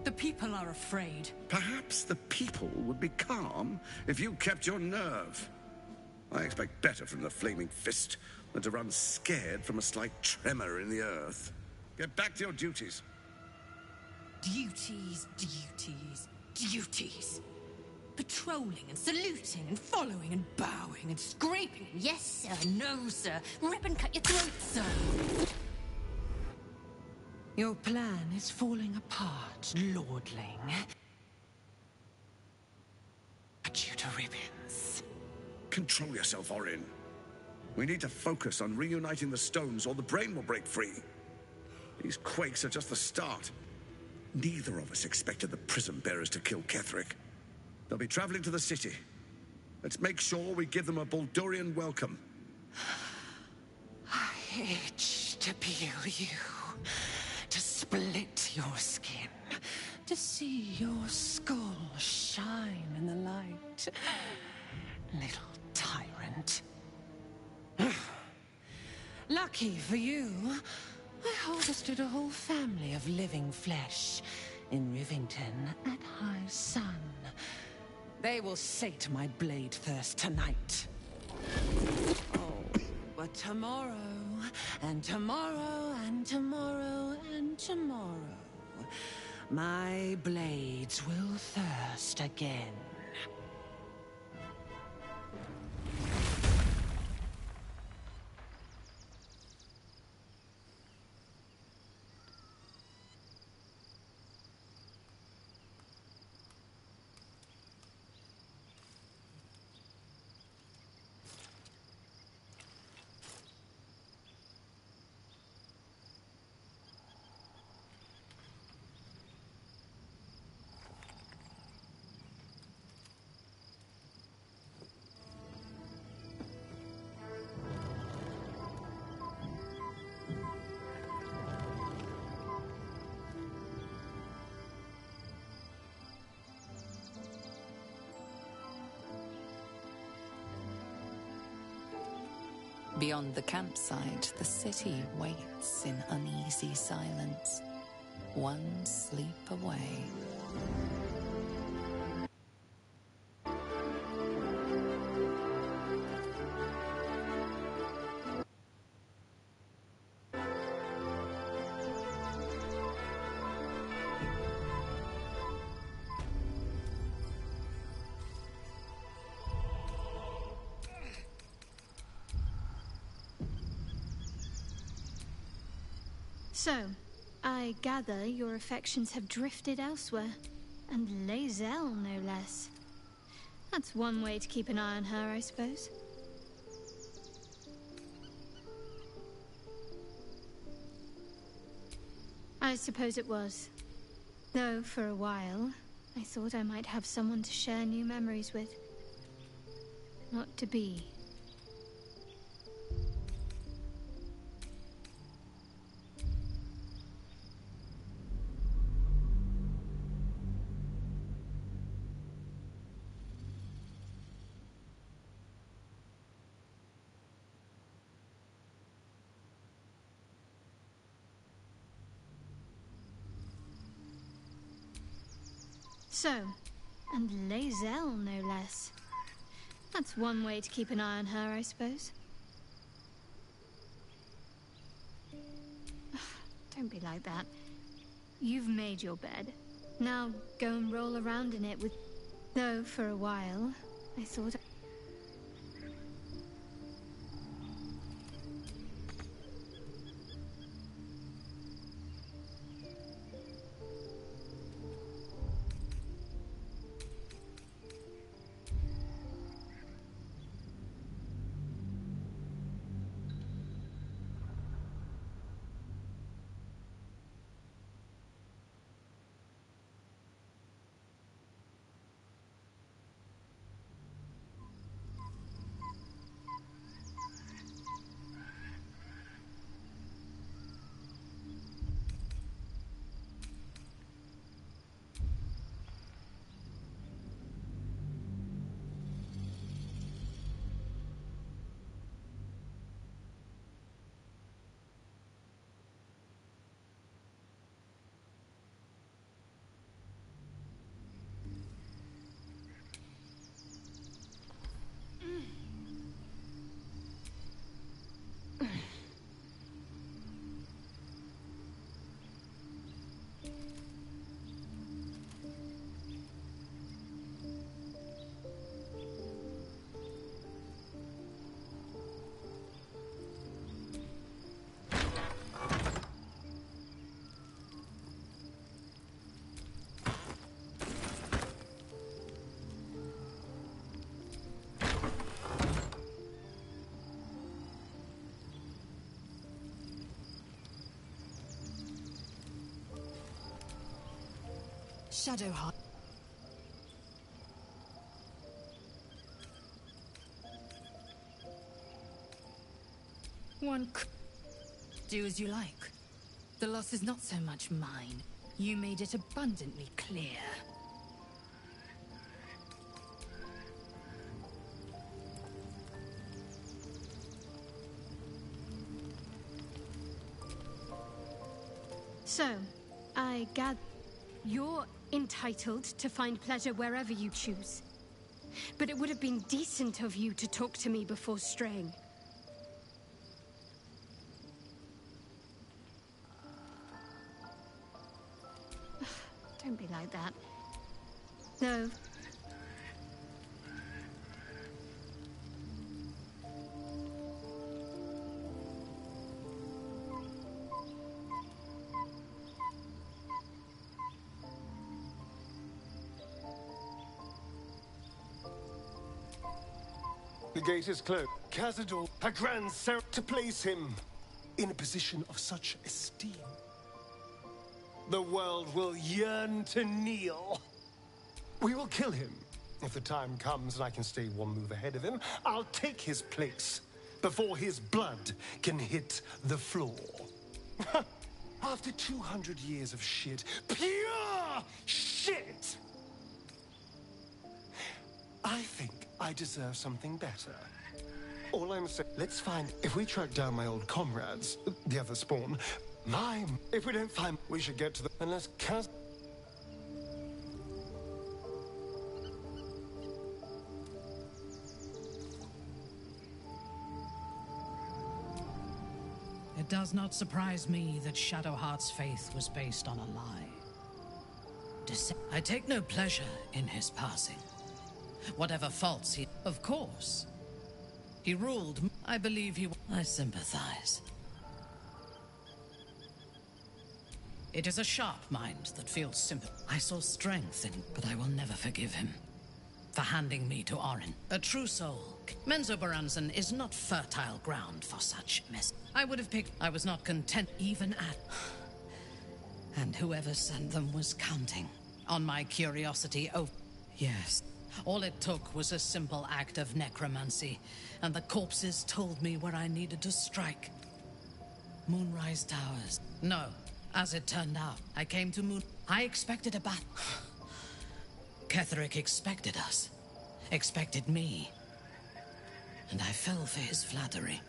The people are afraid. Perhaps the people would be calm if you kept your nerve. I expect better from the Flaming Fist than to run scared from a slight tremor in the earth. Get back to your duties. Duties, duties, duties. Patrolling and saluting and following and bowing and scraping. Yes, sir. No, sir. Rip and cut your throat, sir. Your plan is falling apart, lordling. Cut you to ribbons. Control yourself, Orin. We need to focus on reuniting the stones or the brain will break free. These quakes are just the start. Neither of us expected the Prism Bearers to kill Ketheric. They'll be traveling to the city. Let's make sure we give them a Baldurian welcome. I itch to peel you, to split your skin, to see your skull shine in the light. Little tyrant. Lucky for you, I harvested a whole family of living flesh in Rivington at high sun. They will sate my blade thirst tonight. Oh, but tomorrow, and tomorrow, and tomorrow, and tomorrow, my blades will thirst again. Beyond the campsite, the city waits in uneasy silence, one sleep away. So, I gather your affections have drifted elsewhere. And Lae'zel, no less. That's one way to keep an eye on her, I suppose. I suppose it was. Though, for a while, I thought I might have someone to share new memories with. Not to be. So, and Lae'zel, no less. That's one way to keep an eye on her, I suppose. Don't be like that. You've made your bed. Now go and roll around in it with... Though, for a while, I thought... Shadowheart. One could do as you like. The loss is not so much mine. You made it abundantly clear. So, I gather you're entitled to find pleasure wherever you choose. But it would have been decent of you to talk to me before straying. Don't be like that. No. The gate is closed. Cazador, her grand Sarah, to place him in a position of such esteem. The world will yearn to kneel. We will kill him. If the time comes and I can stay one move ahead of him, I'll take his place before his blood can hit the floor. After 200 years of shit, pure shit, I think I deserve something better. All I'm saying, let's find, if we track down my old comrades, the other spawn, if we don't find, we should get to the, unless Kaz... It does not surprise me that Shadowheart's faith was based on a lie. I take no pleasure in his passing. Whatever faults he... Of course. He ruled... I believe he... I sympathize. It is a sharp mind that feels sympathy. I saw strength in, but I will never forgive him for handing me to Orin. A true soul. Menzoberranzan is not fertile ground for such mess. I would have picked. I was not content even at. And whoever sent them was counting on my curiosity. Oh, yes. All it took was a simple act of necromancy, and the corpses told me where I needed to strike. Moonrise Towers. No, as it turned out, I came to Moon. I expected a battle. Ketheric expected us. Expected me. And I fell for his flattery.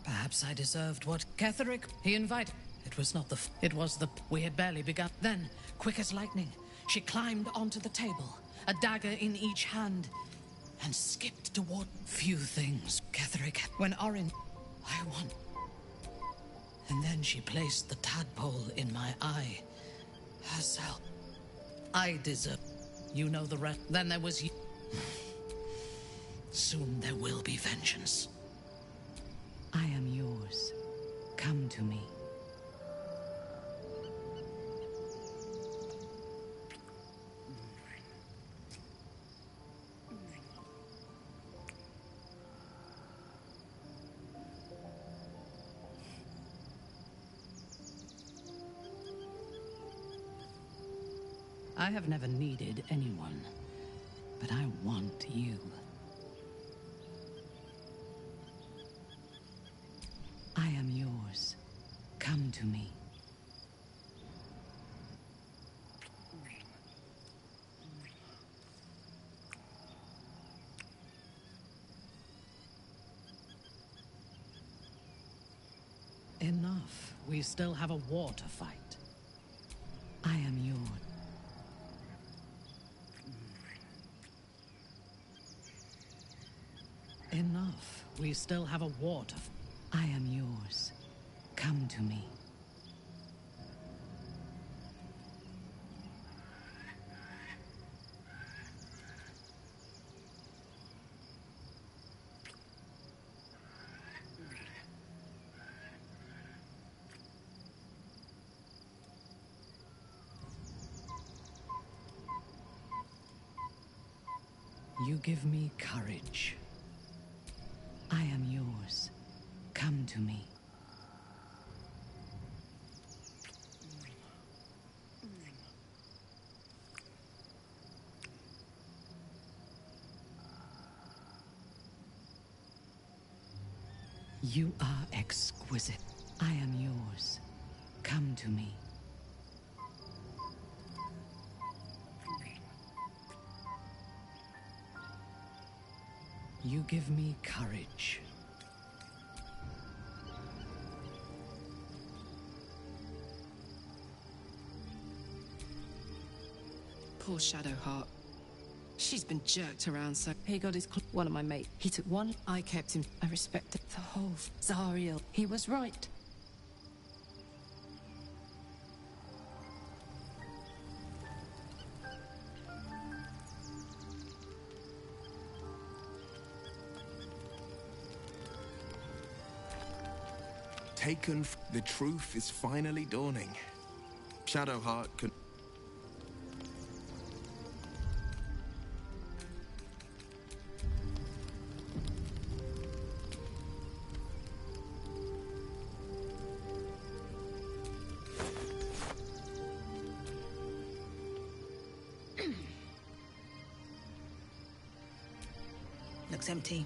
Perhaps I deserved what Ketheric, he invited. It was not the... It was the... We had barely begun. Then, quick as lightning, she climbed onto the table, a dagger in each hand, and skipped toward... Few things, Ketheric. When Orin... I won. And then she placed the tadpole in my eye. Herself. I deserve... You know the rest. Then there was you. Soon there will be vengeance. I am yours. Come to me. I have never needed anyone, but I want you. I am yours. Come to me. Enough. We still have a war to fight. I am yours. Enough. We still have a war to fight. I am yours. Come to me. You give me courage. I am yours. Come to me. You are exquisite. I am yours. Come to me. You give me courage. Poor Shadowheart. She's been jerked around, so he got his one of my mates. He took one, I kept him. I respected the whole Zariel. He was right. Taken, the truth is finally dawning. Shadowheart can... Looks empty.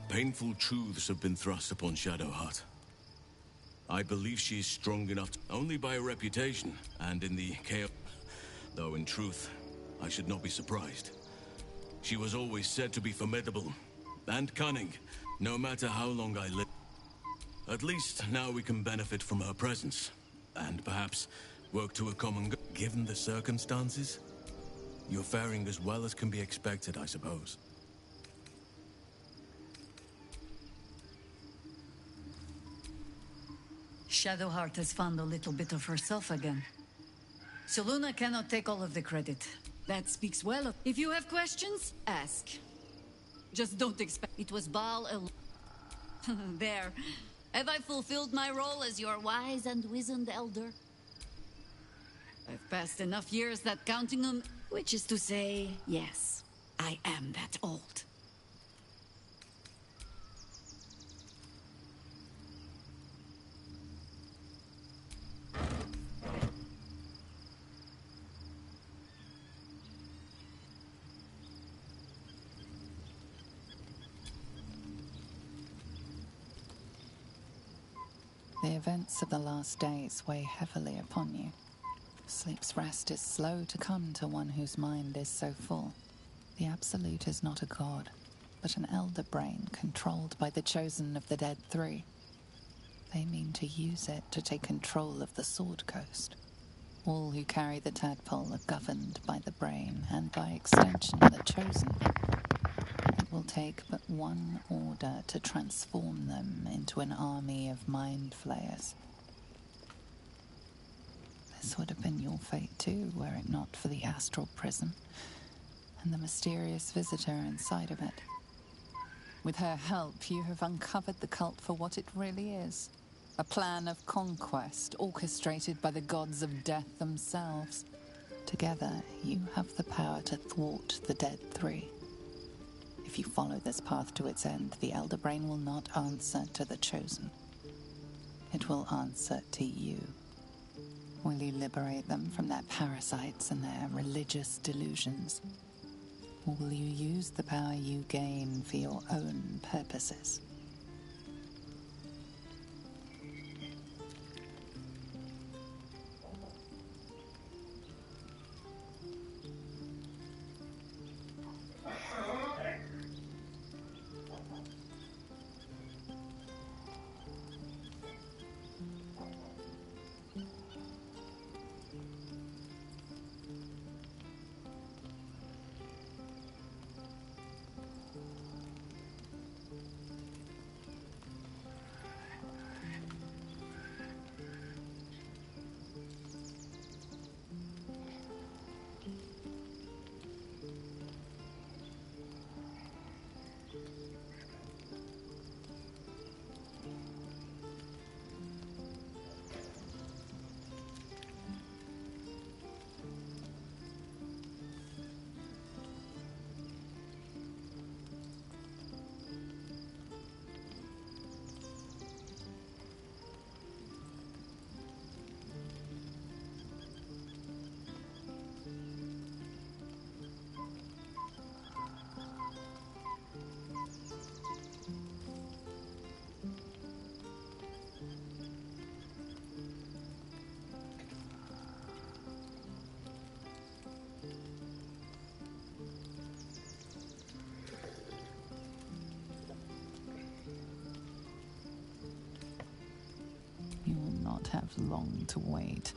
Painful truths have been thrust upon Shadowheart. I believe she is strong enough only by reputation and in the chaos. Though in truth, I should not be surprised. She was always said to be formidable and cunning, no matter how long I live. At least now we can benefit from her presence, and perhaps work to a common goal. Given the circumstances, you're faring as well as can be expected, I suppose. Shadowheart has found a little bit of herself again. Seluna cannot take all of the credit. That speaks well of... If you have questions, ask. Just don't expect... It was Baal There. Have I fulfilled my role as your wise and wizened elder? I've passed enough years that counting them... Which is to say, yes, I am that old. The events of the last days weigh heavily upon you. Sleep's rest is slow to come to one whose mind is so full. The Absolute is not a god, but an elder brain controlled by the chosen of the Dead Three. They mean to use it to take control of the Sword Coast. All who carry the tadpole are governed by the brain, and by extension the chosen. It will take but one order to transform them into an army of mind flayers. This would have been your fate too, were it not for the astral prison and the mysterious visitor inside of it. With her help, you have uncovered the cult for what it really is. A plan of conquest orchestrated by the gods of death themselves. Together, you have the power to thwart the Dead Three. If you follow this path to its end, the Elder Brain will not answer to the Chosen. It will answer to you. Will you liberate them from their parasites and their religious delusions? Or will you use the power you gain for your own purposes? You will not have long to wait.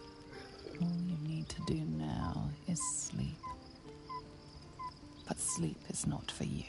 All you need to do now is sleep. But sleep is not for you.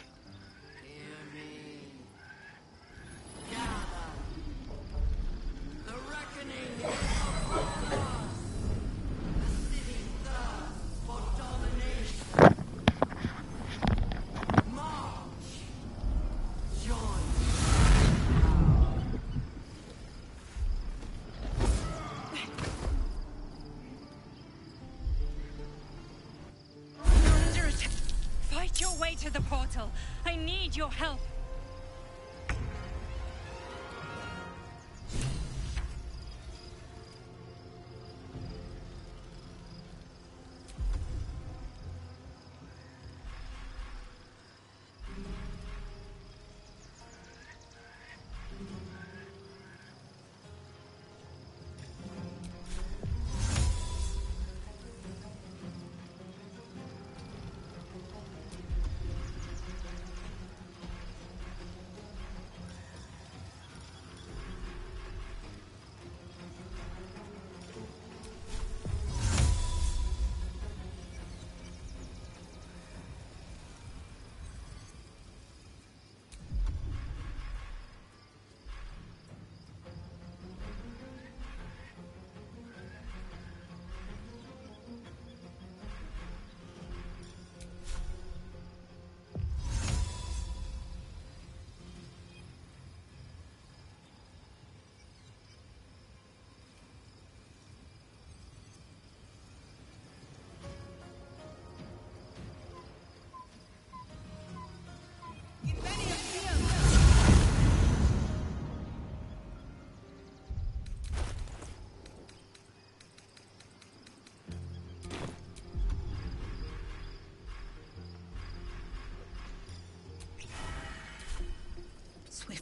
Fight your way to the portal. I need your help.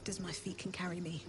swift as my feet can carry me.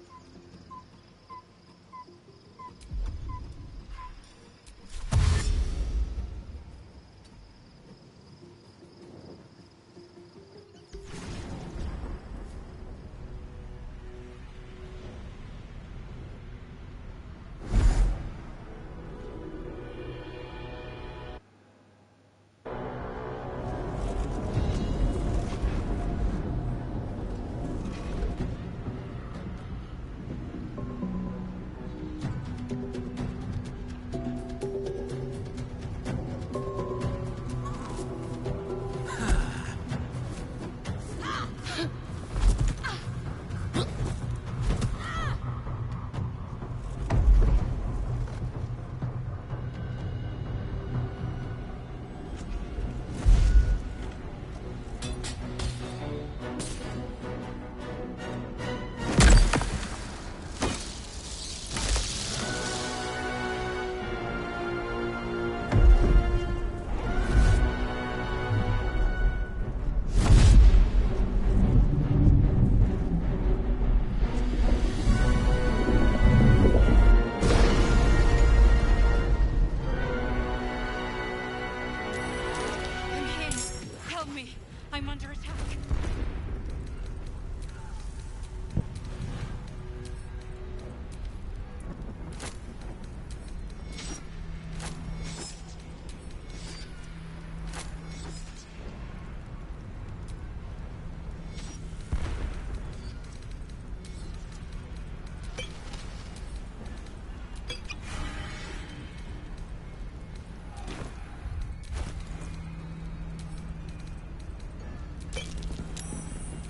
I'm under attack.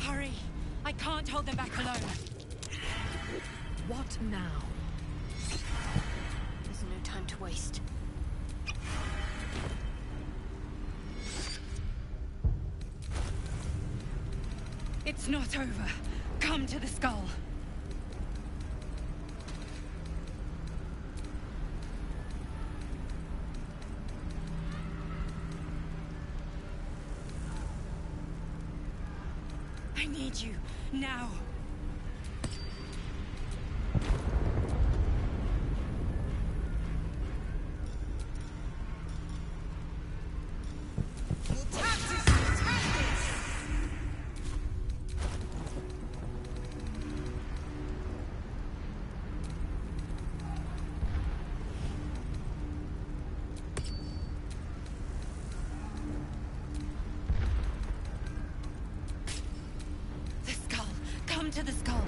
Hurry! I can't hold them back alone. What now? There's no time to waste. It's not over. Come to the skull. I need you, now. Come to the skull.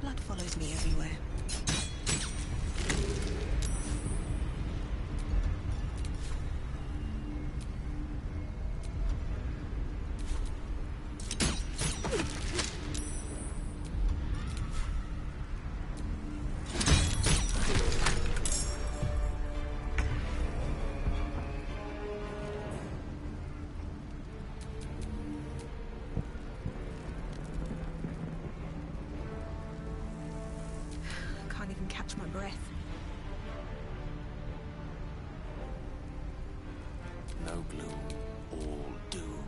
Blood follows me everywhere. Can't even catch my breath. No gloom, all doom.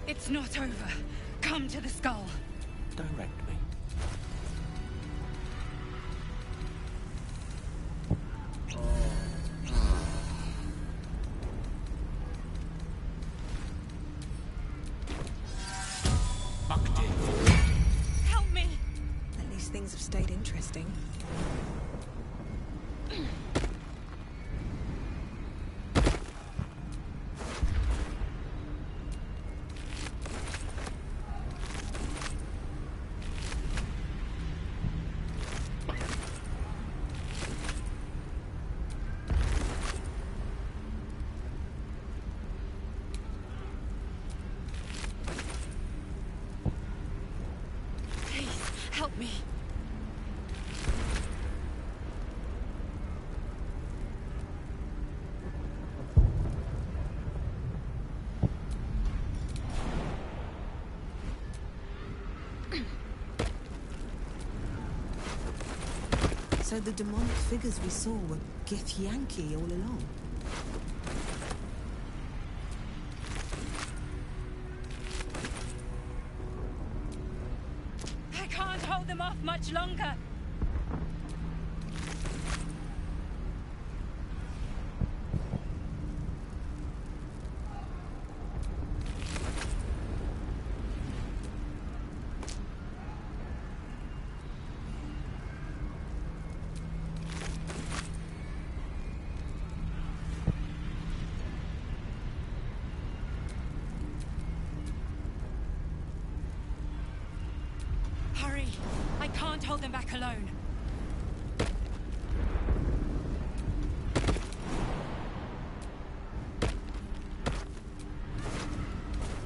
It's not over. Come to the skull. Direct me. Help me! At least things have stayed interesting. Please, help me. So the demonic figures we saw were Githyanki all along. I can't hold them off much longer. Hurry! I can't hold them back alone.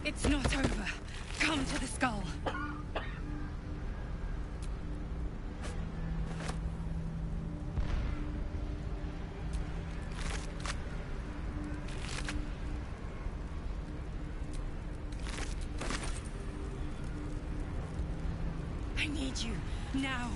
It's not over. Come to the skull. I need you, now.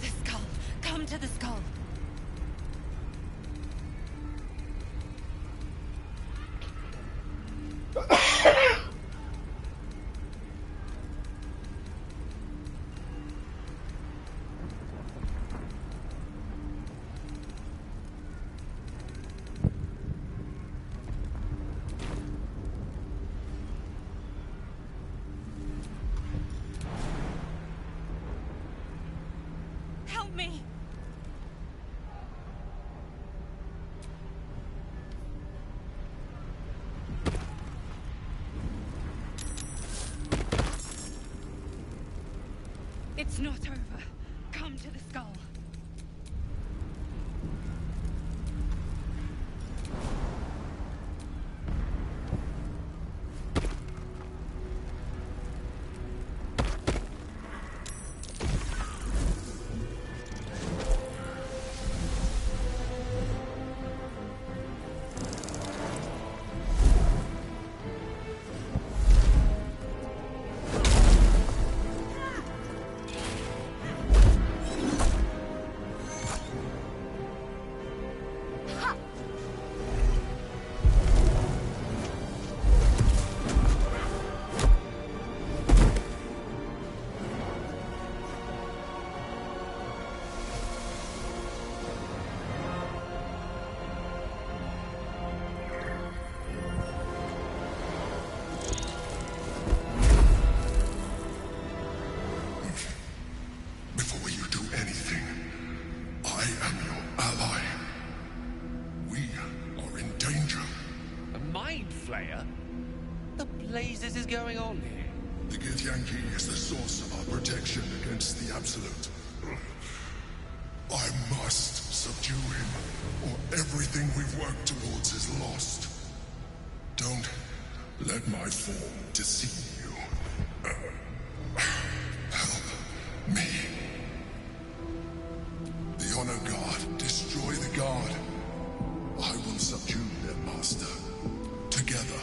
The skull. Come to the skull. Help me! It's not over. Come to the skull. Before you do anything, I am your ally. We are in danger. A mind flayer? The blazes is going on here? The Githyanki is the source of our protection against the Absolute. I must subdue him, or everything we've worked towards is lost. Don't let my form deceive you. Help me. The Honor Guard, destroy the Guard. I will subdue their master. Together.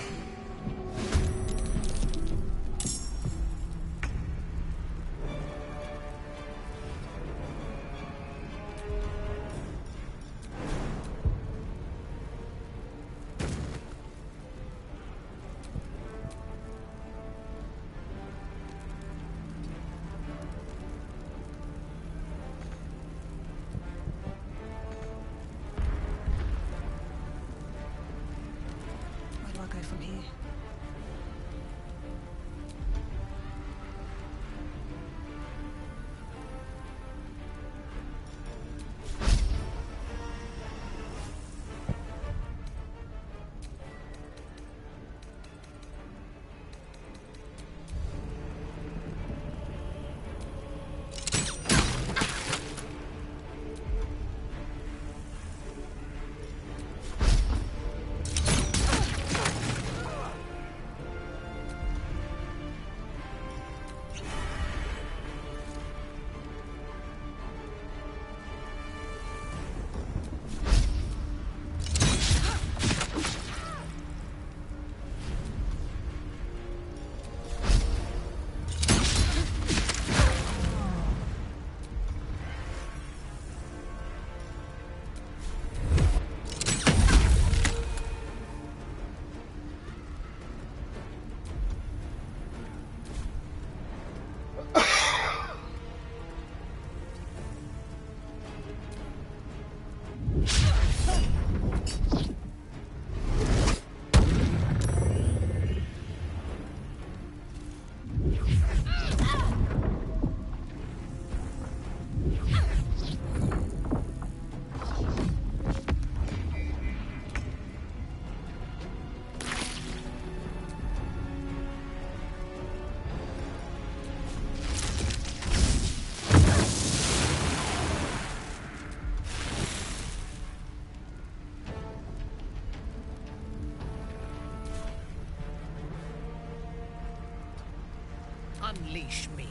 Unleash me.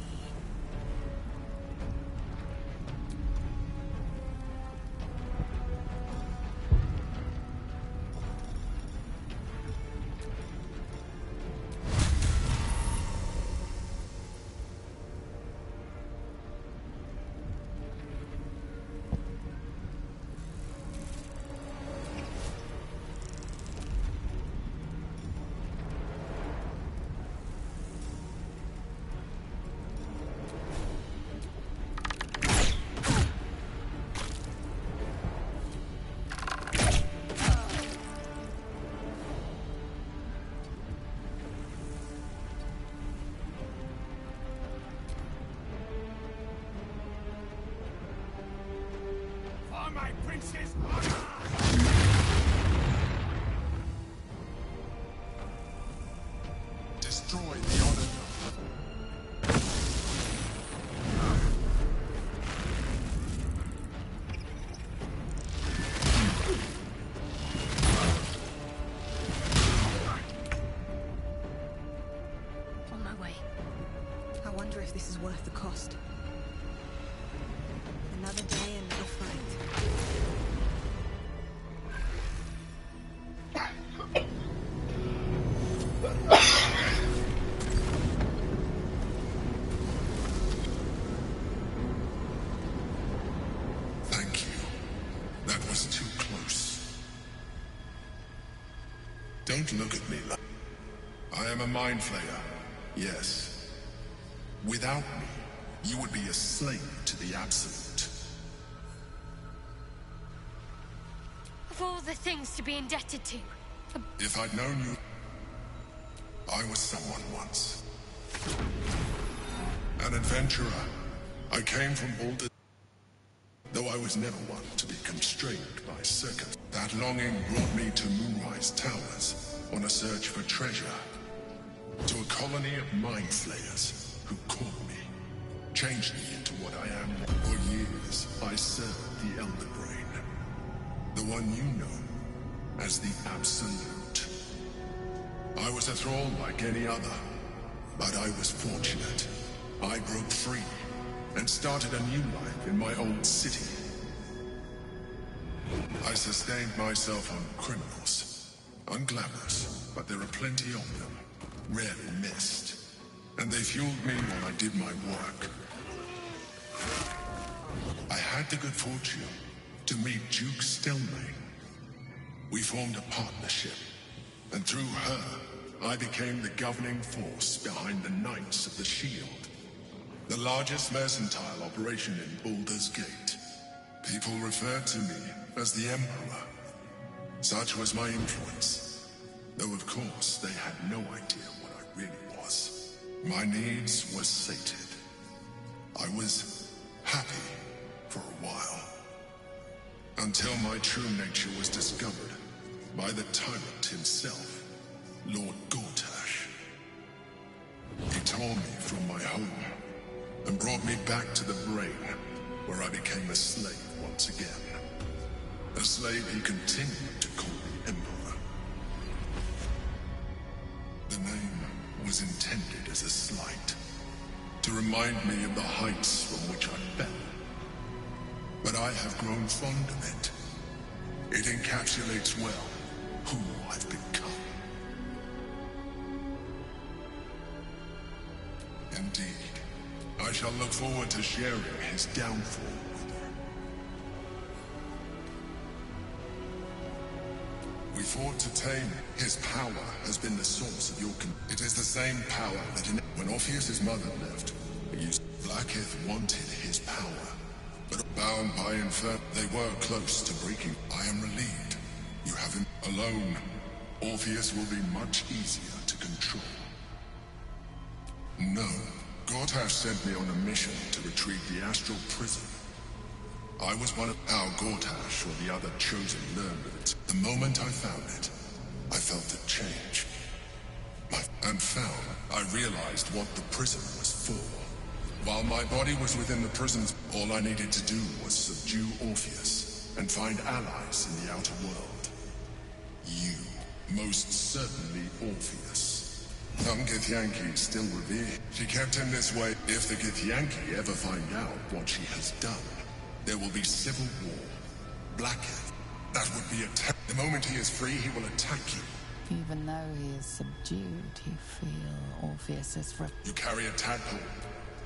My princess! Destroy the honor. On my way. I wonder if this is worth the cost. Another day, another fight. Thank you. That was too close. Don't look at me like... I am a mind flayer. Yes. Without me, you would be a slave to the Absolute. Of all the things to be indebted to. If I'd known you... I was someone once. An adventurer. I came from Baldur. Though I was never one to be constrained by circumstance. That longing brought me to Moonrise Towers on a search for treasure. To a colony of mind flayers who caught me. Changed me into what I am. For years, I served the Elder Brain. The one you know as the Absolute. I was a thrall like any other, but I was fortunate. I broke free and started a new life in my old city. I sustained myself on criminals. Unglamorous, but there are plenty of them. Rarely missed. And they fueled me while I did my work. I had the good fortune to meet Duke Stelmane. We formed a partnership, and through her, I became the governing force behind the Knights of the Shield, the largest mercantile operation in Baldur's Gate. People referred to me as the Emperor. Such was my influence, though of course they had no idea what I really was. My needs were sated. I was happy for a while. Until my true nature was discovered by the tyrant himself, Lord Gortash. He tore me from my home and brought me back to the Brain, where I became a slave once again. A slave he continued to call me Emperor. The name was intended as a slight, to remind me of the heights from which I fell. But I have grown fond of it. It encapsulates well who I've become. Indeed, I shall look forward to sharing his downfall with her. We fought to tame him. His power has been the source of your It is the same power that when Orpheus's mother left, he used Blackith wanted his power. But bound by Infer, they were close to breaking. I am relieved. You have him alone. Orpheus will be much easier to control. No. Gortash sent me on a mission to retrieve the astral prison. I was one of how Gortash or the other chosen learned of it. The moment I found it, I felt a change. I realized what the prison was for. While my body was within the prisons, all I needed to do was subdue Orpheus and find allies in the outer world. You, most certainly Orpheus. Some Githyanki still revere. She kept him this way. If the Githyanki ever find out what she has done, there will be civil war. Blackheath. That would be the moment he is free, he will attack you. Even though he is subdued, you feel Orpheus's You carry a tadpole.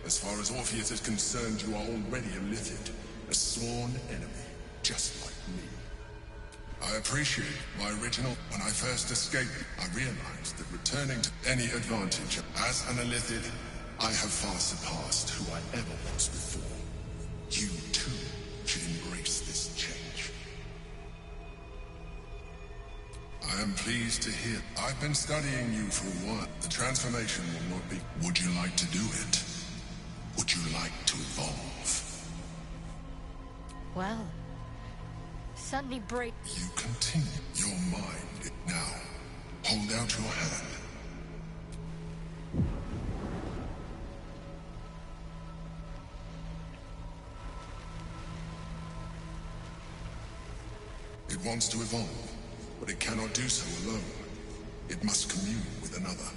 As far as Orpheus is concerned, you are already a Lithid, a sworn enemy, just like me. I appreciate my original. When I first escaped, I realized that returning to any advantage as an Illithid, I have far surpassed who I ever was before. You too should embrace this change. I am pleased to hear. I've been studying you for a while. The transformation will not be. Would you like to do it? Would you like to evolve? Well, suddenly break. You continue. Your mind. Now, hold out your hand. It wants to evolve, but it cannot do so alone. It must commune with another.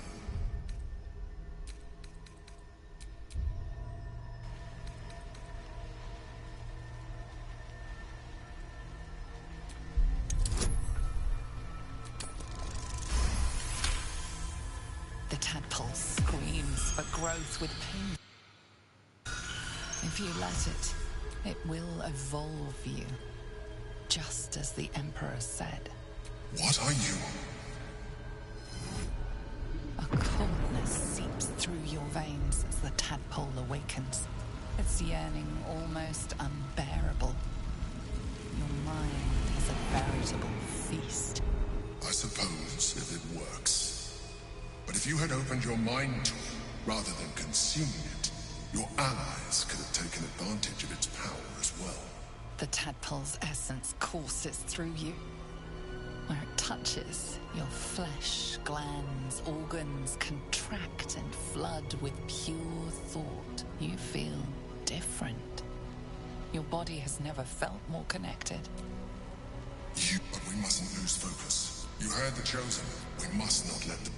The tadpole screams for growth with pain. If you let it, it will evolve you. Just as the Emperor said. What are you? A coldness seeps through your veins as the tadpole awakens. Its yearning almost unbearable. Your mind is a veritable feast. I suppose if it works. But if you had opened your mind to it, rather than consuming it, your allies could have taken advantage of its power as well. The tadpole's essence courses through you. Where it touches, your flesh, glands, organs contract and flood with pure thought. You feel different. Your body has never felt more connected. But we mustn't lose focus. You heard the Chosen. We must not let them...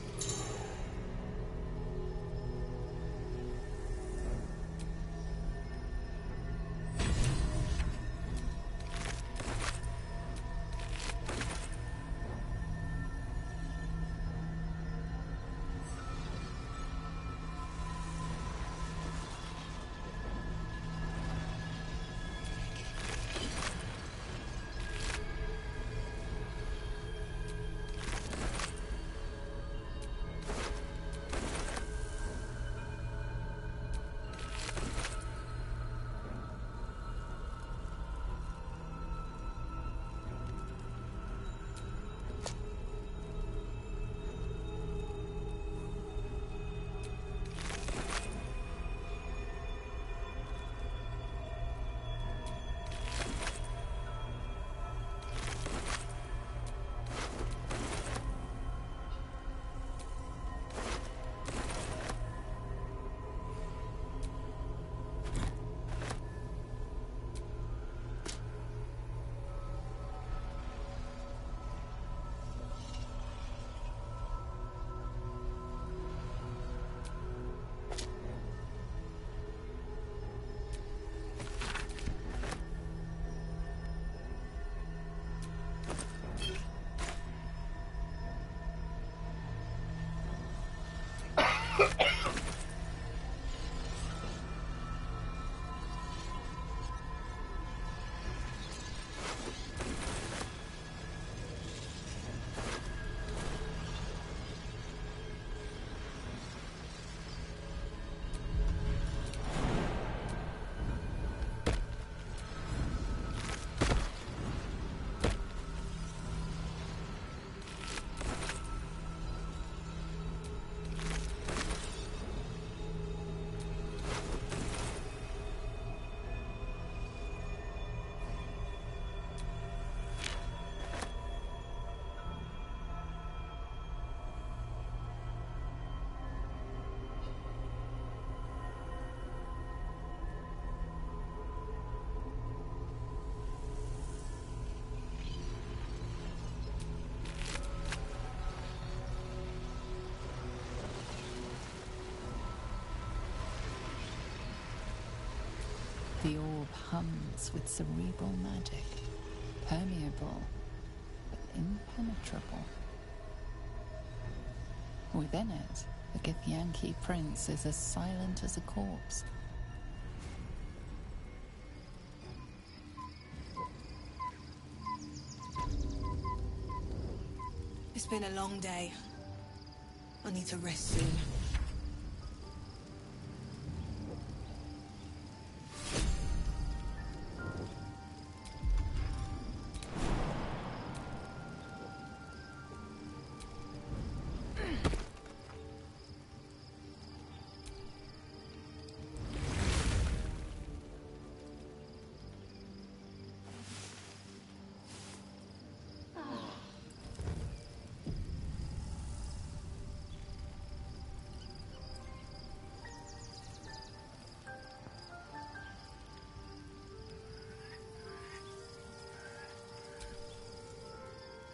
The orb hums with cerebral magic, permeable but impenetrable. Within it, the Githyanki prince is as silent as a corpse. It's been a long day. I need to rest soon.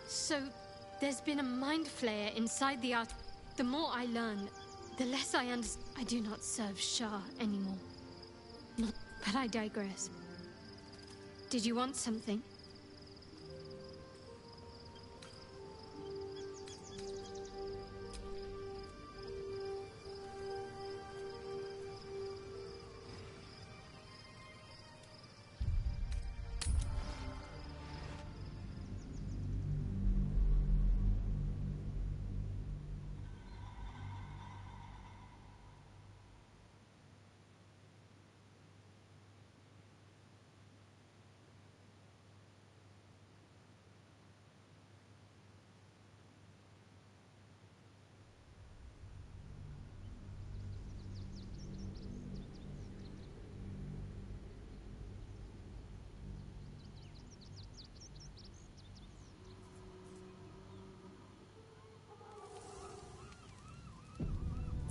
So, there's been a mind flayer inside the art. The more I learn, the less I understand. I do not serve Shah anymore. Not, but I digress. Did you want something?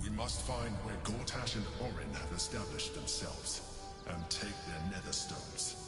We must find where Gortash and Orin have established themselves, and take their nether stones.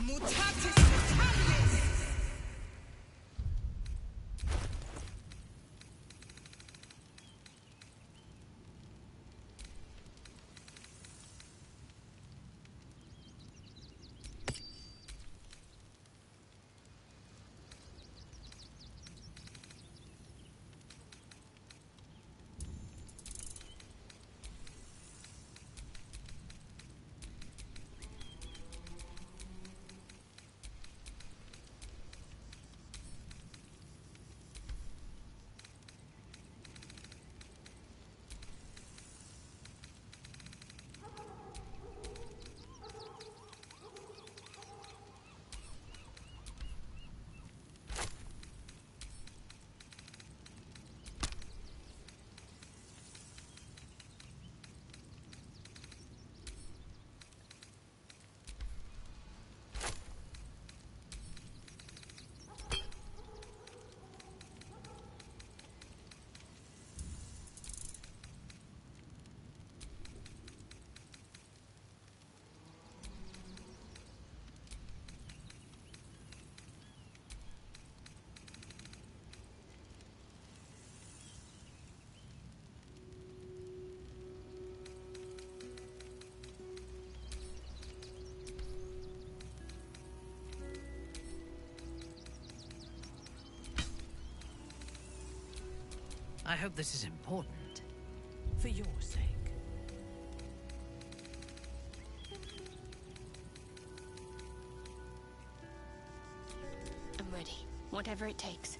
Mutatis I hope this is important. For your sake. I'm ready. Whatever it takes.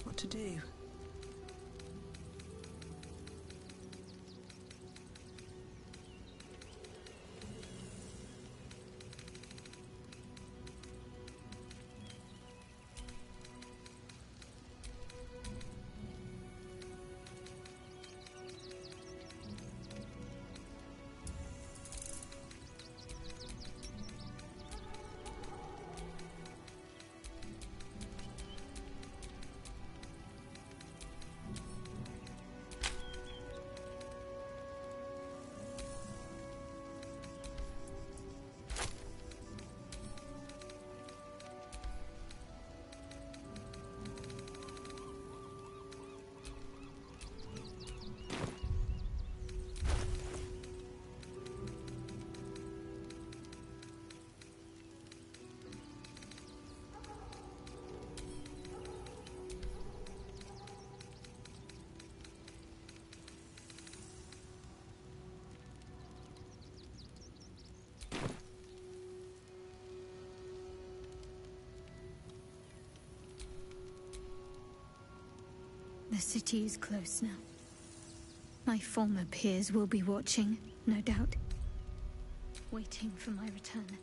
What to do? The city is close now. My former peers will be watching, no doubt. Waiting for my return.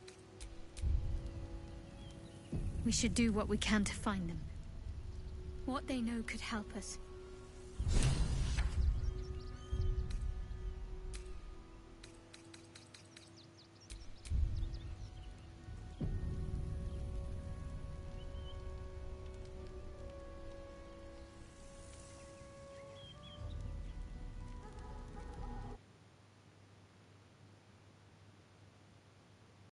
We should do what we can to find them. What they know could help us.